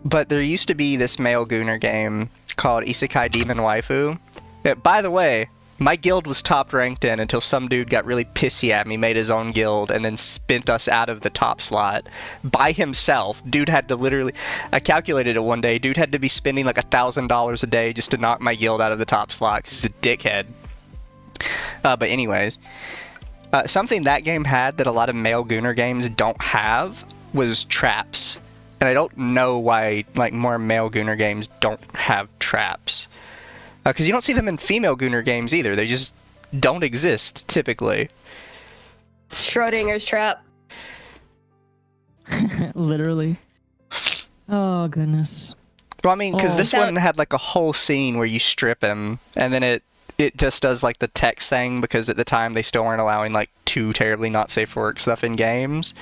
But there used to be this male gooner game called Isekai Demon Waifu. That, by the way, my guild was top ranked in until some dude got really pissy at me, made his own guild, and then spent us out of the top slot by himself. Dude had to literally, I calculated it one day, dude had to be spending like $1,000 a day just to knock my guild out of the top slot because he's a dickhead. But anyways, something that game had that a lot of male gooner games don't have was traps. And I don't know why like more male gooner games don't have traps. Because you don't see them in female gooner games either. They just don't exist, typically. Schrodinger's trap. Literally. Oh, goodness. Well, I mean, because Oh. this one had like a whole scene where you strip him, and then it just does like the text thing, because at the time they still weren't allowing like too terribly not safe for work stuff in games.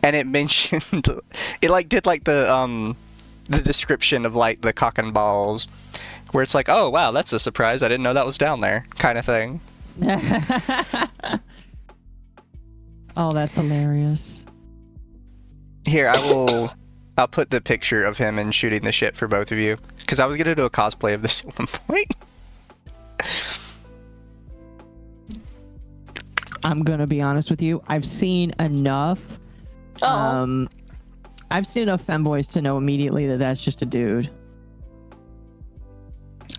And it mentioned, it like did like the description of like the cock and balls, where it's like, oh wow, that's a surprise, I didn't know that was down there, kind of thing. Oh, that's hilarious. Here, I'll put the picture of him and shooting the shit for both of you, because I was gonna do a cosplay of this at one point. I'm gonna be honest with you. I've seen enough. Oh. I've seen enough femboys to know immediately that that's just a dude.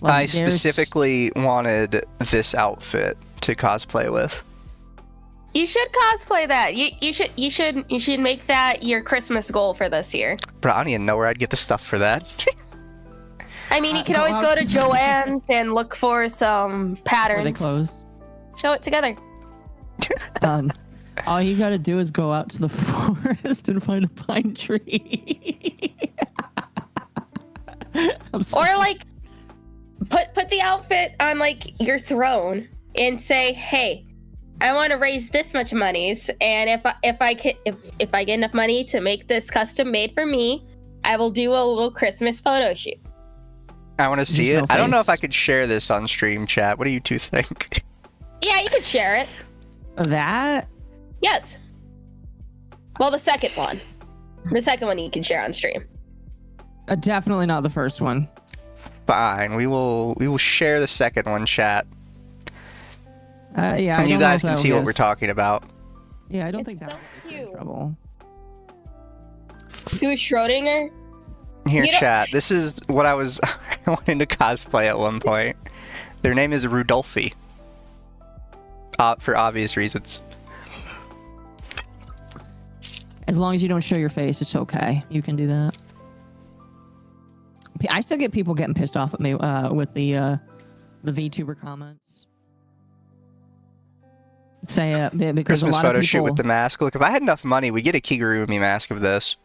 Like, I there's- specifically wanted this outfit to cosplay with. You should cosplay that. You should make that your Christmas goal for this year. But I don't even know where I'd get the stuff for that. I mean, you can go always out go to- to Joann's and look for some Were they patterns. closed? Sew it together. All you gotta do is go out to the forest and find a pine tree. I'm sorry. Or like Put the outfit on like your throne and say, "Hey, I want to raise this much monies, and if I get enough money to make this custom made for me, I will do a little Christmas photo shoot." I want to see There's it. no I don't know if I face. could share this on stream chat. What do you two think? Yeah, you could share it. That? Yes. Well, the second one. The second one you can share on stream. Definitely not the first one. Fine. We will share the second one, chat. Yeah, I And don't you know guys if can that see what was- we're talking about. Yeah, I don't It's think that so would be cute. trouble. Who is Schrodinger? Here, You don't- chat. This is what I was wanting to cosplay at one point. Their name is Rudolphi. For obvious reasons. As long as you don't show your face, it's okay. You can do that. I still get people getting pissed off at me with the VTuber comments. Say because Christmas a lot photo of shoot people... with the mask. Look, if I had enough money, we'd get a Kigurumi mask of this.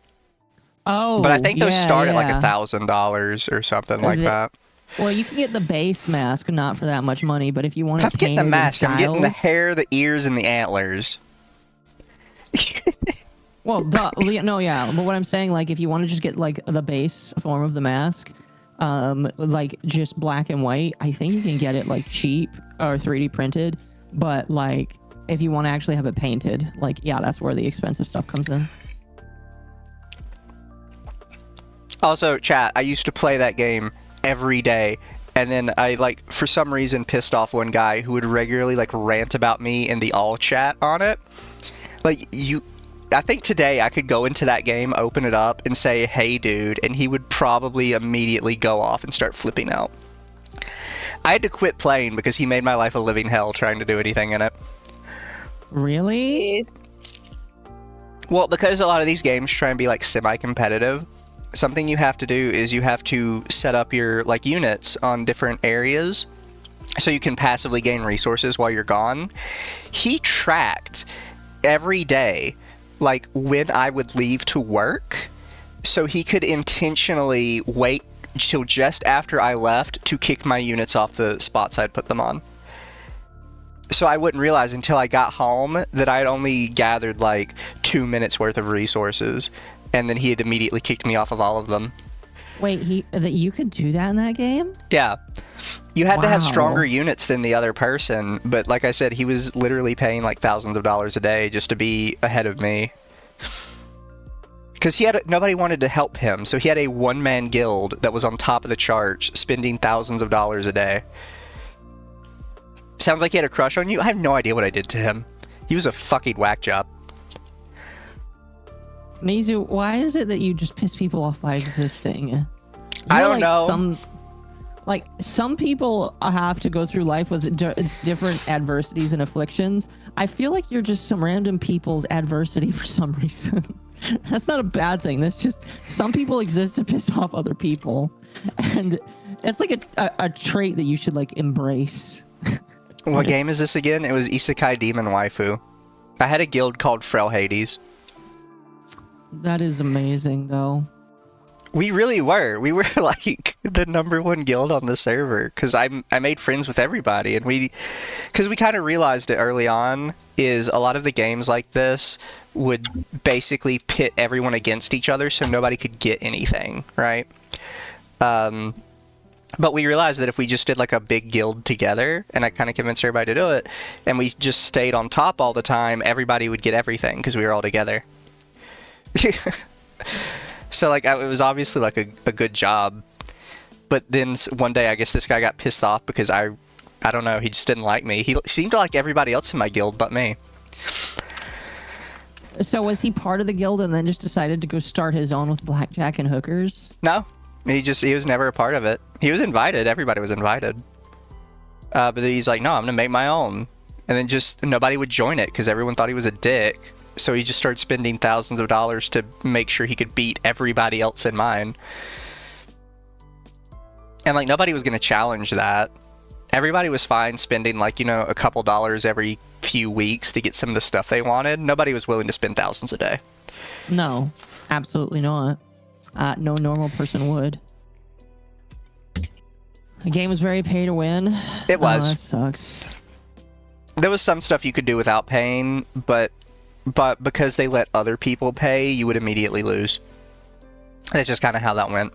Oh, But I think those yeah, start at like yeah. $1,000 or something like that. Well, you can get the base mask, not for that much money, but if you want If to I'm getting the mask, I'm getting the styled- hair, the ears, and the antlers. Well, no, yeah, but what I'm saying, like, if you want to just get like the base form of the mask, like just black and white, I think you can get it like cheap or 3D printed. But like, if you want to actually have it painted, like, yeah, that's where the expensive stuff comes in. Also, chat, I used to play that game every day, and then I, like, for some reason pissed off one guy who would regularly, like, rant about me in the all chat on it. Like, I think today I could go into that game, open it up, and say, "Hey, dude," and he would probably immediately go off and start flipping out. I had to quit playing because he made my life a living hell trying to do anything in it. Really? Jeez. Well, because a lot of these games try and be, like, semi-competitive, something you have to do is you have to set up your, like, units on different areas so you can passively gain resources while you're gone. He tracked every day, like, when I would leave to work, so he could intentionally wait till just after I left to kick my units off the spots I'd put them on. So I wouldn't realize until I got home that I'd only gathered like 2 minutes worth of resources, and then he had immediately kicked me off of all of them. Wait, that you could do that in that game? Yeah. You had to have Wow. stronger units than the other person, but like I said, he was literally paying like thousands of dollars a day just to be ahead of me. Because nobody wanted to help him, so he had a one-man guild that was on top of the charts, spending thousands of dollars a day. Sounds like he had a crush on you? I have no idea what I did to him. He was a fucking whack job. Mizu, why is it that you just piss people off by existing? I You're don't know. Some people have to go through life with different adversities and afflictions. I feel like you're just some random people's adversity for some reason. That's not a bad thing. That's just some people exist to piss off other people, and it's like a trait that you should like embrace. What game is this again? It was Isekai Demon Waifu. I had a guild called Frel Hades. That is amazing, though. We really were. We were like the #1 guild on the server because I made friends with everybody, and because we kind of realized it early on is a lot of the games like this would basically pit everyone against each other so nobody could get anything, right? But we realized that if we just did like a big guild together, and I kind of convinced everybody to do it, and we just stayed on top all the time, everybody would get everything because we were all together. So like it was obviously like a good job, but then one day I guess this guy got pissed off because I don't know, he just didn't like me. He seemed to like everybody else in my guild but me. So was he part of the guild and then just decided to go start his own with blackjack and hookers? No, he was never a part of it. He was invited. Everybody was invited. But then he's like, no, I'm gonna make my own, and then just nobody would join it because everyone thought he was a dick. So he just started spending thousands of dollars to make sure he could beat everybody else in mine. And like nobody was gonna challenge that. Everybody was fine spending like, you know, a couple dollars every few weeks to get some of the stuff they wanted. Nobody was willing to spend thousands a day. No, absolutely not. No normal person would. The game was very pay to win. It was. Oh, that sucks. There was some stuff you could do without paying, but because they let other people pay, you would immediately lose. That's just kind of how that went.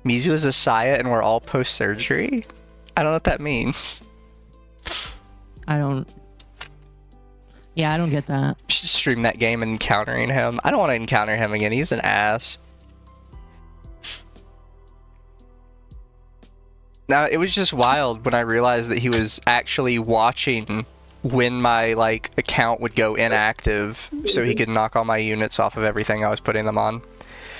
Mizu is a Saya and we're all post-surgery? I don't know what that means. I don't get that. You should stream that game and encountering him. I don't want to encounter him again. He's an ass. Now, it was just wild when I realized that he was actually watching when my, like, account would go inactive so he could knock all my units off of everything I was putting them on.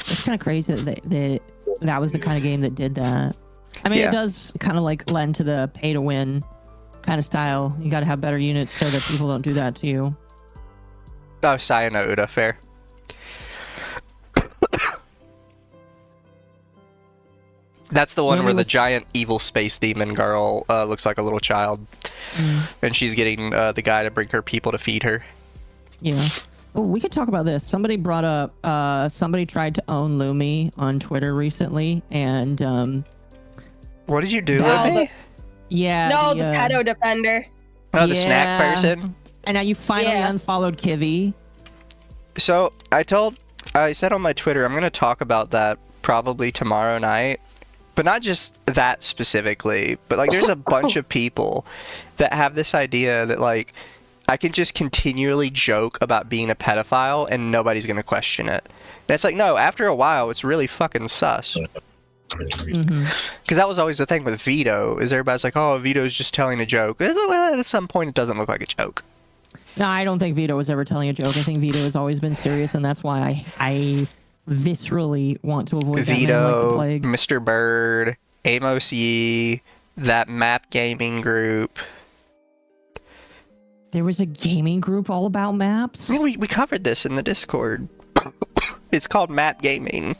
It's kind of crazy that was the kind of game that did that. I mean, Yeah. It does kind of, like, lend to the pay-to-win kind of style. You got to have better units so that people don't do that to you. Oh, Saya no Uda, fair. That's the one When where we the was- giant evil space demon girl looks like a little child. And she's getting the guy to bring her people to feed her. Yeah. Oh, we could talk about this. Somebody brought up, somebody tried to own Lumi on Twitter recently, and, What did you do, No, Libby? yeah. No, the pedo defender. Oh, the snack Yeah. person? And now you finally Yeah. unfollowed Kivy. So, I said on my Twitter, I'm going to talk about that probably tomorrow night. But not just that specifically, but, like, there's a bunch of people that have this idea that, like, I can just continually joke about being a pedophile and nobody's going to question it. And it's like, no, after a while, it's really fucking sus. Because that was always the thing with Vito, is everybody's like, oh, Vito's just telling a joke. Well, at some point, it doesn't look like a joke. No, I don't think Vito was ever telling a joke. I think Vito has always been serious, and that's why I viscerally want to avoid that man like the Vito, plague. Mr. Bird, Amos Yee, that map gaming group. There was a gaming group all about maps. I mean, we covered this in the Discord. It's called Map Gaming.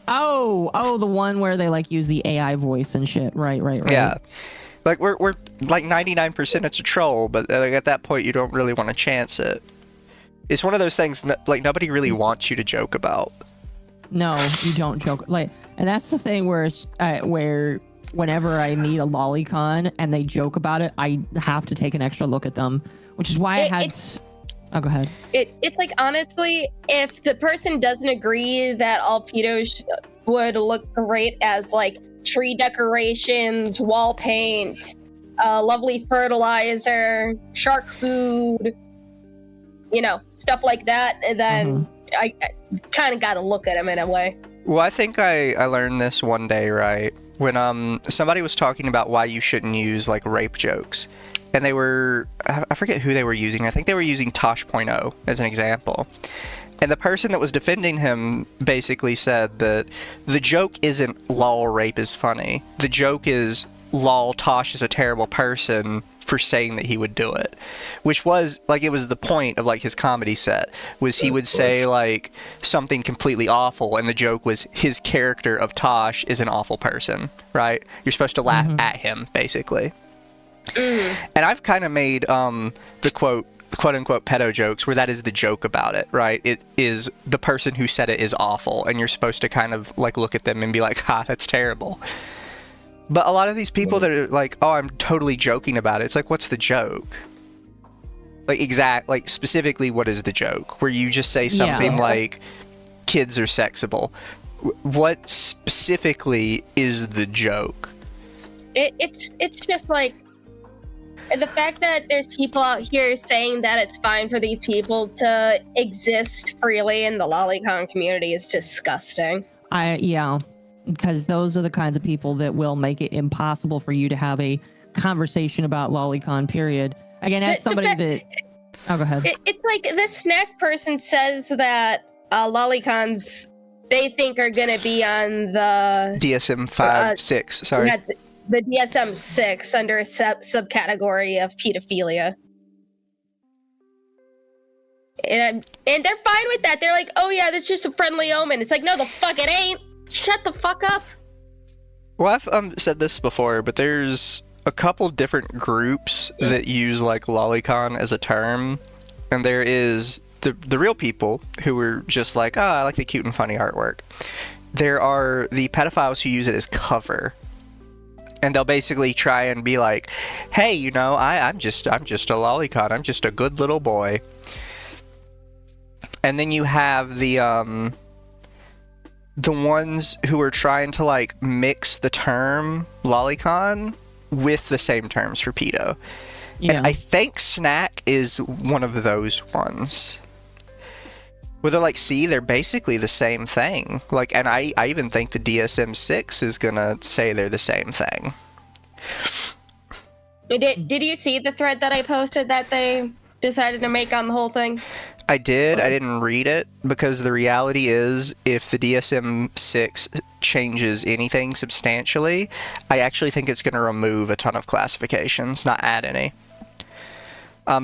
Oh, the one where they like use the AI voice and shit. Right. Yeah. Like, we're like 99% it's a troll, but like, at that point, you don't really want to chance it. It's one of those things, like, nobody really wants you to joke about. No, you don't joke. Like, and that's the thing where whenever I meet a lolicon and they joke about it, I have to take an extra look at them, which is why I had. Oh, go ahead. It's like, honestly, if the person doesn't agree that all pedos would look great as, like, tree decorations, wall paint, lovely fertilizer, shark food, you know, stuff like that, and then I kind of got to look at them in a way. Well, I think I learned this one day, right? When somebody was talking about why you shouldn't use, like, rape jokes. And they were, I forget who they were using. I think they were using Tosh.0 as an example. And the person that was defending him basically said that the joke isn't lol rape is funny. The joke is lol Tosh is a terrible person for saying that he would do it. Which was, like, it was the point of, like, his comedy set, was he would say, like, something completely awful, and the joke was his character of Tosh is an awful person, right? You're supposed to laugh at him, basically. And I've kind of made the quote-unquote pedo jokes where that is the joke about it, right? It is the person who said it is awful, and you're supposed to kind of, like, look at them and be like, ha, that's terrible. But a lot of these people that are like, oh, I'm totally joking about it, it's like, what's the joke? Like, specifically, what is the joke? Where you just say something like, kids are sexable. What specifically is the joke? It's just like, the fact that there's people out here saying that it's fine for these people to exist freely in the lolicon community is disgusting. Yeah, because those are the kinds of people that will make it impossible for you to have a conversation about lolicon, period. Again, as somebody that... Oh, go ahead. It's like this snack person says that lolicons, they think are going to be on the... DSM 6, sorry. Yeah, the DSM-6 under a subcategory of pedophilia. And they're fine with that. They're like, oh yeah, that's just a friendly omen. It's like, no, the fuck it ain't. Shut the fuck up. Well, I've said this before, but there's a couple different groups that use, like, lolicon as a term. And there is the real people who are just like, oh, I like the cute and funny artwork. there are the pedophiles who use it as cover. And they'll basically try and be like, hey, you know, I'm just a lolicon. I'm just a good little boy. And then you have the ones who are trying to, like, mix the term lolicon with the same terms for pedo. Yeah. And I think snack is one of those ones. Where they're like, see, they're basically the same thing. Like, and I even think the DSM-6 is gonna say they're the same thing. Did you see the thread that I posted that they decided to make on the whole thing? I did. I didn't read it because the reality is, if the DSM-6 changes anything substantially, I actually think it's going to remove a ton of classifications, not add any.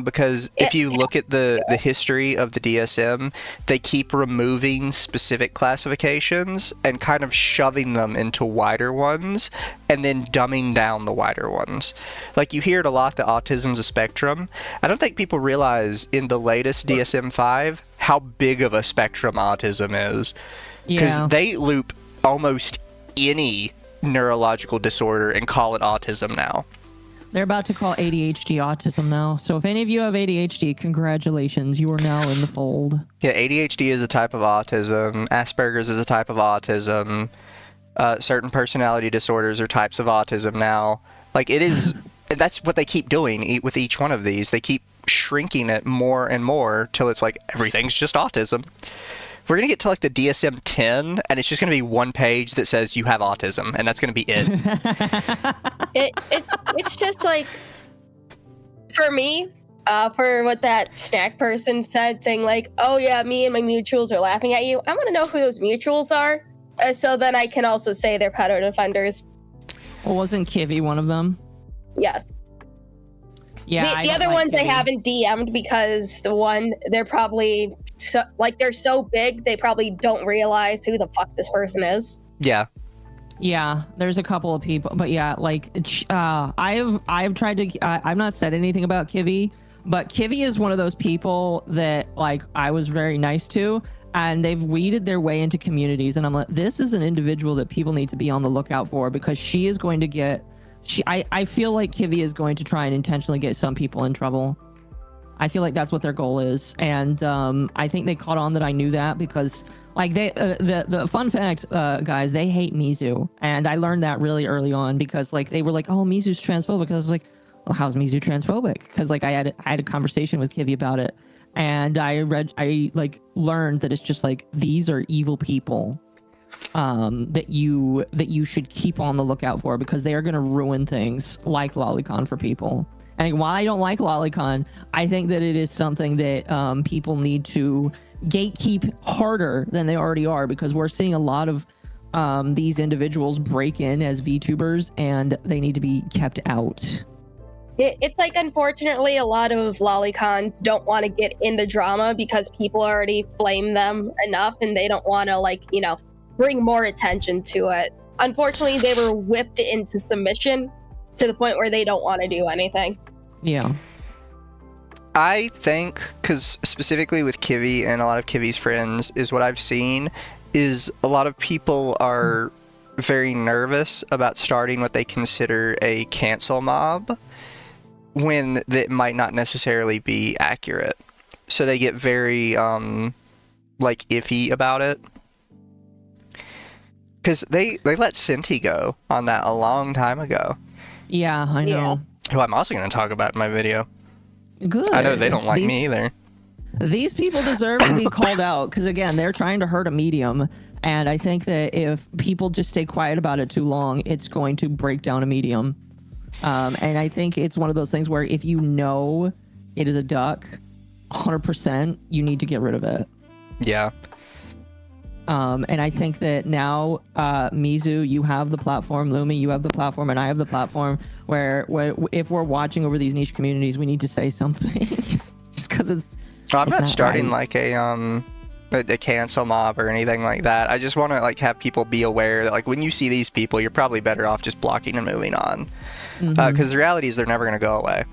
Because if you look at the history of the DSM, they keep removing specific classifications and kind of shoving them into wider ones and then dumbing down the wider ones. Like, you hear it a lot that autism's a spectrum. I don't think people realize in the latest DSM-5 how big of a spectrum autism is. Because they loop almost any neurological disorder and call it autism now. They're about to call ADHD autism now. So if any of you have ADHD, congratulations. You are now in the fold. Yeah, ADHD is a type of autism. Asperger's is a type of autism. Certain personality disorders are types of autism now. Like, it is... that's what they keep doing with each one of these. They keep shrinking it more and more till it's like, everything's just autism. We're going to get to, like, the DSM-10, and it's just going to be one page that says you have autism, and that's going to be it. It's just like, for me, for what that snack person said, saying like, oh yeah, me and my mutuals are laughing at you. I want to know who those mutuals are, so then I can also say they're pedo defenders. Well, wasn't Kivy one of them? Yes. Yeah. The other ones I haven't DM'd because they're probably they're so big they probably don't realize who the fuck this person is. Yeah. Yeah, there's a couple of people, but yeah, like I've tried to. I've not said anything about Kivy, but Kivy is one of those people that, like, I was very nice to, and they've weeded their way into communities, and I'm like, this is an individual that people need to be on the lookout for, because she is going to get. I feel like Kivy is going to try and intentionally get some people in trouble. I feel like that's what their goal is, and I think they caught on that I knew that, because, like, they the fun fact, guys, they hate Mizu, and I learned that really early on, because, like, they were like, oh, Mizu's transphobic. I was like, well, how's Mizu transphobic? Because, like, I had a conversation with Kivy about it, and I learned that it's just like, these are evil people that you should keep on the lookout for, because they are going to ruin things like Lolicon for people. And while I don't like Lolicon, I think that it is something that people need to gatekeep harder than they already are, because we're seeing a lot of these individuals break in as VTubers, and they need to be kept out. It's like, unfortunately, a lot of lolicons don't want to get into drama because people already blame them enough, and they don't want to, like, you know, bring more attention to it. Unfortunately, they were whipped into submission to the point where they don't want to do anything. Yeah. I think, because specifically with Kivy and a lot of Kivy's friends, is what I've seen is a lot of people are very nervous about starting what they consider a cancel mob when that might not necessarily be accurate. So they get very, like, iffy about it. Because they let Cinti go on that a long time ago. Yeah, I know. Who I'm also going to talk about in my video. Good. I know they don't like me either. These people deserve to be called out, because, again, they're trying to hurt a medium, and I think that if people just stay quiet about it too long, it's going to break down a medium. And I think it's one of those things where if you know it is a duck, 100%, you need to get rid of it. Yeah. And I think that now, Mizu, you have the platform, Lumi, you have the platform, and I have the platform, where if we're watching over these niche communities, we need to say something. Just because it's... I'm not starting like a cancel mob or anything like that. I just want to, like, have people be aware that, like, when you see these people, you're probably better off just blocking and moving on. Because the reality is they're never going to go away.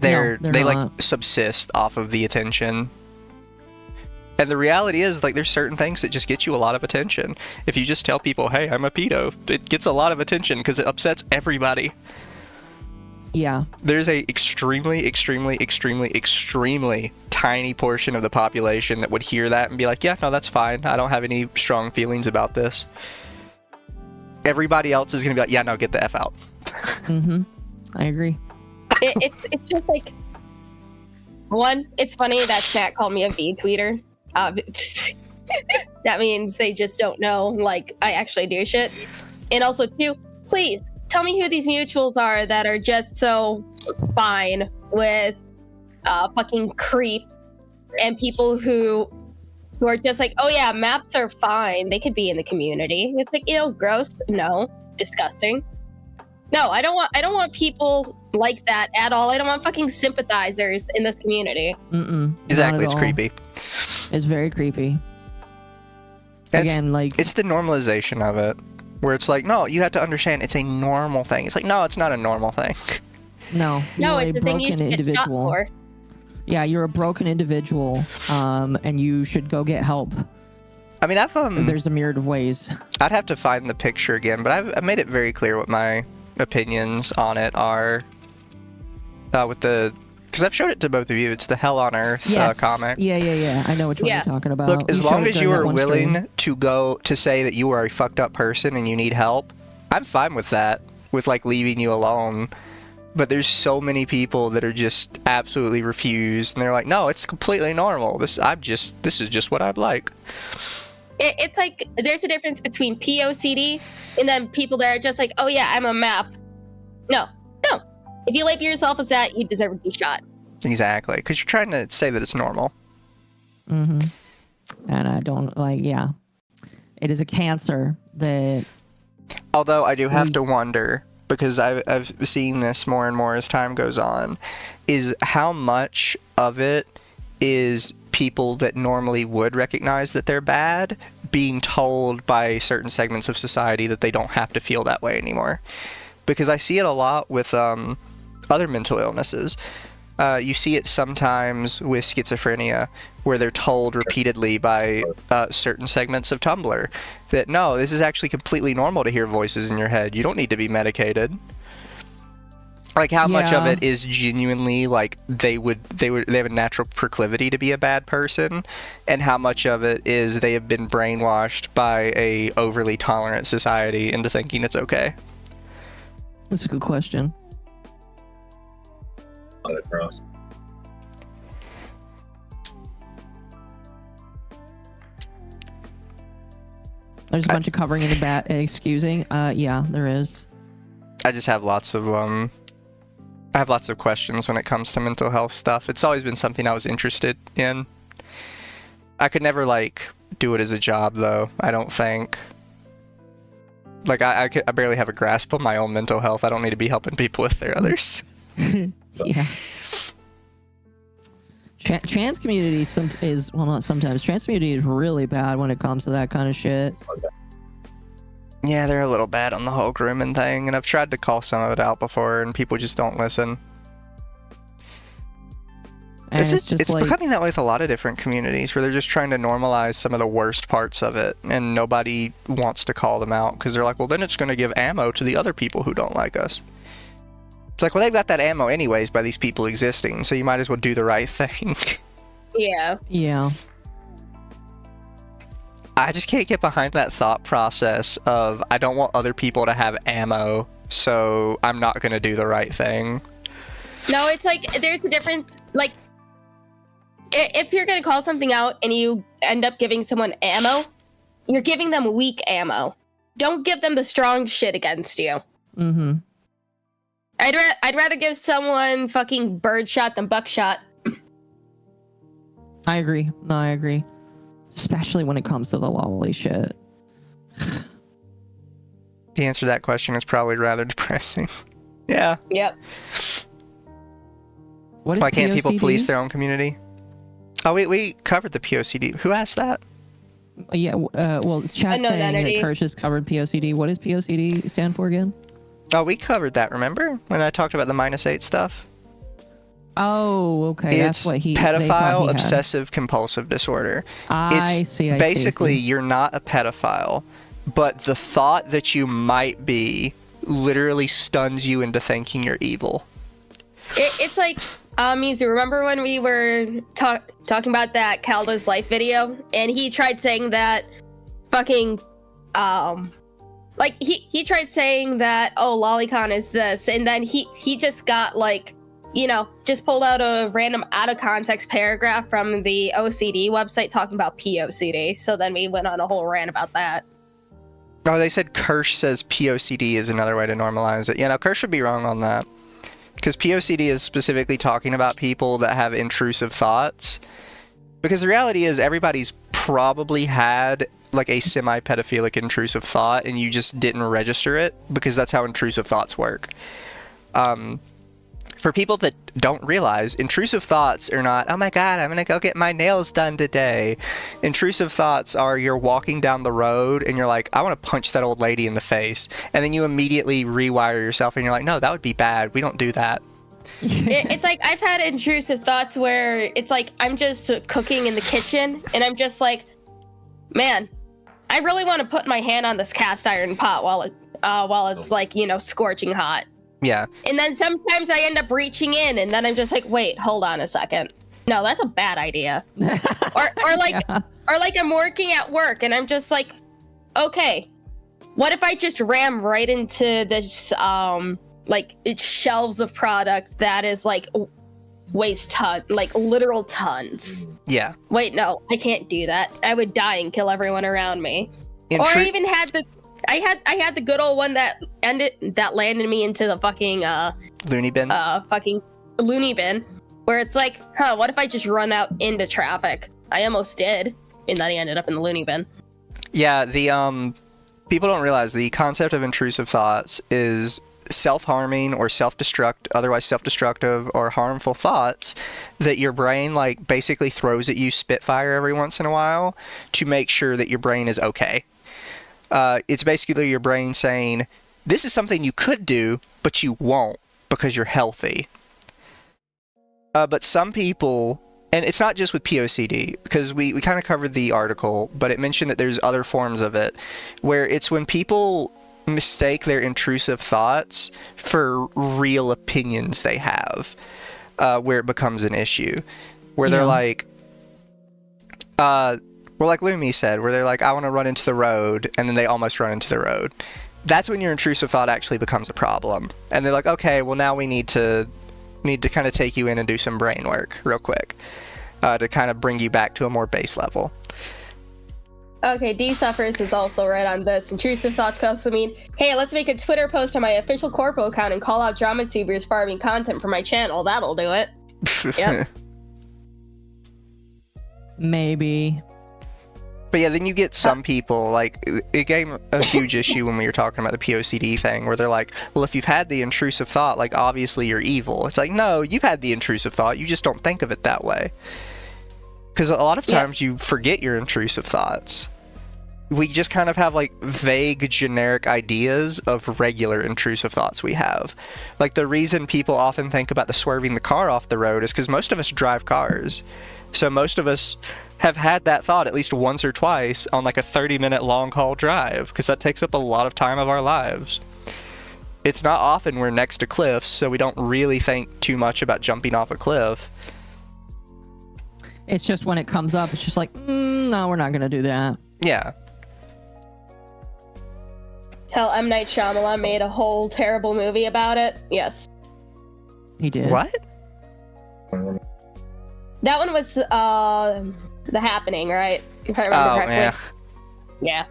They not. like subsist off of the attention. And the reality is, like, there's certain things that just get you a lot of attention. If you just tell people, hey, I'm a pedo, it gets a lot of attention because it upsets everybody. Yeah. There's a extremely tiny portion of the population that would hear that and be like, yeah, no, that's fine. I don't have any strong feelings about this. Everybody else is going to be like, yeah, no, get the F out. Mm-hmm. I agree. It's just like, one, it's funny that Matt called me a V-tweeter. That means they just don't know, like, I actually do shit. And also, two, please tell me who these mutuals are that are just so fine with fucking creeps and people who are just like, oh yeah, maps are fine. They could be in the community. It's like, ew, gross. No, disgusting. No, I don't want people like that at all. I don't want fucking sympathizers in this community. Exactly, it's creepy. It's very creepy. Again, like, it's the normalization of it, where it's like, no, you have to understand it's a normal thing. It's like, no, it's not a normal thing. No, it's the thing you should get shot for. Yeah, you're a broken individual, and you should go get help. I mean, there's a myriad of ways. I'd have to find the picture again, but I've made it very clear what my opinions on it are. Because I've showed it to both of you. It's the Hell on Earth comic. Yeah. I know which one you're talking about. Look, as long as you are willing to say that you are a fucked up person and you need help, I'm fine with that, with like leaving you alone. But there's so many people that are just absolutely refused, and they're like, no, it's completely normal. This is just what I'd like. It's like, there's a difference between POCD and then people that are just like, oh yeah, I'm a map. No. If you label yourself as that, you deserve to be shot. Exactly, because you're trying to say that it's normal. Mm-hmm. And I don't, like, yeah. It is a cancer that... Although I do have to wonder, because I've seen this more and more as time goes on, is how much of it is people that normally would recognize that they're bad being told by certain segments of society that they don't have to feel that way anymore. Because I see it a lot with other mental illnesses. You see it sometimes with schizophrenia, where they're told repeatedly by certain segments of Tumblr that, no, this is actually completely normal to hear voices in your head. You don't need to be medicated. Like, how much of it is genuinely like they have a natural proclivity to be a bad person, and how much of it is they have been brainwashed by a overly tolerant society into thinking it's okay? That's a good question. Across. There's a bunch of covering in the bat and excusing. Yeah, there is. I just have lots of I have lots of questions when it comes to mental health stuff. It's always been something I was interested in. I could never like do it as a job though, I don't think. Like I barely have a grasp on my own mental health. I don't need to be helping people with their others. Yeah. Trans community trans community is really bad when it comes to that kind of shit. Yeah, they're a little bad on the whole grooming thing, and I've tried to call some of it out before, and people just don't listen. And it's like, becoming that way with a lot of different communities, where they're just trying to normalize some of the worst parts of it, and nobody wants to call them out, because they're like, well, then it's going to give ammo to the other people who don't like us. It's like, well, they've got that ammo anyways by these people existing, so you might as well do the right thing. Yeah. I just can't get behind that thought process of, I don't want other people to have ammo, so I'm not going to do the right thing. No, it's like, there's a difference. Like, if you're going to call something out and you end up giving someone ammo, you're giving them weak ammo. Don't give them the strong shit against you. Mm-hmm. I'd rather give someone fucking birdshot than buckshot. I agree. No, I agree. Especially when it comes to the lolly shit. The answer to that question is probably rather depressing. Yeah. Yep. Why can't people police their own community? Oh, we covered the POCD. Who asked that? Yeah, well, chat's saying that Kirsch has covered POCD. What does POCD stand for again? Oh, we covered that, remember? When I talked about the -8 stuff? Oh, okay. It's That's what they thought pedophile he had. obsessive compulsive disorder. I see. Basically, you're not a pedophile, but the thought that you might be literally stuns you into thinking you're evil. It's like, Mizu, remember when we were talking about that Calda's Life video? And he tried saying that fucking, like, he tried saying that, oh, Lolicon is this, and then he just got, like, you know, just pulled out a random out-of-context paragraph from the OCD website talking about POCD, so then we went on a whole rant about that. Oh, they said Kirsch says POCD is another way to normalize it. Yeah, no, Kirsch would be wrong on that. Because POCD is specifically talking about people that have intrusive thoughts. Because the reality is everybody's probably had like a semi-pedophilic intrusive thought and you just didn't register it because that's how intrusive thoughts work. For people that don't realize, intrusive thoughts are not, oh my god, I'm gonna go get my nails done today. Intrusive thoughts are you're walking down the road and you're like, I want to punch that old lady in the face. And then you immediately rewire yourself and you're like, no, that would be bad. We don't do that. It's like I've had intrusive thoughts where it's like I'm just cooking in the kitchen and I'm just like, man, I really want to put my hand on this cast iron pot while it's like, you know, scorching hot. Yeah. And then sometimes I end up reaching in and then I'm just like, wait, hold on a second. No, that's a bad idea. or like I'm working at work and I'm just like, okay, what if I just ram right into this like it's shelves of product that is like weighs like literal tons. Yeah. Wait, no, I can't do that. I would die and kill everyone around me. Or I even had I had the good old one that landed me into the fucking loony bin. Fucking loony bin, where it's like, what if I just run out into traffic? I almost did, and then I ended up in the loony bin. Yeah, the people don't realize the concept of intrusive thoughts is self-harming or otherwise self-destructive or harmful thoughts that your brain like basically throws at you spitfire every once in a while to make sure that your brain is okay. It's basically your brain saying, this is something you could do, but you won't because you're healthy. But some people, and it's not just with POCD, because we kind of covered the article, but it mentioned that there's other forms of it, where it's when people mistake their intrusive thoughts for real opinions they have, where it becomes an issue. Where they're like, well, like Lumi said, where they're like, I want to run into the road, and then they almost run into the road. That's when your intrusive thought actually becomes a problem. And they're like, okay, well now we need to kind of take you in and do some brain work real quick to kind of bring you back to a more base level. Okay, D Suffers is also right on this. Intrusive thoughts could also mean, hey, let's make a Twitter post on my official corpo account and call out drama tubers farming content for my channel. That'll do it. Yep. Maybe. But yeah, then you get some people, like, it gave a huge issue when we were talking about the POCD thing, where they're like, well, if you've had the intrusive thought, like, obviously you're evil. It's like, no, you've had the intrusive thought, you just don't think of it that way. Because a lot of times you forget your intrusive thoughts. We just kind of have, like, vague, generic ideas of regular intrusive thoughts we have. Like, the reason people often think about the swerving the car off the road is because most of us drive cars. So most of us have had that thought at least once or twice on like a 30-minute long haul drive, because that takes up a lot of time of our lives. It's not often we're next to cliffs, so we don't really think too much about jumping off a cliff. It's just when it comes up, it's just like, no, we're not going to do that. Yeah. Hell, M. Night Shyamalan made a whole terrible movie about it. Yes. He did. What? That one was The Happening, right? If I remember correctly. Yeah.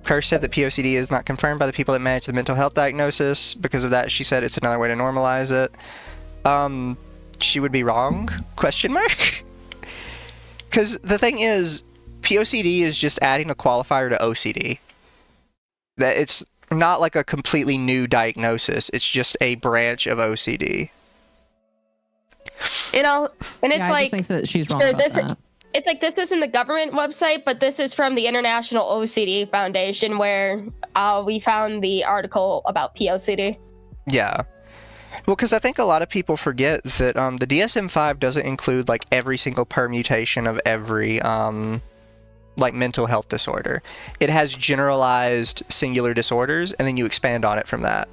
Kirsch said that POCD is not confirmed by the people that manage the mental health diagnosis. Because of that, she said it's another way to normalize it. She would be wrong? Question mark? Because the thing is, POCD is just adding a qualifier to OCD. That it's not like a completely new diagnosis. It's just a branch of OCD. You know, and it's I just think that she's wrong about that. It's like, this isn't the government website, but this is from the International OCD Foundation, where we found the article about POCD. Yeah. Well, because I think a lot of people forget that the DSM-5 doesn't include like every single permutation of every like mental health disorder. It has generalized singular disorders, and then you expand on it from that.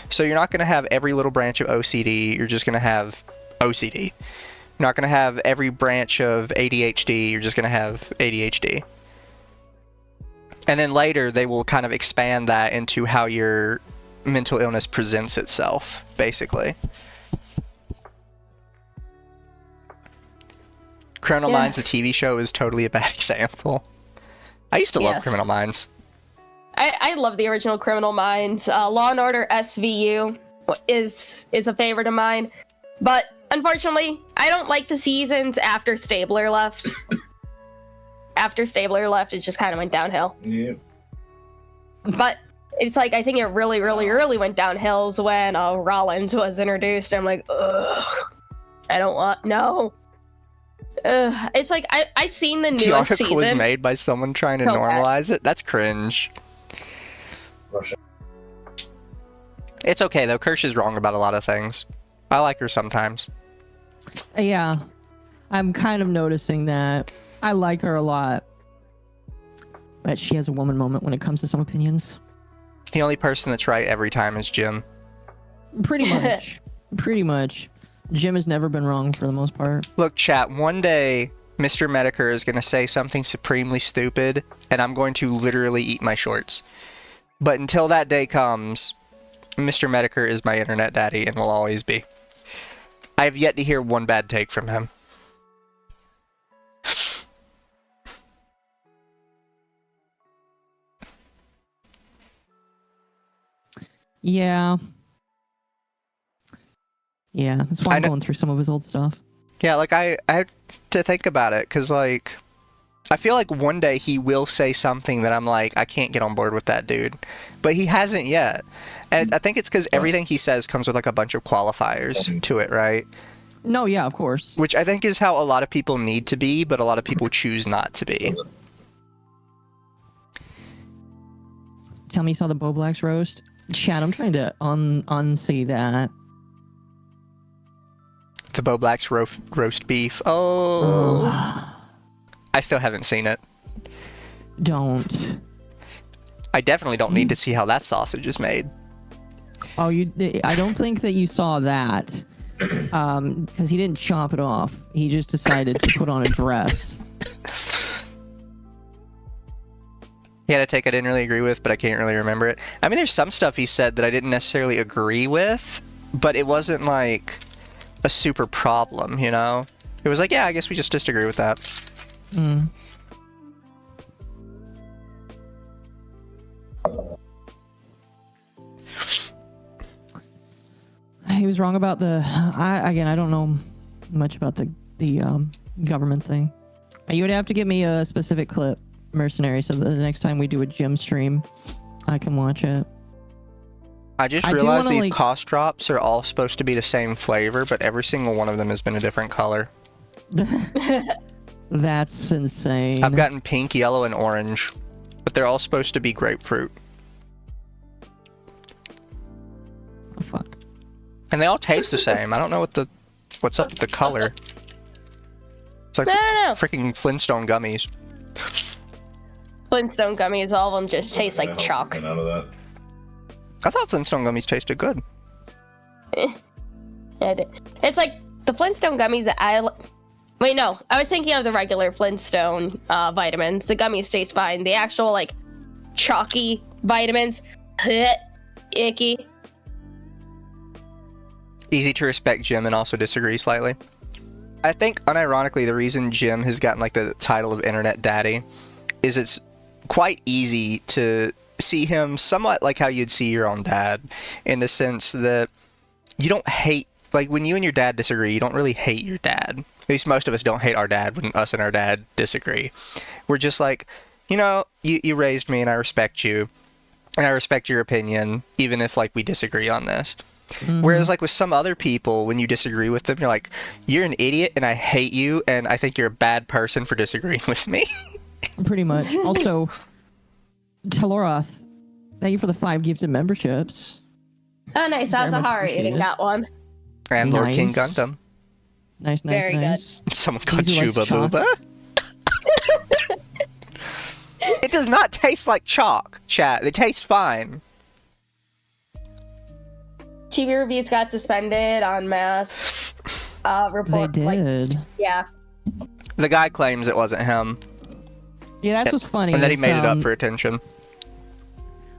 So you're not going to have every little branch of OCD. You're just going to have OCD. You're not going to have every branch of ADHD. You're just going to have ADHD. And then later they will kind of expand that into how your mental illness presents itself, basically. Criminal Minds, the TV show, is totally a bad example. I used to love Criminal Minds. I love the original Criminal Minds. Law and Order SVU is a favorite of mine. But unfortunately, I don't like the seasons after Stabler left. After Stabler left, it just kind of went downhill. Yeah. But it's like, I think it really, really, really went downhill when Rollins was introduced. I'm like, ugh, I don't want, no. It's like, I seen the newest The article season. was made by someone trying to normalize it. That's cringe. Russia. It's okay, though. Kirsch is wrong about a lot of things. I like her sometimes. Yeah, I'm kind of noticing that. I like her a lot, but she has a woman moment when it comes to some opinions. The only person that's right every time is Jim. Pretty much. Pretty much. Jim has never been wrong for the most part. Look, chat, one day Mr. Mediker is going to say something supremely stupid, and I'm going to literally eat my shorts. But until that day comes, Mr. Mediker is my internet daddy and will always be. I have yet to hear one bad take from him. Yeah. Yeah, that's why I'm going through some of his old stuff. Yeah, like, I have to think about it, because, like, I feel like one day he will say something that I'm like, I can't get on board with that dude. But he hasn't yet. And I think it's because everything he says comes with, like, a bunch of qualifiers to it, right? No, yeah, of course. Which I think is how a lot of people need to be, but a lot of people choose not to be. Tell me you saw the Bo Blacks roast? Chat, I'm trying to unsee that. The Bo Black's roast beef. Oh. I still haven't seen it. Don't. I definitely don't need to see how that sausage is made. Oh, I don't think that you saw that. Because he didn't chop it off. He just decided to put on a dress. He had a take I didn't really agree with, but I can't really remember it. I mean, there's some stuff he said that I didn't necessarily agree with, but it wasn't like a super problem, you know? It was like, yeah, I guess we just disagree with that. Mm. He was wrong about the. I don't know much about the government thing. You would have to give me a specific clip, Mercenary, so that the next time we do a gym stream, I can watch it. I just realized these cost drops are all supposed to be the same flavor, but every single one of them has been a different color. That's insane. I've gotten pink, yellow, and orange, but they're all supposed to be grapefruit. Oh, fuck. And they all taste the same. I don't know what's up with the color. It's like freaking Flintstone gummies. Flintstone gummies, all of them just taste like chalk. Out of that. I thought Flintstone gummies tasted good. It's like the Flintstone gummies that wait, no. I was thinking of the regular Flintstone vitamins. The gummies taste fine. The actual, like, chalky vitamins, icky. Easy to respect Jim and also disagree slightly. I think, unironically, the reason Jim has gotten, like, the title of Internet Daddy is it's quite easy to see him somewhat like how you'd see your own dad, in the sense that you don't hate, like, when you and your dad disagree, you don't really hate your dad. At least most of us don't hate our dad when us and our dad disagree. We're just like, you know, you raised me and I respect you, and I respect your opinion, even if, like, we disagree on this. Mm-hmm. Whereas, like, with some other people, when you disagree with them, you're like, you're an idiot and I hate you and I think you're a bad person for disagreeing with me. Pretty much. Also, Teloroth, thank you for the 5 gifted memberships. Oh, nice. How's Very much Ahari eating appreciated. that one? And Lord King Nice. Gundam. Nice, Very good. nice. Someone called Mizu likes Chuba chalk. Booba. It does not taste like chalk, chat. It tastes fine. TV reviews got suspended on mass. They Report. did. Yeah. The guy claims it wasn't him, Yeah, that's what's funny. and that he is, made it up for attention.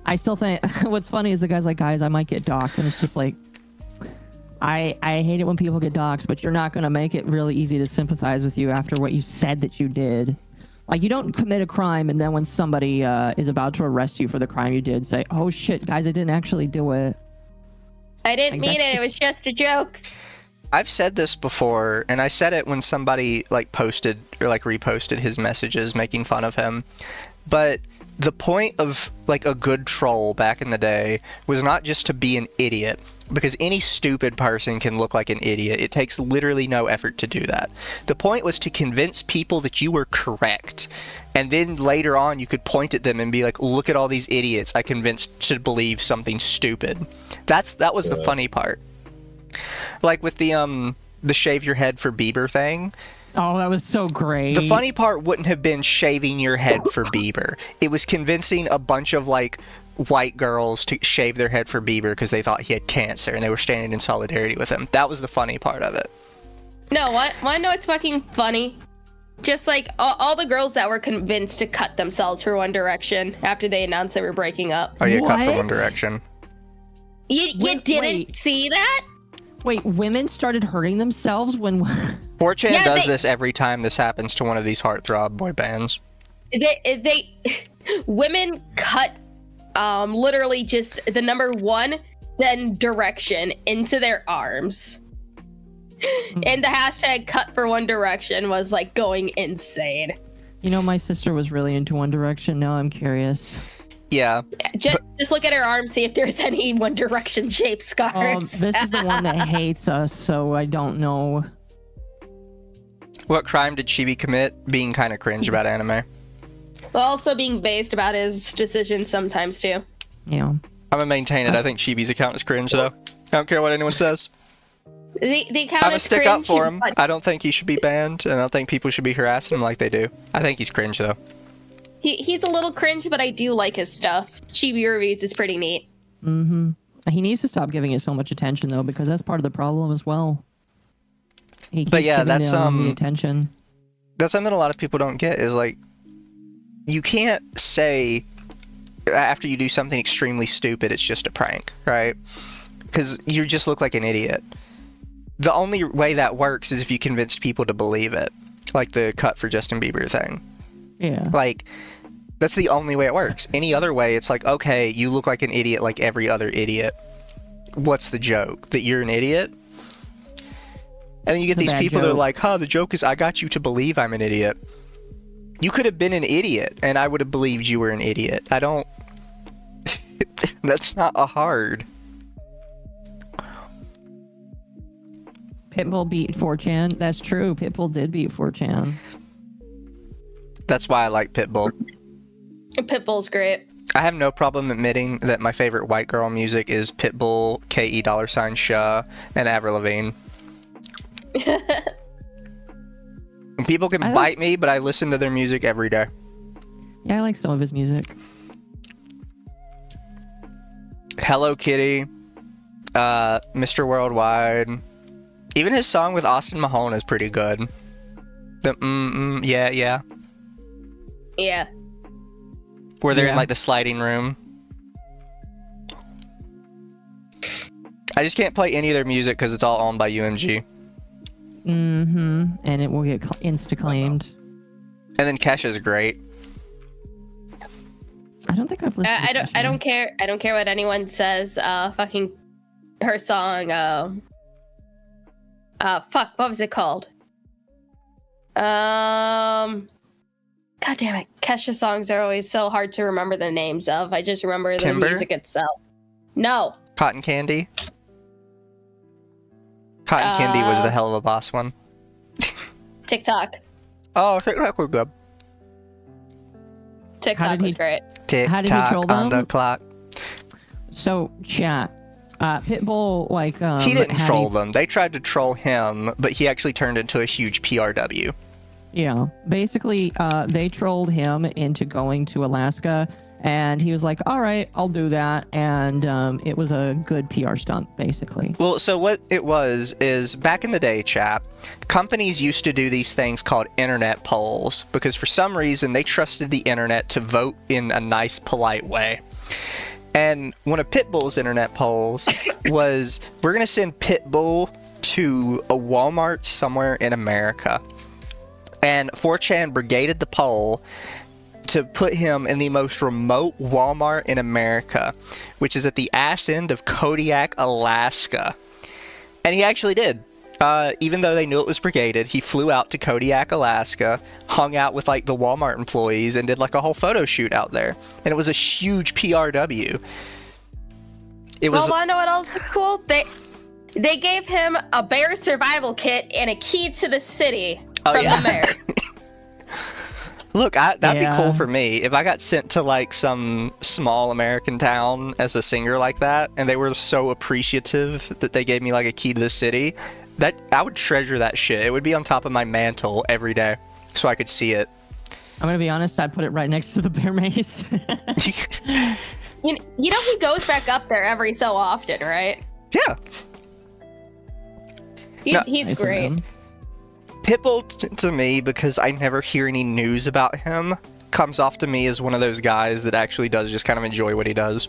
I still think what's funny is the guy's like, guys, I might get doxxed, and it's just like, I hate it when people get doxxed, but you're not gonna make it really easy to sympathize with you after what you said that you did. Like, you don't commit a crime, and then when somebody is about to arrest you for the crime you did, say, oh shit, guys, I didn't actually do it. I didn't Like, mean that's it. It was just a joke. I've said this before, and I said it when somebody like posted or like reposted his messages making fun of him. But the point of like a good troll back in the day was not just to be an idiot, because any stupid person can look like an idiot. It takes literally no effort to do that. The point was to convince people that you were correct. And then later on you could point at them and be like, look at all these idiots I convinced to believe something stupid. That was the funny part. Like with the shave your head for Bieber thing. Oh, that was so great. The funny part wouldn't have been shaving your head for Bieber. It was convincing a bunch of like white girls to shave their head for Bieber because they thought he had cancer and they were standing in solidarity with him. That was the funny part of it. No, what? Want to know what's fucking funny? Just like all the girls that were convinced to cut themselves for One Direction after they announced they were breaking up. Oh, you cut for What? One Direction. You Wait, didn't wait. see that? Wait, women started hurting themselves when 4chan Yeah, does they- this every time this happens to one of these heartthrob boy bands. They women cut literally just the number 1, then Direction into their arms. And the hashtag cut for One Direction was like going insane. You know, my sister was really into One Direction. Now I'm curious. Yeah. Just look at her arm, see if there's any One Direction shaped Oh, scars. this is the one that hates us, so I don't know. What crime did Chibi commit? Being kind of cringe about anime. Also being based about his decisions sometimes too. Yeah. I'm gonna maintain it. I think Chibi's account is cringe though. I don't care what anyone says. The account I'm gonna is stick up cringe, for him. but I don't think he should be banned, and I don't think people should be harassing him like they do. I think he's cringe though. He's a little cringe, but I do like his stuff. Chibi reviews is pretty neat. Mm-hmm. He needs to stop giving it so much attention, though, because that's part of the problem as well. He keeps yeah, giving that's, the attention. That's something a lot of people don't get is like, you can't say after you do something extremely stupid it's just a prank, right? Because you just look like an idiot. The only way that works is if you convinced people to believe it, like the cut for Justin Bieber thing. Yeah. Like, that's the only way it works. Any other way, it's like, okay, you look like an idiot like every other idiot. What's the joke? That you're an idiot? And then you get The these bad people that are joke. like, huh, the joke is I got you to believe I'm an idiot. You could have been an idiot, and I would have believed you were an idiot. I don't... That's not a hard... Pitbull beat 4chan. That's true. Pitbull did beat 4chan. That's why I like Pitbull. Pitbull's great. I have no problem admitting that my favorite white girl music is Pitbull, K.E. Sha, and Avril Lavigne. And people can I like- bite me, but I listen to their music every day. Yeah, I like some of his music. Hello Kitty, Mr. Worldwide. Even his song with Austin Mahone is pretty good. The yeah, yeah. Yeah. Where they're in Yeah. like the sliding room. I just can't play any of their music because it's all owned by UMG. Mm-hmm. And it will get insta-claimed. And then Kesha's great. I don't think I've listened to I don't. Kesha. I don't care. I don't care what anyone says. Fucking her song. Fuck. What was it called? God damn it. Kesha songs are always so hard to remember the names of. I just remember the Timber? music itself. No. Cotton Candy. Cotton Candy was the hell of a boss one. TikTok. Oh, TikTok was good. TikTok did was he- great. How did he troll TikTok on them? the clock. So, chat. Pitbull, like, He didn't had troll a- them. They tried to troll him, but he actually turned into a huge PRW. Yeah, basically, they trolled him into going to Alaska, and he was like, "All right, I'll do that," and it was a good PR stunt, basically. Well, so what it was is back in the day, chap, companies used to do these things called internet polls because for some reason they trusted the internet to vote in a nice, polite way. And one of Pitbull's internet polls was, we're going to send Pitbull to a Walmart somewhere in America. And 4chan brigaded the poll to put him in the most remote Walmart in America, which is at the ass end of Kodiak, Alaska. And he actually did. Even though they knew it was brigaded, he flew out to Kodiak, Alaska, hung out with like the Walmart employees, and did like a whole photo shoot out there. And it was a huge PRW. It was. Well, wanna know what else was cool? They gave him a bear survival kit and a key to the city from the mayor. Look, that'd be cool Yeah. for me. If I got sent to like some small American town as a singer like that, and they were so appreciative that they gave me like a key to the city, that I would treasure that shit. It would be on top of my mantle every day, so I could see it. I'm gonna be honest, I'd put it right next to the bear mace. You know he goes back up there every so often, right? Yeah. He's Nice of great. him. Pitbull to me, because I never hear any news about him, comes off to me as one of those guys that actually does just kind of enjoy what he does.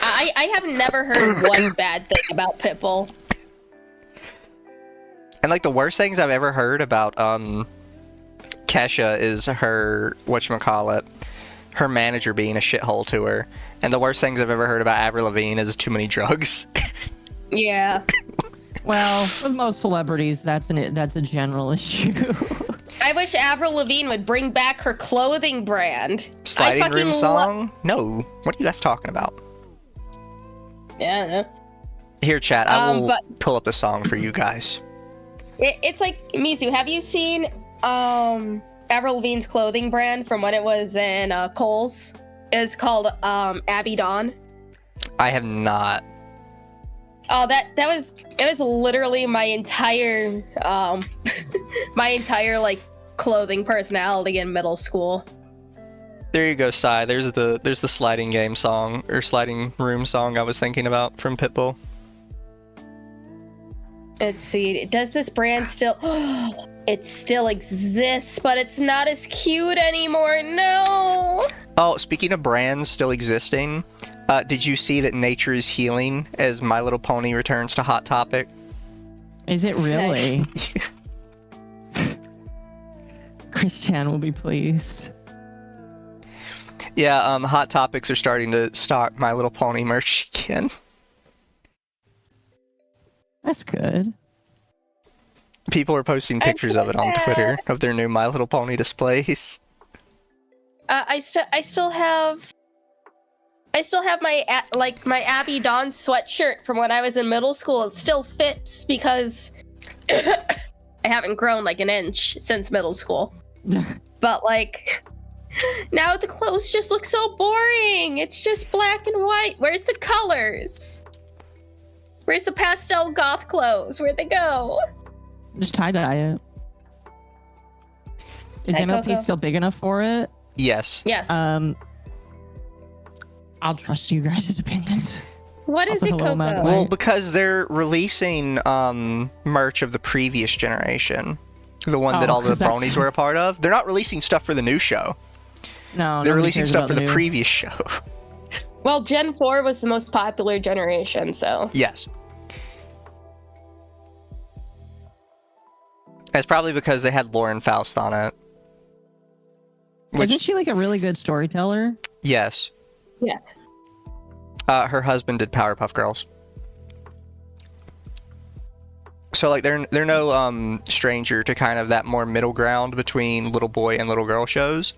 I have never heard one bad thing about Pitbull. And like the worst things I've ever heard about Kesha is her whatchamacallit, her manager being a shithole to her. And the worst things I've ever heard about Avril Lavigne is too many drugs. Yeah. Well, with most celebrities, that's a general issue. I wish Avril Lavigne would bring back her clothing brand. Sliding I fucking room song? No. What are you guys talking about? Yeah, I know. Here, chat, I will but- pull up the song for you guys. It's like, Mizu, have you seen Avril Lavigne's clothing brand from when it was in Kohl's? It's called Abby Dawn. I have not. Oh, it was literally my entire like clothing personality in middle school. There you go, Sai. There's the sliding game song, or sliding room song I was thinking about from Pitbull. Let's see. Does this brand still? It still exists, but it's not as cute anymore. No. Oh, speaking of brands still existing, did you see that nature is healing as My Little Pony returns to Hot Topic? Is it really? Christian will be pleased. Yeah, Hot Topics are starting to stock My Little Pony merch again. That's good. People are posting pictures of it on Twitter of their new My Little Pony displays. I still have my my Abby Dawn sweatshirt from when I was in middle school. It still fits because I haven't grown like an inch since middle school. But like now the clothes just look so boring. It's just black and white. Where's the colors? Where's the pastel goth clothes? Where'd they go? Just tie-dye it. Is Hey, MLP Coco. still big enough for it? Yes. Yes. I'll trust you guys' opinions. What is I'll it, put a little amount Coco? of- Well, because they're releasing merch of the previous generation. The one that Oh, all the 'cause that's- bronies were a part of. They're not releasing stuff for the new show. No, They're nobody releasing cares stuff about for the new. previous show. Well, Gen 4 was the most popular generation, so. Yes. It's probably because they had Lauren Faust on it. Isn't she like a really good storyteller? Yes. Yes. Her husband did Powerpuff Girls. So like they're no stranger to kind of that more middle ground between little boy and little girl shows.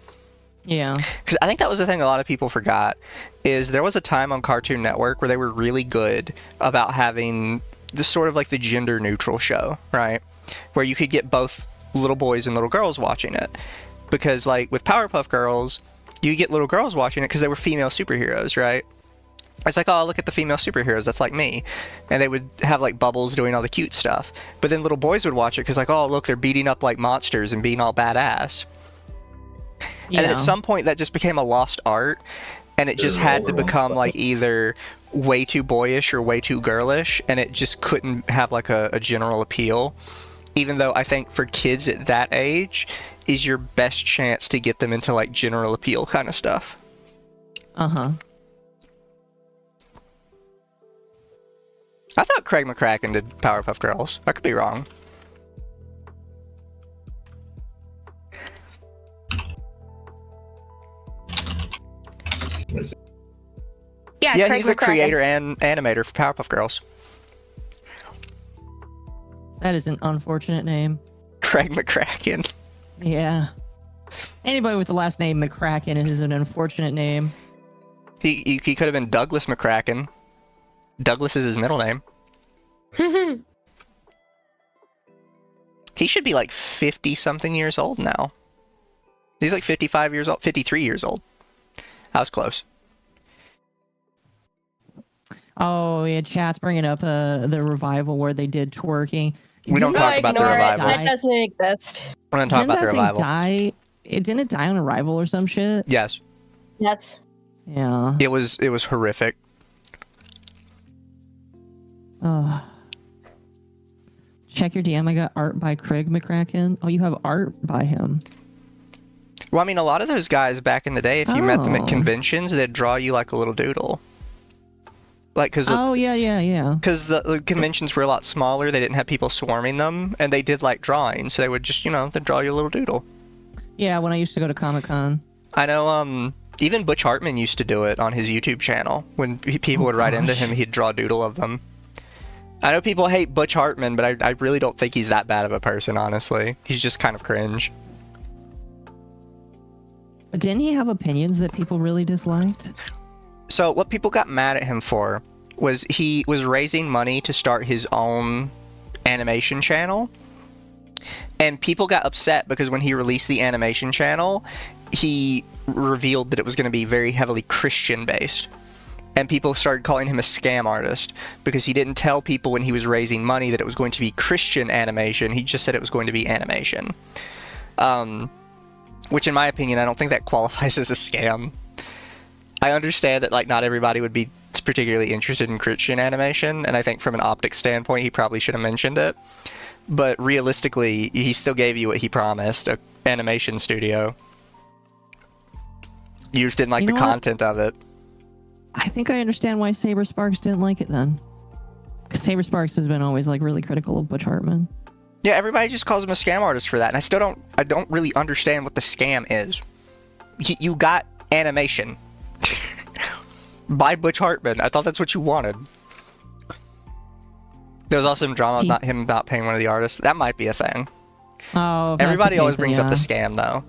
Yeah. Because I think that was the thing a lot of people forgot, is there was a time on Cartoon Network where they were really good about having this sort of like the gender neutral show, right? Where you could get both little boys and little girls watching it. Because like with Powerpuff Girls, you get little girls watching it because they were female superheroes, right? It's like, oh, look at the female superheroes, that's like me. And they would have like Bubbles doing all the cute stuff. But then little boys would watch it because like, oh, look, they're beating up like monsters and being all badass. And then at some point that just became a lost art, and it just had to become like either way too boyish or way too girlish, and it just couldn't have like a general appeal. Even though I think for kids at that age is your best chance to get them into like general appeal kind of stuff. Uh-huh. I thought Craig McCracken did Powerpuff Girls. I could be wrong. Yeah, Craig he's the McCracken. creator and animator for Powerpuff Girls. That is an unfortunate name. Craig McCracken. Yeah. Anybody with the last name McCracken is an unfortunate name. He could have been Douglas McCracken. Douglas is his middle name. He should be like 50-something years old now. He's like 55 years old, 53 years old. I was close. Oh, yeah, chat's bringing up the revival where they did twerking. We don't talk about the Ignore it. revival. That doesn't exist. We're going to talk about the revival. Didn't it die on Arrival or some shit? Yes. Yes. Yeah. It was horrific. Check your DM. I got art by Craig McCracken. Oh, you have art by him. Well, I mean, a lot of those guys back in the day, if you met them at Oh. conventions, they'd draw you like a little doodle. Like, because Oh, yeah. because the conventions were a lot smaller, they didn't have people swarming them, and they did like drawings, so they would just, they'd draw you a little doodle. Yeah, when I used to go to Comic-Con. I know, even Butch Hartman used to do it on his YouTube channel. When people would write into him, he'd draw a doodle of them. I know people hate Butch Hartman, but I really don't think he's that bad of a person, honestly. He's just kind of cringe. But didn't he have opinions that people really disliked? So what people got mad at him for was he was raising money to start his own animation channel. And people got upset because when he released the animation channel, he revealed that it was going to be very heavily Christian based. And people started calling him a scam artist because he didn't tell people when he was raising money that it was going to be Christian animation. He just said it was going to be animation. Which in my opinion, I don't think that qualifies as a scam. I understand that like not everybody would be particularly interested in Christian animation, and I think from an optics standpoint, he probably should have mentioned it. But realistically, he still gave you what he promised, an animation studio. You just didn't like the content of it. I think I understand why Saber Sparks didn't like it then. Because Saber Sparks has been always like really critical of Butch Hartman. Yeah, everybody just calls him a scam artist for that, and I don't really understand what the scam is. You got animation. By Butch Hartman. I thought that's what you wanted. There was also some drama about him about paying one of the artists. That might be a thing. Oh, if that's Everybody the always case, brings up yeah. the scam, though.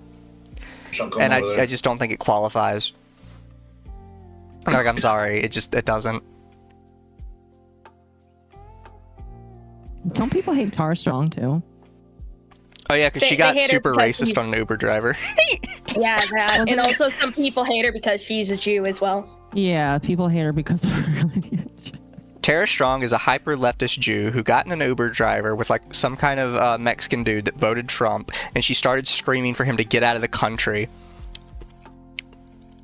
And I just don't think it qualifies. Like, I'm sorry, it doesn't. Don't people hate Tar Strong too? Oh yeah, because she They got hate her super because racist on an Uber driver. Yeah, that. And also some people hate her because she's a Jew as well. Yeah, people hate her because of her lineage. Tara Strong is a hyper-leftist Jew who got in an Uber driver with like some kind of Mexican dude that voted Trump, and she started screaming for him to get out of the country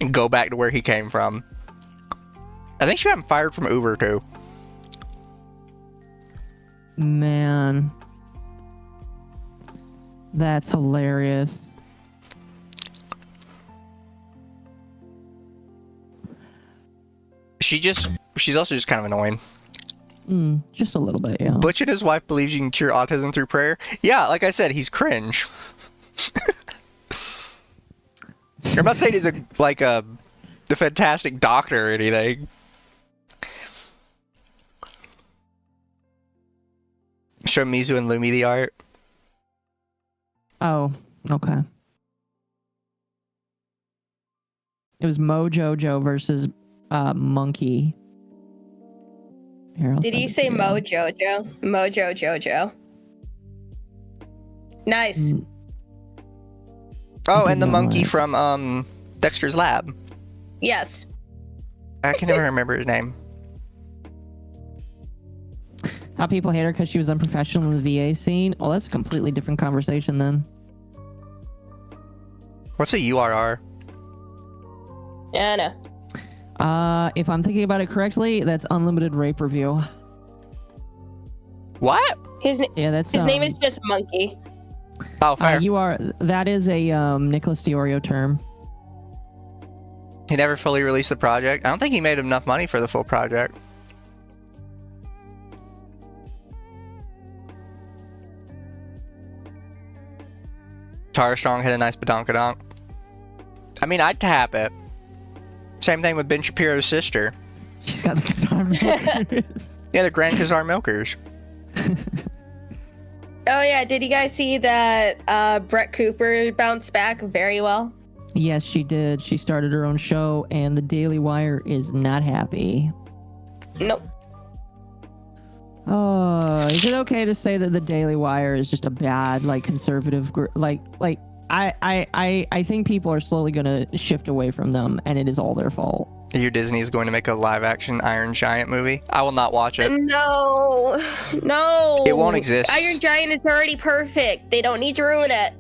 and go back to where he came from. I think she got him fired from Uber too. Man. That's hilarious. She's also just kind of annoying. Just a little bit, yeah. Butch and his wife believes you can cure autism through prayer. Yeah, like I said, he's cringe. I'm not saying he's a fantastic doctor or anything. Show Mizu and Lumi the art. Oh, okay. It was Mojojo versus Monkey. Here, I'll Did send you it say to Mojojo? Mojo Jojo. Nice. Oh, I and the didn't know monkey that. from Dexter's Lab. Yes. I can never remember his name. How people hate her because she was unprofessional in the VA scene. Oh, that's a completely different conversation then. What's a URR? Yeah, I know. If I'm thinking about it correctly, that's unlimited rape review. What? Yeah, that's His name is just Monkey. Oh, fair. That is a Nicholas DiOrio term. He never fully released the project. I don't think he made enough money for the full project. Tara Strong had a nice badonkadonk. I mean, I'd tap it. Same thing with Ben Shapiro's sister. She's got the guitar milkers. Yeah, the Grand Kazar Milkers. Oh yeah, did you guys see that Brett Cooper bounced back very well? Yes, she did. She started her own show, and the Daily Wire is not happy. Nope. Oh, is it okay to say that the Daily Wire is just a bad, like, conservative group? I think people are slowly gonna shift away from them, and it is all their fault. Your Disney is going to make a live-action Iron Giant movie. I will not watch it. No. It won't exist. Iron Giant is already perfect. They don't need to ruin it.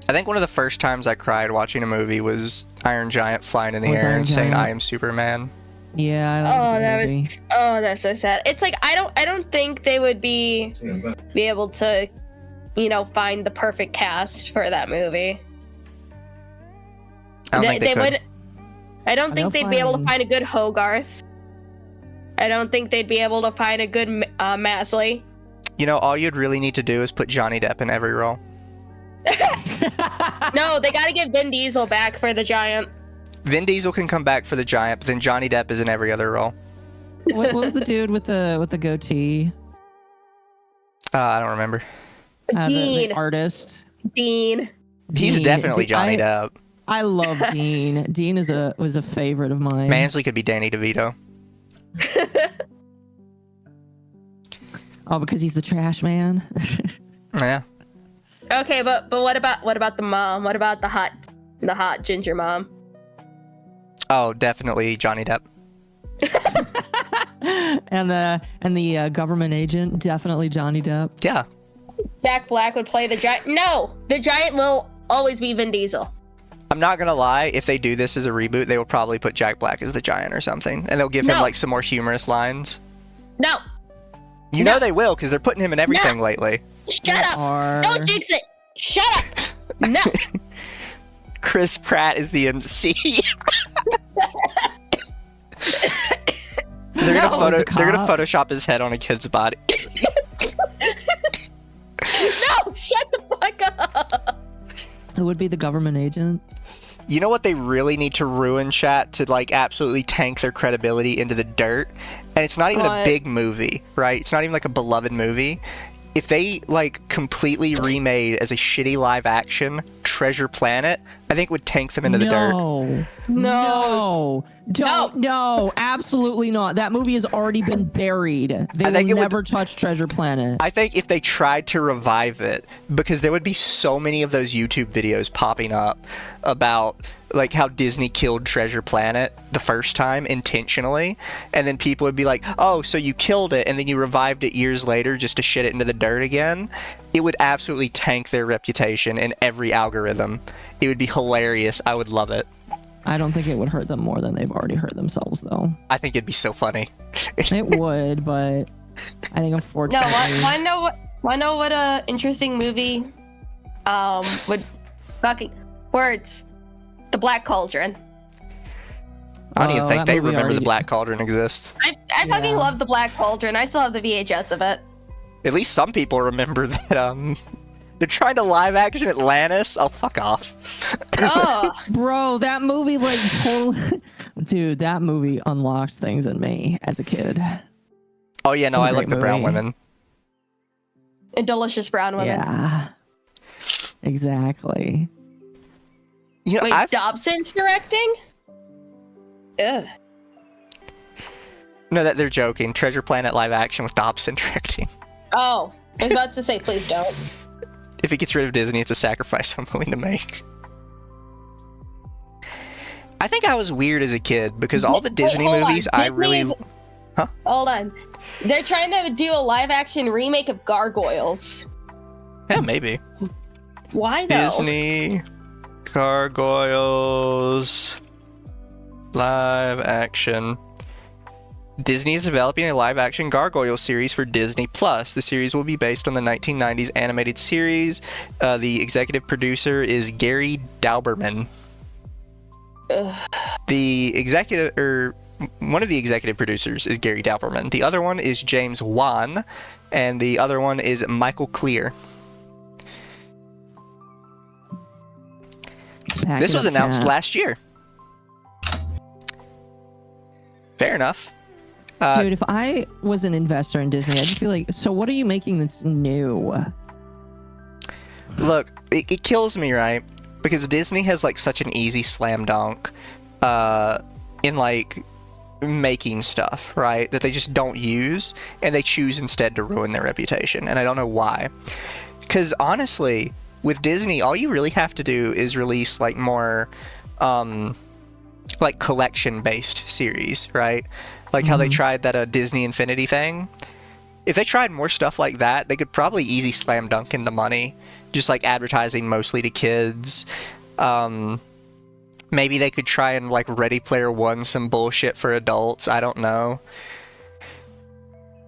I think one of the first times I cried watching a movie was Iron Giant flying in the air and saying, "I am Superman." Yeah. That's so sad. It's like I don't think they would be able to, find the perfect cast for that movie. I don't think they could. would. I don't think they'd be able to find a good Hogarth. I don't think they'd be able to find a good Masley. All you'd really need to do is put Johnny Depp in every role. No, they gotta get Vin Diesel back for the Giant. Vin Diesel can come back for the Giant, but then Johnny Depp is in every other role. What was the dude with the goatee? I don't remember. Dean. The artist. Dean. He's definitely Johnny Depp. I love Dean. Dean was a favorite of mine. Mansley could be Danny DeVito. Oh, because he's the trash man. Yeah. Okay, but what about the mom? What about the hot ginger mom? Oh, definitely Johnny Depp. and the government agent, definitely Johnny Depp. Yeah. Jack Black would play the Giant. No, the Giant will always be Vin Diesel. I'm not gonna lie, if they do this as a reboot, they will probably put Jack Black as the Giant or something, and they'll give him like some more humorous lines. No. You know they will, because they're putting him in everything lately. Shut up! Don't jinx it! Shut up! No. Chris Pratt is the MC. They're gonna Photoshop his head on a kid's body. No! Shut the fuck up! Who would be the government agent? You know what they really need to ruin, chat, to like absolutely tank their credibility into the dirt? And it's not even a big movie, right? It's not even like a beloved movie. If they like completely remade as a shitty live action Treasure Planet, I think it would tank them into the dirt. No, absolutely not. That movie has already been buried. They will never touch Treasure Planet. I think if they tried to revive it, because there would be so many of those YouTube videos popping up about like how Disney killed Treasure Planet the first time intentionally, and then people would be like, oh, so you killed it and then you revived it years later just to shit it into the dirt again. It would absolutely tank their reputation in every algorithm. It would be hilarious. I would love it. I don't think it would hurt them more than they've already hurt themselves, though. I think it'd be so funny. It would, but I think unfortunately. No, wanna know what a interesting movie would fucking words. The Black Cauldron. I don't even think they remember the Black Cauldron exists. I fucking love the Black Cauldron. I still have the VHS of it. At least some people remember that they're trying to live action Atlantis. Oh, fuck off. Oh. Bro, that movie like totally dude, that movie unlocked things in me as a kid. Oh yeah, no, I like the brown women. And delicious brown women. Yeah. Exactly. You know, wait, Dobson's directing? Ugh. No, that they're joking. Treasure Planet live action with Dobson directing. Oh, I was about to say, please don't. If it gets rid of Disney, it's a sacrifice I'm willing to make. I think I was weird as a kid because all the Disney Hold on. movies I really. Disney's- Huh? Hold on. They're trying to do a live-action remake of Gargoyles. Yeah, maybe. Why though? Disney Gargoyles live action. Disney is developing a live-action Gargoyles series for Disney Plus. The series will be based on the 1990s animated series. The executive producer is Gary Dauberman. One of the executive producers is Gary Dauberman. The other one is James Wan, and the other one is Michael Clear. This was announced last year. Fair enough. Dude, if I was an investor in Disney, I'd just be like, so what are you making that's new? Look, it kills me, right? Because Disney has like such an easy slam dunk in like making stuff, right? That they just don't use, and they choose instead to ruin their reputation. And I don't know why. Because honestly, with Disney, all you really have to do is release like more like collection-based series, right? Like how they tried that Disney Infinity thing. If they tried more stuff like that, they could probably easy slam dunk into money. Just like advertising mostly to kids. Maybe they could try and like Ready Player One some bullshit for adults. I don't know.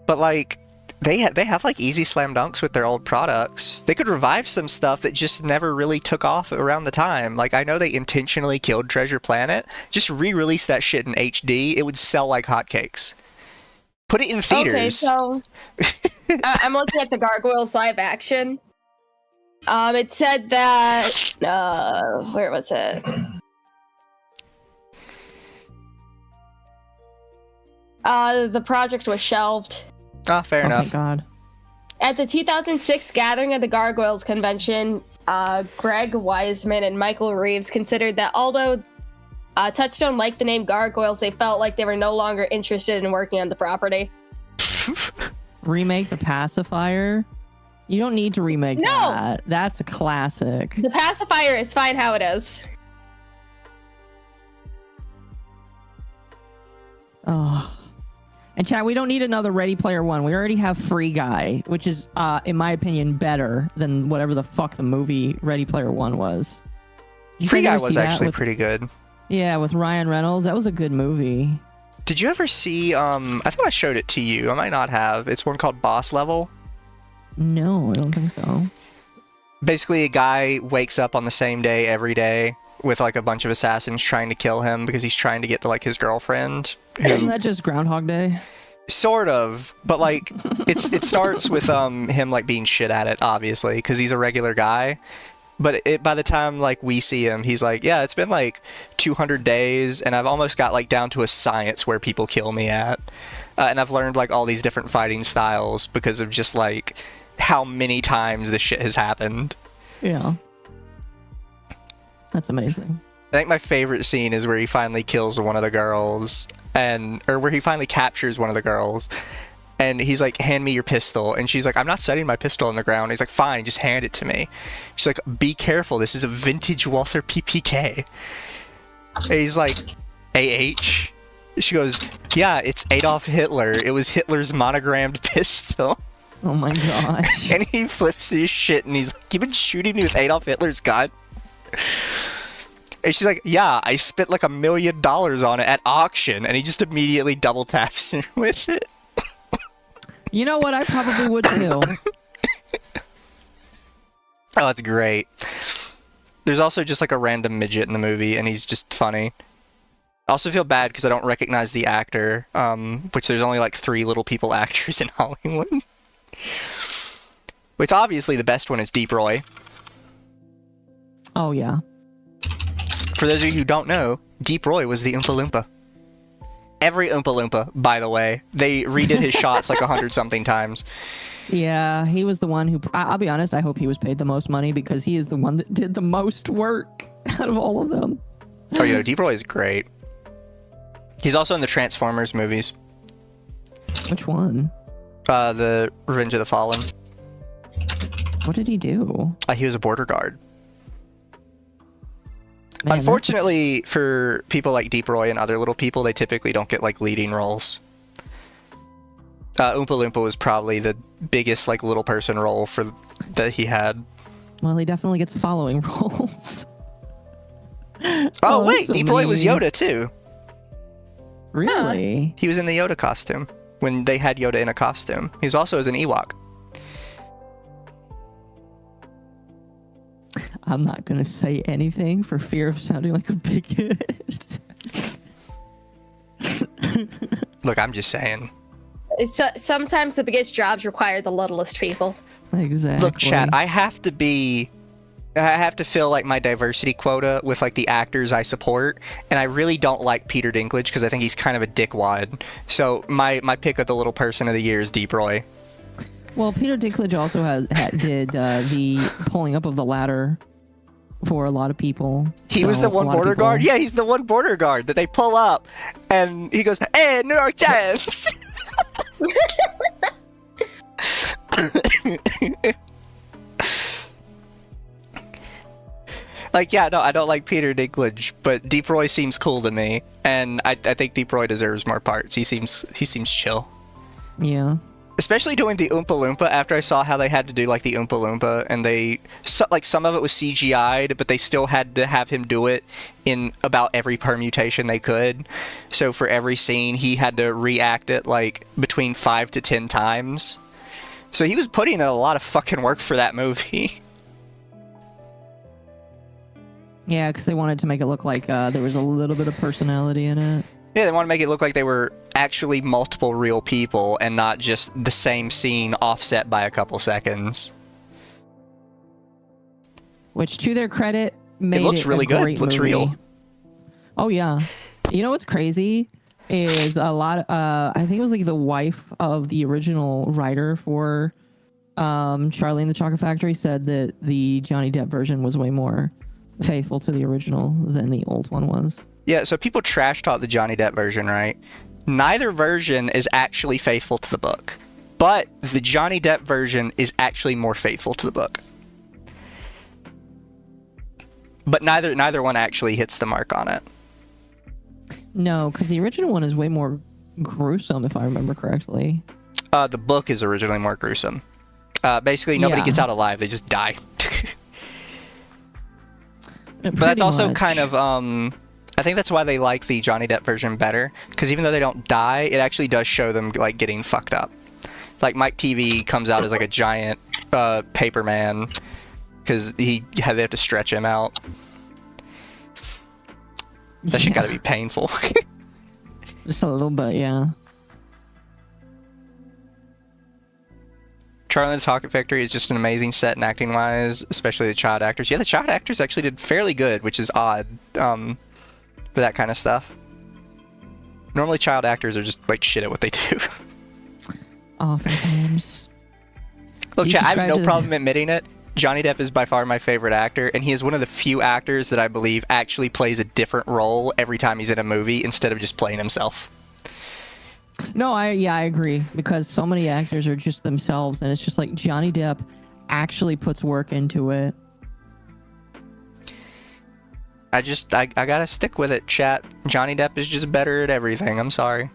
But like they have like easy slam dunks with their old products. They could revive some stuff that just never really took off around the time. Like I know they intentionally killed Treasure Planet. Just re-release that shit in HD. It would sell like hotcakes. Put it in theaters. Okay, so I'm looking at the Gargoyles live action. It said that where was it? The project was shelved. Ah, fair enough. Oh my god. At the 2006 Gathering of the Gargoyles convention, Greg Wiseman and Michael Reeves considered that although Touchstone liked the name Gargoyles, they felt like they were no longer interested in working on the property. Remake the pacifier? You don't need to remake that. That's a classic. The pacifier is fine how it is. Oh. And chat, we don't need another Ready Player One. We already have Free Guy, which is, in my opinion, better than whatever the fuck the movie Ready Player One was. Free Guy was actually pretty good. Yeah, with Ryan Reynolds. That was a good movie. Did you ever see, I thought I showed it to you. I might not have. It's one called Boss Level. No, I don't think so. Basically, a guy wakes up on the same day every day with like a bunch of assassins trying to kill him because he's trying to get to like his girlfriend. Isn't that just Groundhog Day? Sort of, but like it starts with him like being shit at it, obviously, because he's a regular guy. But by the time like we see him, he's like, yeah, it's been like 200 days, and I've almost got like down to a science where people kill me at, and I've learned like all these different fighting styles because of just like how many times this shit has happened. Yeah, that's amazing. I think my favorite scene is where he finally kills one of the girls, or where he finally captures one of the girls. And he's like, hand me your pistol. And she's like, I'm not setting my pistol on the ground. He's like, fine, just hand it to me. She's like, be careful. This is a vintage Walther PPK. And he's like, AH? She goes, yeah, it's Adolf Hitler. It was Hitler's monogrammed pistol. Oh my gosh. And he flips his shit and he's like, you've been shooting me with Adolf Hitler's gun? And she's like, yeah, I spent like $1 million on it at auction. And he just immediately double taps her with it. You know what? I probably would too. Oh, that's great. There's also just like a random midget in the movie, and he's just funny. I also feel bad because I don't recognize the actor, which there's only like 3 little people actors in Hollywood. Which obviously the best one is Deep Roy. Oh, yeah. For those of you who don't know, Deep Roy was the Oompa Loompa. Every Oompa Loompa, by the way. They redid his shots like 100-something times. Yeah, he was the one who... I'll be honest, I hope he was paid the most money because he is the one that did the most work out of all of them. Oh, yeah, Deep Roy is great. He's also in the Transformers movies. Which one? The Revenge of the Fallen. What did he do? He was a border guard. Man, Unfortunately, for people like Deep Roy and other little people, they typically don't get like leading roles. Oompa Loompa was probably the biggest like little person role that he had. well, he definitely gets following roles. Oh wait, so Deep Roy was mean. Yoda too. Really? He was in the Yoda costume when they had Yoda in a costume. He was also as an Ewok. I'm not gonna say anything for fear of sounding like a bigot. Look, I'm just saying. Sometimes the biggest jobs require the littlest people. Exactly. Look, chat, I have to fill like my diversity quota with like the actors I support, and I really don't like Peter Dinklage because I think he's kind of a dickwad. So my pick of the little person of the year is Deep Roy. Well, Peter Dinklage also did the pulling up of the ladder for a lot of people. He was So the a one lot of border people- guard? Yeah, he's the one border guard that they pull up, and he goes, "Hey, New York Giants!" Like, yeah, no, I don't like Peter Dinklage, but Deep Roy seems cool to me, and I think Deep Roy deserves more parts. He seems chill. Yeah. Especially doing the Oompa Loompa after I saw how they had to do like the Oompa Loompa, and some of it was CGI'd, but they still had to have him do it in about every permutation they could. So for every scene, he had to react it like between 5 to 10 times. So he was putting in a lot of fucking work for that movie. Yeah, because they wanted to make it look like there was a little bit of personality in it. Yeah, they want to make it look like they were actually multiple real people and not just the same scene offset by a couple seconds. Which, to their credit, made looks really a good. great Looks movie. real. Oh yeah. You know what's crazy is a lot. I think it was like the wife of the original writer for Charlie and the Chocolate Factory said that the Johnny Depp version was way more faithful to the original than the old one was. Yeah, so people trash talk the Johnny Depp version, right? Neither version is actually faithful to the book, but the Johnny Depp version is actually more faithful to the book. But neither one actually hits the mark on it. No, because the original one is way more gruesome, if I remember correctly. The book is originally more gruesome. Basically, nobody Yeah. gets out alive; they just die. But that's Pretty also much. kind of I think that's why they like the Johnny Depp version better, because even though they don't die, it actually does show them like getting fucked up. Like Mike TV comes out as like a giant paper man because they have to stretch him out. That shit Yeah. gotta be painful. Just a little bit, yeah. Charlie and the Chocolate Factory is just an amazing set and acting wise, especially the child actors. Yeah, the child actors actually did fairly good, which is odd for that kind of stuff. Normally child actors are just like shit at what they do. Oftentimes. Look, You chat, I have subscribe no to the- problem admitting it. Johnny Depp is by far my favorite actor, and he is one of the few actors that I believe actually plays a different role every time he's in a movie instead of just playing himself. No, I agree, because so many actors are just themselves, and it's just like Johnny Depp actually puts work into it. I gotta stick with it, chat. Johnny Depp is just better at everything. I'm sorry.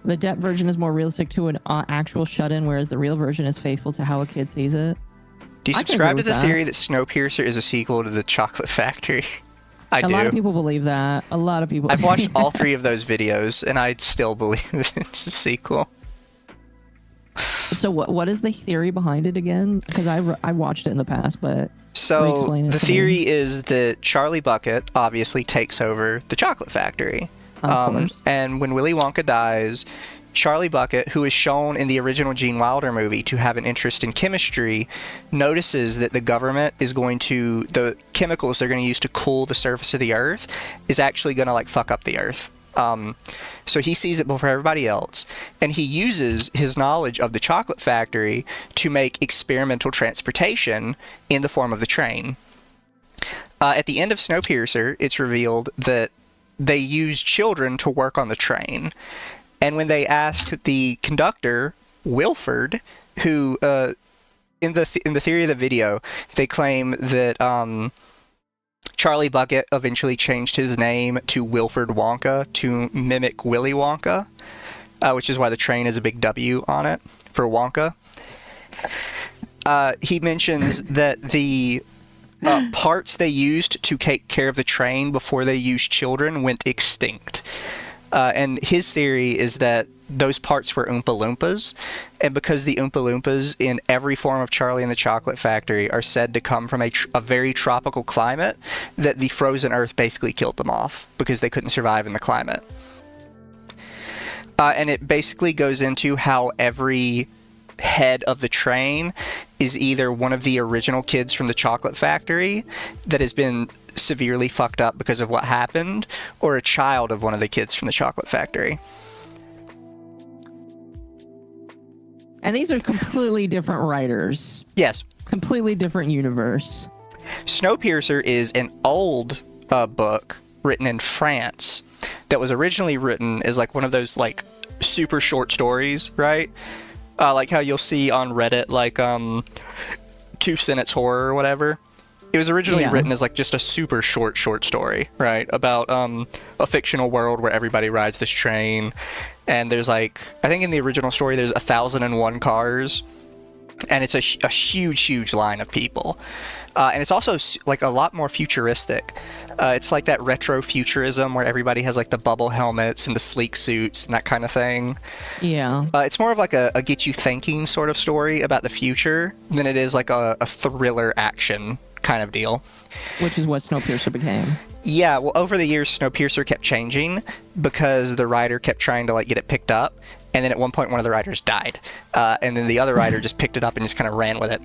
The Depp version is more realistic to an actual shut-in, whereas the real version is faithful to how a kid sees it. Do you I can subscribe agree to with the that. theory that Snowpiercer is a sequel to The Chocolate Factory? I A do. lot of people believe that. A lot of people. I've watched all 3 of those videos, and I still believe that it's a sequel. So what is the theory behind it again? Because I watched it in the past, but So Re-explain it the to theory me. is that Charlie Bucket obviously takes over the chocolate factory. Of course. And when Willy Wonka dies, Charlie Bucket, who is shown in the original Gene Wilder movie to have an interest in chemistry, notices that the government is going to, the chemicals they're going to use to cool the surface of the earth is actually going to like fuck up the earth. So he sees it before everybody else, and he uses his knowledge of the chocolate factory to make experimental transportation in the form of the train. At the end of Snowpiercer, it's revealed that they used children to work on the train. And when they ask the conductor, Wilford, who in the theory of the video, they claim that Charlie Bucket eventually changed his name to Wilfred Wonka to mimic Willy Wonka, which is why the train is a big W on it for Wonka. He mentions that the parts they used to take care of the train before they used children went extinct. And his theory is that those parts were Oompa Loompas, and because the Oompa Loompas in every form of Charlie and the Chocolate Factory are said to come from a very tropical climate, that the frozen Earth basically killed them off because they couldn't survive in the climate. And it basically goes into how every head of the train is either one of the original kids from the Chocolate Factory that has been severely fucked up because of what happened, or a child of one of the kids from the Chocolate Factory. And these are completely different writers. Yes. Completely different universe. Snowpiercer is an old book written in France that was originally written as like one of those like super short stories, right? Like how you'll see on Reddit, like 2-sentence horror or whatever. It was originally written as like just a super short story, right? About a fictional world where everybody rides this train, and there's like, I think in the original story there's 1,001 cars, and it's a huge line of people. And it's also like a lot more futuristic. It's like that retro futurism where everybody has like the bubble helmets and the sleek suits and that kind of thing. Yeah. It's more of like a get you thinking sort of story about the future than it is like a thriller action kind of deal. Which is what Snowpiercer became. Yeah, well, over the years, Snowpiercer kept changing because the writer kept trying to like get it picked up, and then at one point one of the writers died, and then the other writer just picked it up and just kind of ran with it.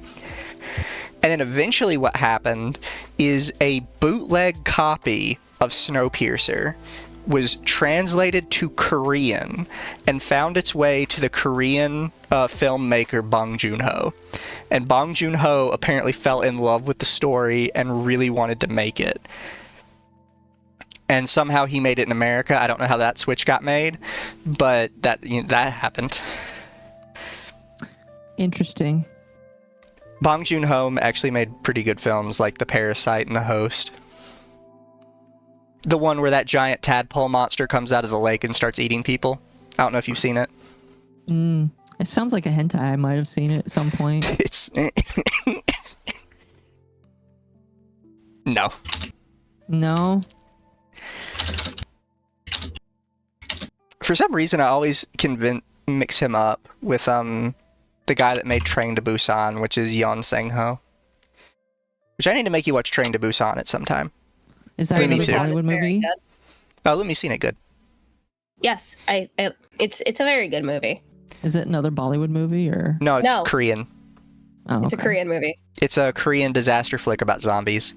And then eventually what happened is a bootleg copy of Snowpiercer was translated to Korean and found its way to the Korean filmmaker Bong Joon-ho. And Bong Joon-ho apparently fell in love with the story and really wanted to make it. And somehow he made it in America. I don't know how that switch got made, but that happened. Interesting. Bong Joon-ho actually made pretty good films like The Parasite and The Host. The one where that giant tadpole monster comes out of the lake and starts eating people. I don't know if you've seen it. It sounds like a hentai. I might have seen it at some point. It's... No. No? For some reason, I always mix him up with the guy that made Train to Busan, which is Yeon Sang-ho. Which I need to make you watch Train to Busan at some time. Is that Me another too. Bollywood movie? Oh, let me see it good. Yes, it's a very good movie. Is it another Bollywood movie or? No, it's No. Korean. Oh, It's a okay. Korean movie. It's a Korean disaster flick about zombies.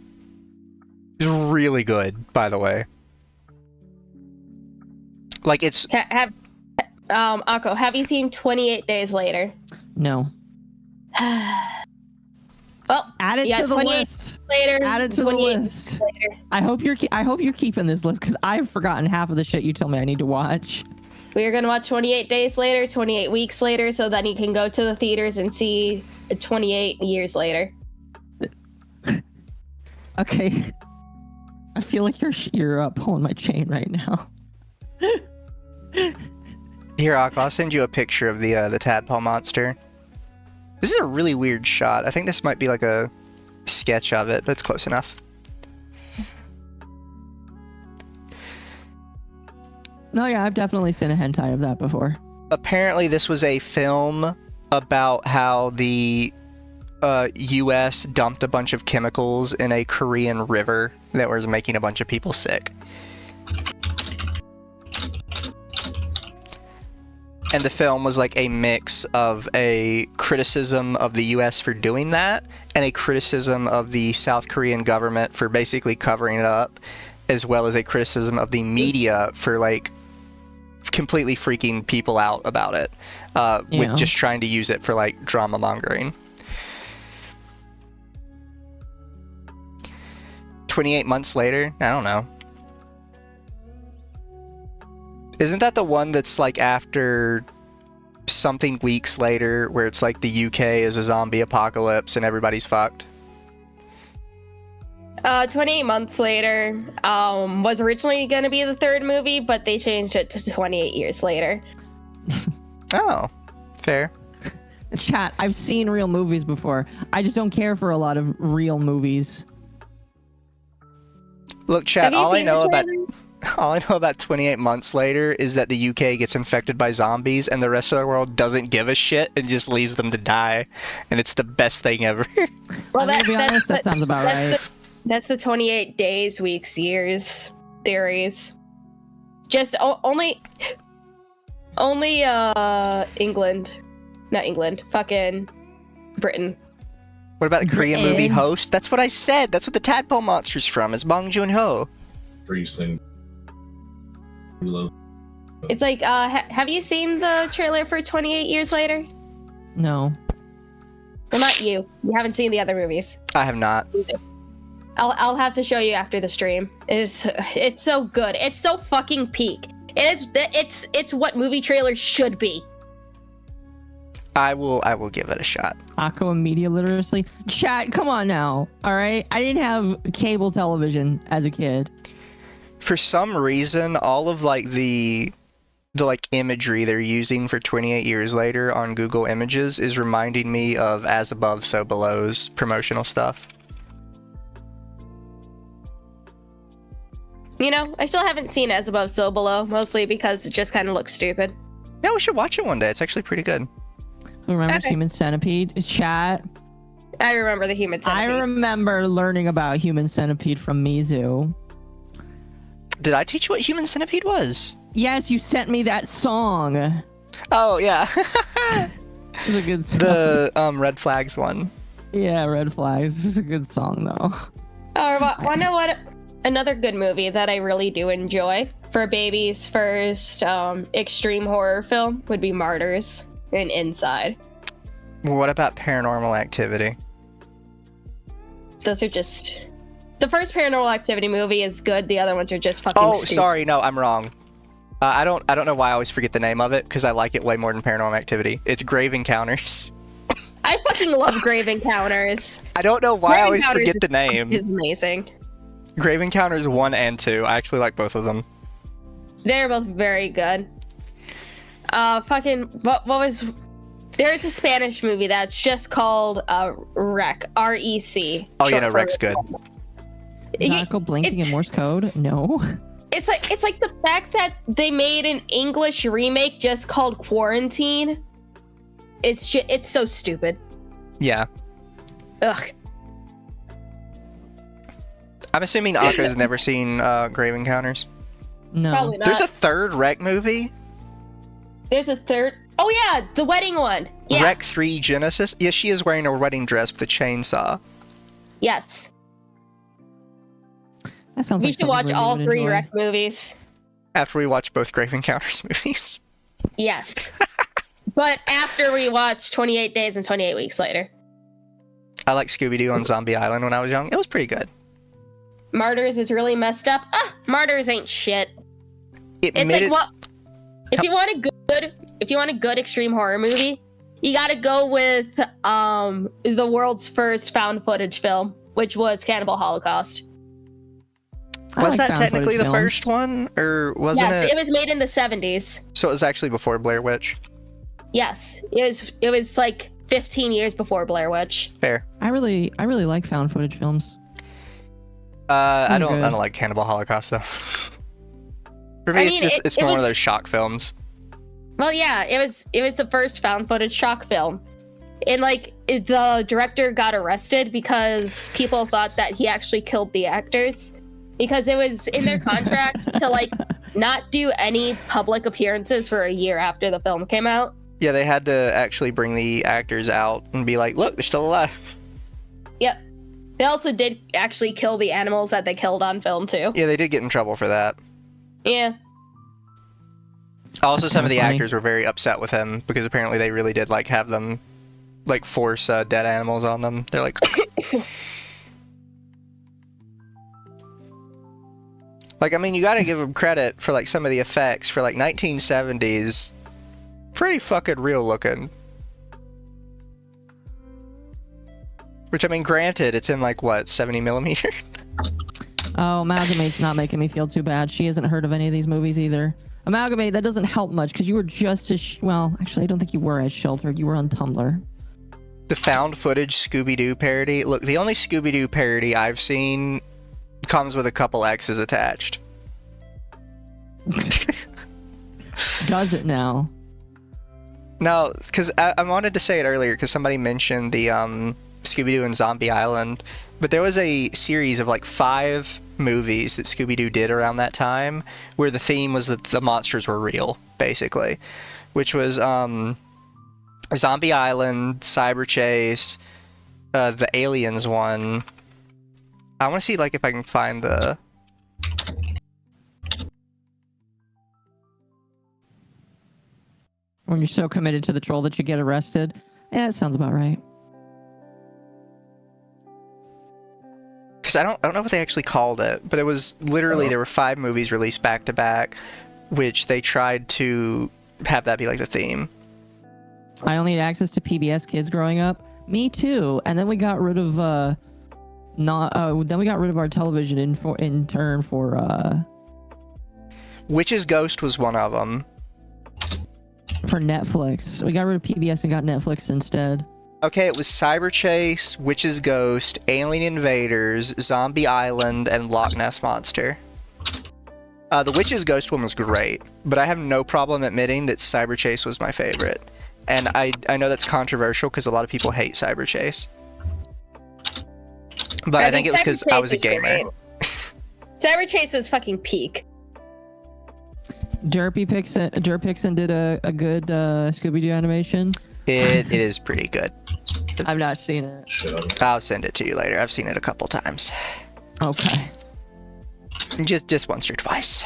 It's really good, by the way. Like, it's... Occo, have you seen 28 Days Later? No. Well, Add it yeah, to the 28 list. later. Add it to the 28 list. later. I hope you're keeping this list because I've forgotten half of the shit you told me I need to watch. We are going to watch 28 Days Later, 28 Weeks Later, so then you can go to the theaters and see 28 years later. Okay. I feel like you're pulling my chain right now. Here, I'll send you a picture of the tadpole monster. This is a really weird shot. I think this might be like a sketch of it, but it's close enough. No, yeah, I've definitely seen a hentai of that before. Apparently, this was a film about how the U.S. dumped a bunch of chemicals in a Korean river that was making a bunch of people sick. And the film was like a mix of a criticism of the U.S. for doing that and a criticism of the South Korean government for basically covering it up, as well as a criticism of the media for like completely freaking people out about it, with just trying to use it for like drama mongering. 28 months later? I don't know. Isn't that the one that's like after something weeks later where it's like the UK is a zombie apocalypse and everybody's fucked? 28 months later was originally going to be the third movie, but they changed it to 28 years later. Oh, fair. Chat, I've seen real movies before. I just don't care for a lot of real movies. Look, chat, Have you all I seen know the about trailer? all I know about 28 months later is that the UK gets infected by zombies and the rest of the world doesn't give a shit and just leaves them to die, and it's the best thing ever. Well, I'm gonna be honest, that sounds about right. That's the 28 days, weeks, years theories. Just only England, not England, fucking Britain. What about the Korean movie Britain. Host? That's what I said. That's what the Tadpole Monster's from. It's Bong Joon-ho. Freeze thing. Reload. It's like, have you seen the trailer for 28 Years Later? No. Well, not you. You haven't seen the other movies. I have not. I'll have to show you after the stream. It's so good. It's so fucking peak. It's what movie trailers should be. I will give it a shot. Occo and media literacy. Chat, come on now. All right. I didn't have cable television as a kid. For some reason, all of like the like imagery they're using for 28 Years Later on Google Images is reminding me of As Above, So Below's promotional stuff. You know, I still haven't seen As Above, So Below, mostly because it just kind of looks stupid. Yeah, we should watch it one day. It's actually pretty good. Who remembers Okay. Human Centipede? Chat. I remember the Human Centipede. I remember learning about Human Centipede from Mizu. Did I teach you what Human Centipede was? Yes, you sent me that song. It Oh, yeah. was a good song. The Red Flags one. Yeah, Red Flags. This is a good song, though. Oh, wanna know what? Another good movie that I really do enjoy for baby's first extreme horror film would be Martyrs and Inside. What about Paranormal Activity? Those are just... The first Paranormal Activity movie is good. The other ones are just fucking Oh, stupid. sorry, no, I'm wrong. I don't know why I always forget the name of it, because I like it way more than Paranormal Activity. It's Grave Encounters. I fucking love Grave Encounters. I don't know why I Grave always Encounters forget the name. It's amazing. Grave Encounters 1 and 2. I actually like both of them. They're both very good. What was... There's a Spanish movie that's just called Rec. R-E-C. Oh, yeah, short no, for- Rec's good. Is Occo blinking in Morse code? No. It's like the fact that they made an English remake just called Quarantine. It's so stupid. Yeah. Ugh. I'm assuming Akko's never seen Grave Encounters. No. Probably not. There's a third Rec movie? There's a third. Oh yeah, the wedding one. Yeah. Rec 3 Genesis? Yeah, she is wearing a wedding dress with a chainsaw. Yes. That sounds We like should watch something all would three enjoy. Rec movies. After we watch both Grave Encounters movies. Yes. But after we watch 28 Days and 28 Weeks Later. I like Scooby-Doo on Zombie Island when I was young. It was pretty good. Martyrs is really messed up. Martyrs ain't shit. It It's made like it... what if you want a good extreme horror movie, you gotta go with the world's first found footage film, which was Cannibal Holocaust. I Was like that found technically footage the films. first one? Or wasn't Yes, it? it was made in the 70s. So it was actually before Blair Witch? Yes, it was like 15 years before Blair Witch. Fair. I really like found footage films. I don't good. like Cannibal Holocaust though. For me, I it's mean, it's it more one of was- those shock films. Well, yeah, it was the first found footage shock film. And like the director got arrested because people thought that he actually killed the actors, because it was in their contract to like not do any public appearances for a year after the film came out. Yeah, they had to actually bring the actors out and be like, look, they're still alive. Yep. They also did actually kill the animals that they killed on film too. Yeah, they did get in trouble for that. Yeah. Also, That's some of the kinda funny. actors were very upset with him because apparently they really did like have them like force dead animals on them. They're like, like I mean, you got to give them credit for like some of the effects for like 1970s. Pretty fucking real looking. Which I mean, granted, it's in like what 70 millimeter. Oh, Amalgamate's not making me feel too bad. She hasn't heard of any of these movies either. Amalgamate, that doesn't help much because you were just as well. Actually, I don't think you were as sheltered. You were on Tumblr. The found footage Scooby-Doo parody. Look, the only Scooby-Doo parody I've seen comes with a couple X's attached. Does it now? No, because I wanted to say it earlier because somebody mentioned the Scooby-Doo and Zombie Island, but there was a series of like 5 movies that Scooby-Doo did around that time where the theme was that the monsters were real, basically, which was Zombie Island, Cyber Chase, the Aliens one. I want to see like if I can find the... When you're so committed to the troll that you get arrested? Yeah, that sounds about right. Because I don't know what they actually called it, but it was literally there were 5 movies released back to back, which they tried to have that be like the theme. I only had access to PBS Kids growing up. Me too. And then we got rid of then we got rid of our television in turn for Witch's Ghost was one of them. for Netflix. We got rid of PBS and got Netflix instead. Okay, it was Cyber Chase, Witch's Ghost, Alien Invaders, Zombie Island, and Loch Ness Monster. The Witch's Ghost one was great, but I have no problem admitting that Cyber Chase was my favorite. And I know that's controversial because a lot of people hate Cyber Chase. But I think it was because I was a gamer. Cyber Chase was fucking peak. Derpixen did a good Scooby-Doo animation. It is pretty good. I've not seen it. I'll send it to you later. I've seen it a couple times. Okay. Just once or twice.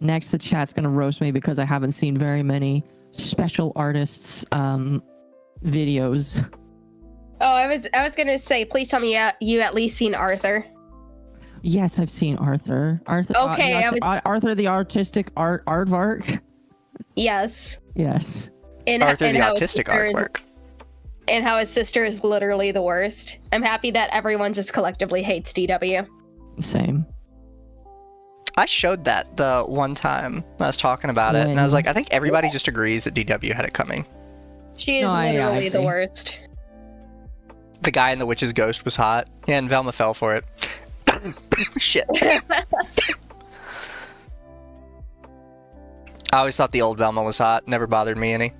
Next, the chat's gonna roast me because I haven't seen very many special artists videos. Oh, I was gonna say, please tell me you at least seen Arthur. Yes, I've seen Arthur. Okay, Arthur the artistic aardvark. Yes. Yes. Arthur the autistic artwork. And how his sister is literally the worst. I'm happy that everyone just collectively hates DW. Same. I showed that the one time I was talking about it, and I was like, I think everybody just agrees that DW had it coming. She is literally the worst. The guy in the Witch's Ghost was hot. Yeah, and Velma fell for it. Shit. I always thought the old Velma was hot. Never bothered me any.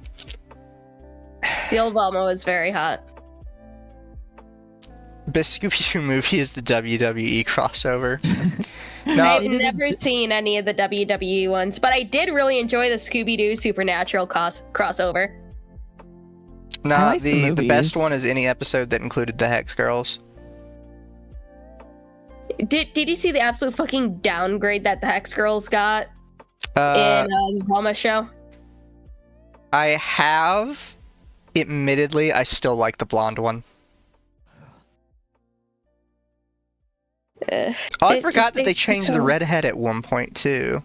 The old Velma was very hot. Best Scooby-Doo movie is the WWE crossover. No, I've never seen any of the WWE ones, but I did really enjoy the Scooby-Doo Supernatural crossover. No, like the best one is any episode that included the Hex Girls. Did you see the absolute fucking downgrade that the Hex Girls got in the Velma show? I have. Admittedly, I still like the blonde one. I forgot that they changed the redhead at one point, too.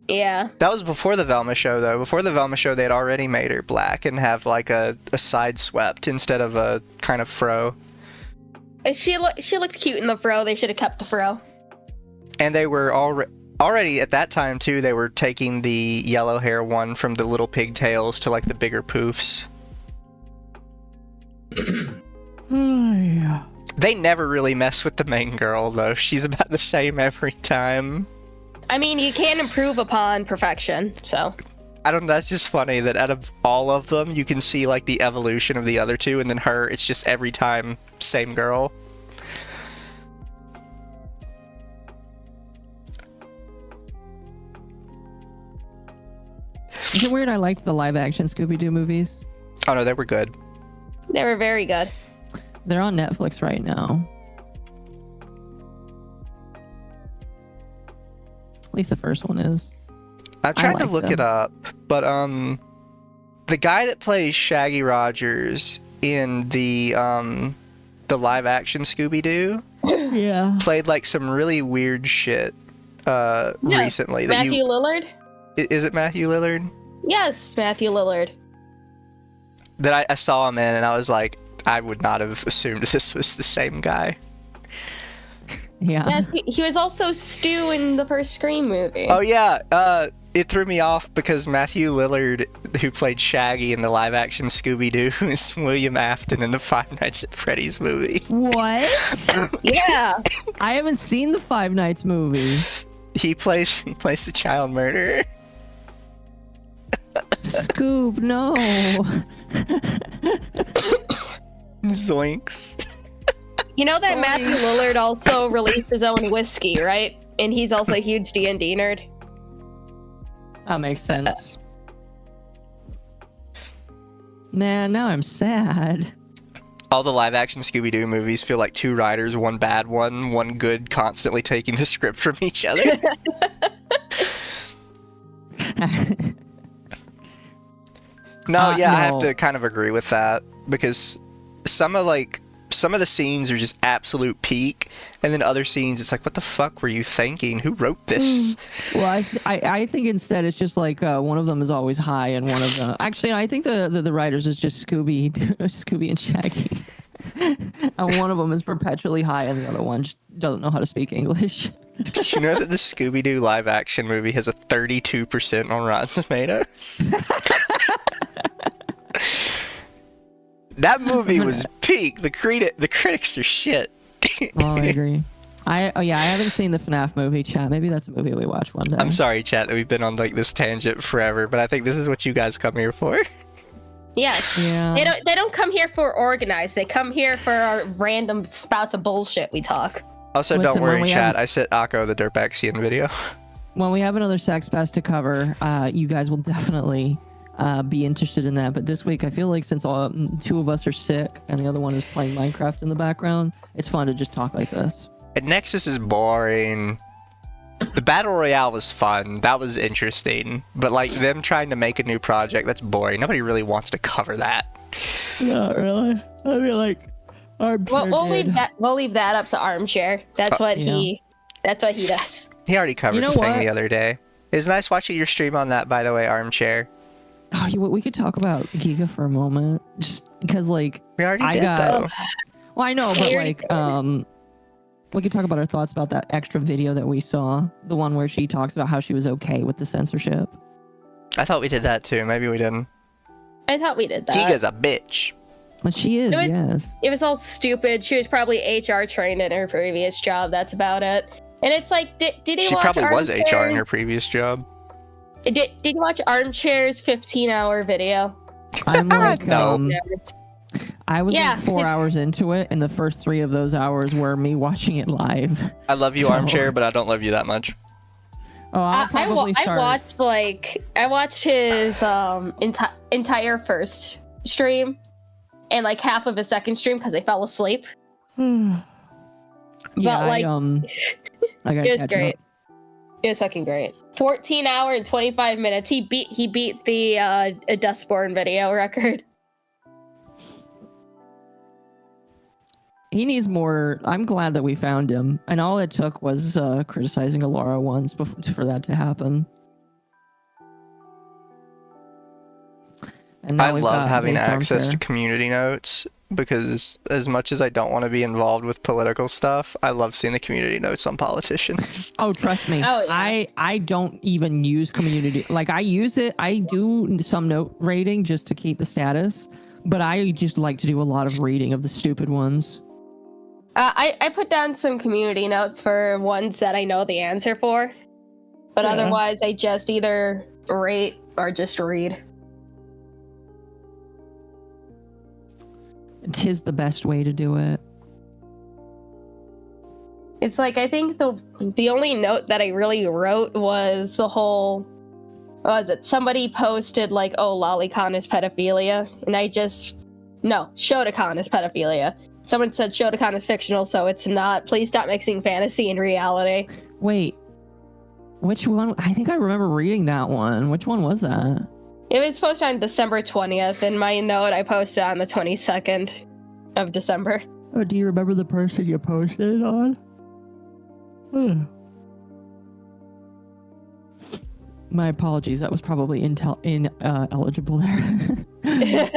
Yeah. That was before the Velma show, though. Before the Velma show, they had already made her black and have, like, a side swept instead of a kind of fro. She looked cute in the fro. They should have kept the fro. And they were already, at that time, too, they were taking the yellow hair one from the little pigtails to, like, the bigger poofs. Oh, yeah. They never really mess with the main girl, though. She's about the same every time. I mean, you can improve upon perfection, so. I don't know, that's just funny that out of all of them, you can see, like, the evolution of the other two, and then her, it's just every time, same girl. Is it weird I liked the live-action Scooby-Doo movies? Oh, no, they were good. They were very good. They're on Netflix right now. At least the first one is. I tried to like look them. it up, but the guy that plays Shaggy Rogers in the live action Scooby-Doo Yeah. played like some really weird shit recently. Matthew Lillard? Is it Matthew Lillard? Yes, Matthew Lillard. That I saw him in, and I was like, I would not have assumed this was the same guy. Yeah. Yes, he was also Stu in the first Scream movie. Oh yeah, it threw me off because Matthew Lillard, who played Shaggy in the live-action Scooby-Doo, is William Afton in the Five Nights at Freddy's movie. What? Yeah. I haven't seen the Five Nights movie. He plays the child murderer. Scoob, no. Zoinks. You know that Sorry. Matthew Lillard also released his own whiskey, right? And he's also a huge D&D nerd. That makes sense. Man, now I'm sad. All the live-action Scooby-Doo movies feel like two writers, one bad one good, constantly taking the script from each other. No, yeah, I have no. to kind of agree with that because some of the scenes are just absolute peak, and then other scenes it's like, what the fuck were you thinking? Who wrote this? Well, I think instead it's just like one of them is always high and one of them. Actually, I think the writers is just Scooby and Shaggy, and one of them is perpetually high and the other one just doesn't know how to speak English. Did you know that the Scooby-Doo live-action movie has a 32% on Rotten Tomatoes? That movie was peak. The critics are shit. Oh, I agree. I haven't seen the FNAF movie, chat. Maybe that's a movie we watch one day. I'm sorry, chat, that we've been on like this tangent forever, but I think this is what you guys come here for. Yes. Yeah. They don't come here for organized. They come here for our random spouts of bullshit we talk. Also, Listen, don't when worry, we chat. have- I sent Occo the Dirtbaxian video. When we have another sex fest to cover, you guys will definitely be interested in that. But this week, I feel like since two of us are sick and the other one is playing Minecraft in the background, it's fun to just talk like this. And Nexus is boring. The Battle Royale was fun. That was interesting. But like them trying to make a new project, that's boring. Nobody really wants to cover that. Not really. I mean, like, We'll leave that up to Armchair. That's what he does. He already covered You know the thing what? the other day. It was nice watching your stream on that, by the way, Armchair. Oh, we could talk about Giga for a moment, just because, like, We already I did, got- though. well, I know, but like, we could talk about our thoughts about that extra video that we saw, the one where she talks about how she was okay with the censorship. I thought we did that, too. Maybe we didn't. I thought we did that. Giga's a bitch. But she is, It was- yes. It was all stupid. She was probably HR trained in her previous job. That's about it. And it's like, did you She watch probably was HR in her Armchair's- previous job. Did you watch Armchair's 15-hour video? I'm like, No. I was Yeah, like 4 it's- hours into it, and the first 3 of those hours were me watching it live. I love you, So- Armchair, but I don't love you that much. Oh, I'll probably start. I watched his entire first stream and like half of his second stream because I fell asleep. Yeah, like, I gotta it was catch great. up. It was fucking great. 14 hour and 25 minutes. He beat the Dustborn video record. He needs more. I'm glad that we found him, and all it took was criticizing Alora once for that to happen. And now I we've love got having Based access to Armchair. community notes because as much as I don't want to be involved with political stuff, I love seeing the community notes on politicians. Oh, trust me. Oh, yeah. I don't even use community. Like, I use it. I do some note rating just to keep the status, but I just like to do a lot of reading of the stupid ones. I put down some community notes for ones that I know the answer for, but Yeah. otherwise I just either rate or just read. Tis the best way to do it. It's like, I think the only note that I really wrote was the whole, what was it? Somebody posted like, oh, lolicon is pedophilia, and I just, no, Shotokan is pedophilia. Someone said Shotokan is fictional, so it's not. Please stop mixing fantasy and reality. Wait, which one? I think I remember reading that one. Which one was that? It was posted on December 20th, and my note I posted on the 22nd of December. Oh, do you remember the person you posted it on? My apologies. That was probably ineligible there.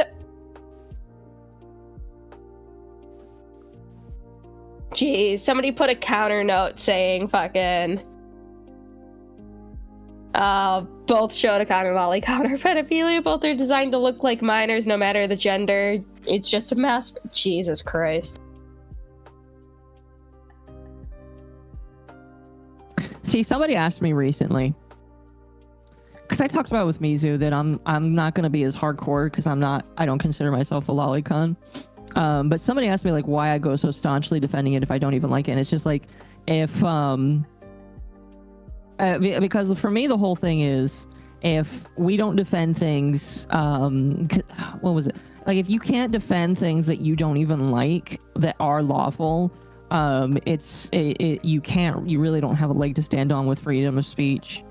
Jeez, somebody put a counter note saying fucking both Shotokan and Lolicon are pedophilia. Both are designed to look like minors no matter the gender. It's just a mass. Jesus Christ. See, somebody asked me recently, because I talked about with Mizu that I'm not gonna be as hardcore because I don't consider myself a lolicon. But somebody asked me like why I go so staunchly defending it if I don't even like it. And it's just like because for me the whole thing is if we don't defend things, what was it? Like if you can't defend things that you don't even like that are lawful, you really don't have a leg to stand on with freedom of speech.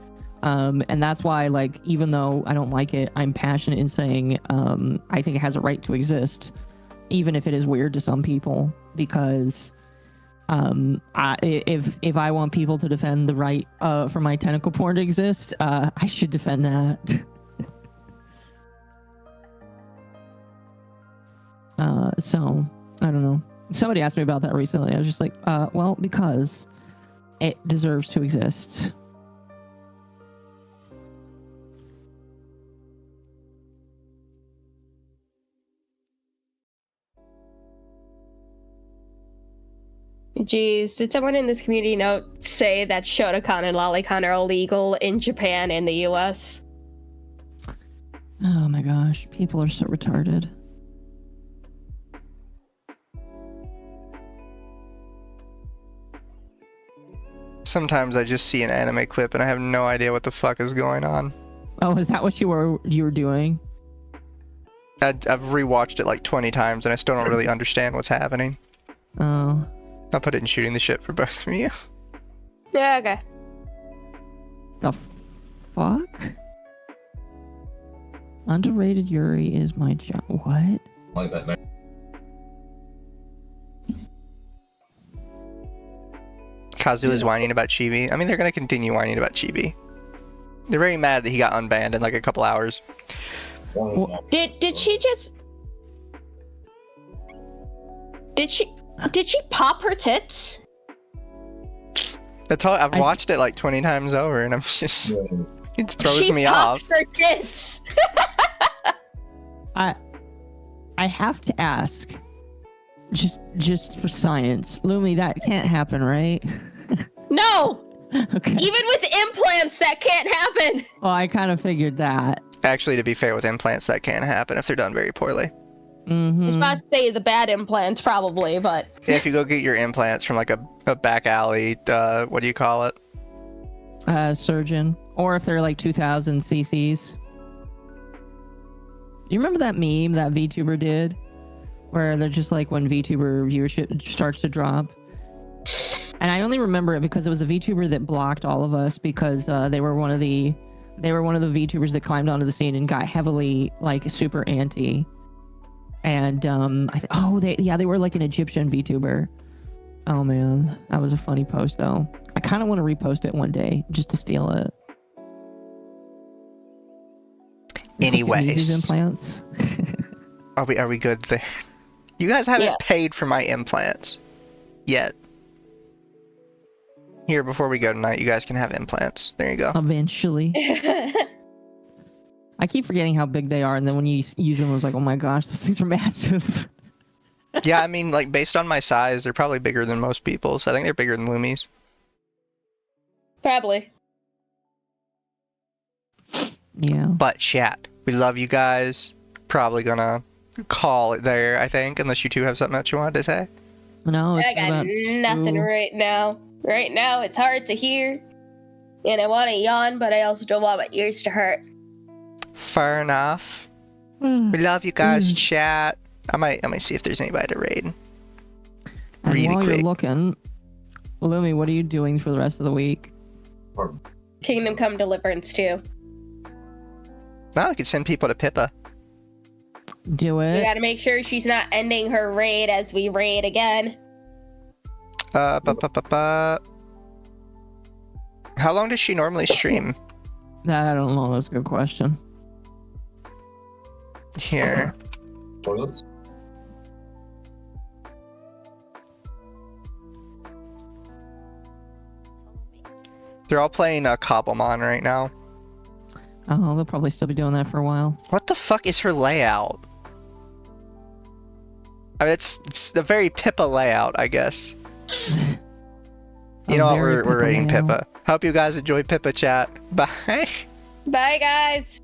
And that's why, like, even though I don't like it, I'm passionate in saying I think it has a right to exist, even if it is weird to some people, because if I want people to defend the right for my tentacle porn to exist, I should defend that. So I don't know. Somebody asked me about that recently. I was just like, well, because it deserves to exist. Jeez, did someone in this community note say that Shotokan and Lolicon are illegal in Japan and the US? Oh my gosh, people are so retarded. Sometimes I just see an anime clip and I have no idea what the fuck is going on. Oh, is that what you were doing? I've rewatched it like 20 times and I still don't really understand what's happening. Oh. I'll put it in shooting the shit for both of you. Yeah, okay. The fuck? Underrated Yuri is my job. What? Like that now. Kazu is whining about Chibi. I mean, they're gonna continue whining about Chibi. They're very mad that he got unbanned in like a couple hours. Did she just... Did she pop her tits? I've watched it like 20 times over and I'm just... It throws me off. She popped her tits! I have to ask, just for science, Lumi, that can't happen, right? No! Okay. Even with implants, that can't happen! Well, I kind of figured that. Actually, to be fair, with implants, that can happen if they're done very poorly. Mm-hmm. I was about to say the bad implants, probably, but... Yeah, if you go get your implants from like a back alley, what do you call it? Surgeon. Or if they're like 2000 cc's. You remember that meme that Vtuber did? Where they're just like when Vtuber viewership starts to drop? And I only remember it because it was a Vtuber that blocked all of us because they were one of the Vtubers that climbed onto the scene and got heavily like super anti. And they were like an Egyptian VTuber. Oh man, that was a funny post though. I kind of want to repost it one day just to steal it. Anyways, implants. are we good there? You guys haven't paid for my implants yet. Here, before we go tonight, you guys can have implants. There you go. Eventually. I keep forgetting how big they are, and then when you use them, I was like, oh my gosh, those things are massive. Yeah, I mean, like, based on my size, they're probably bigger than most people, so I think they're bigger than Lumi's. Probably. Yeah. But chat, we love you guys. Probably gonna call it there, I think, unless you two have something else you wanted to say. No, I got nothing right now. Right now, it's hard to hear, and I want to yawn, but I also don't want my ears to hurt. Fair enough. We love you guys, chat. I might see if there's anybody to raid. And Really while quick. you're looking, Lumi, what are you doing for the rest of the week? Kingdom Come Deliverance 2. Now I could send people to Pippa. Do We it. gotta make sure she's not ending her raid as we raid again. How long does she normally stream? I don't know. That's a good question. Here. Toilets? They're all playing Cobblemon right now. Oh, they'll probably still be doing that for a while. What the fuck is her layout? I mean, it's a very Pippa layout, I guess. You know what? We're rating Pippa. Hope you guys enjoy Pippa chat. Bye. Bye, guys.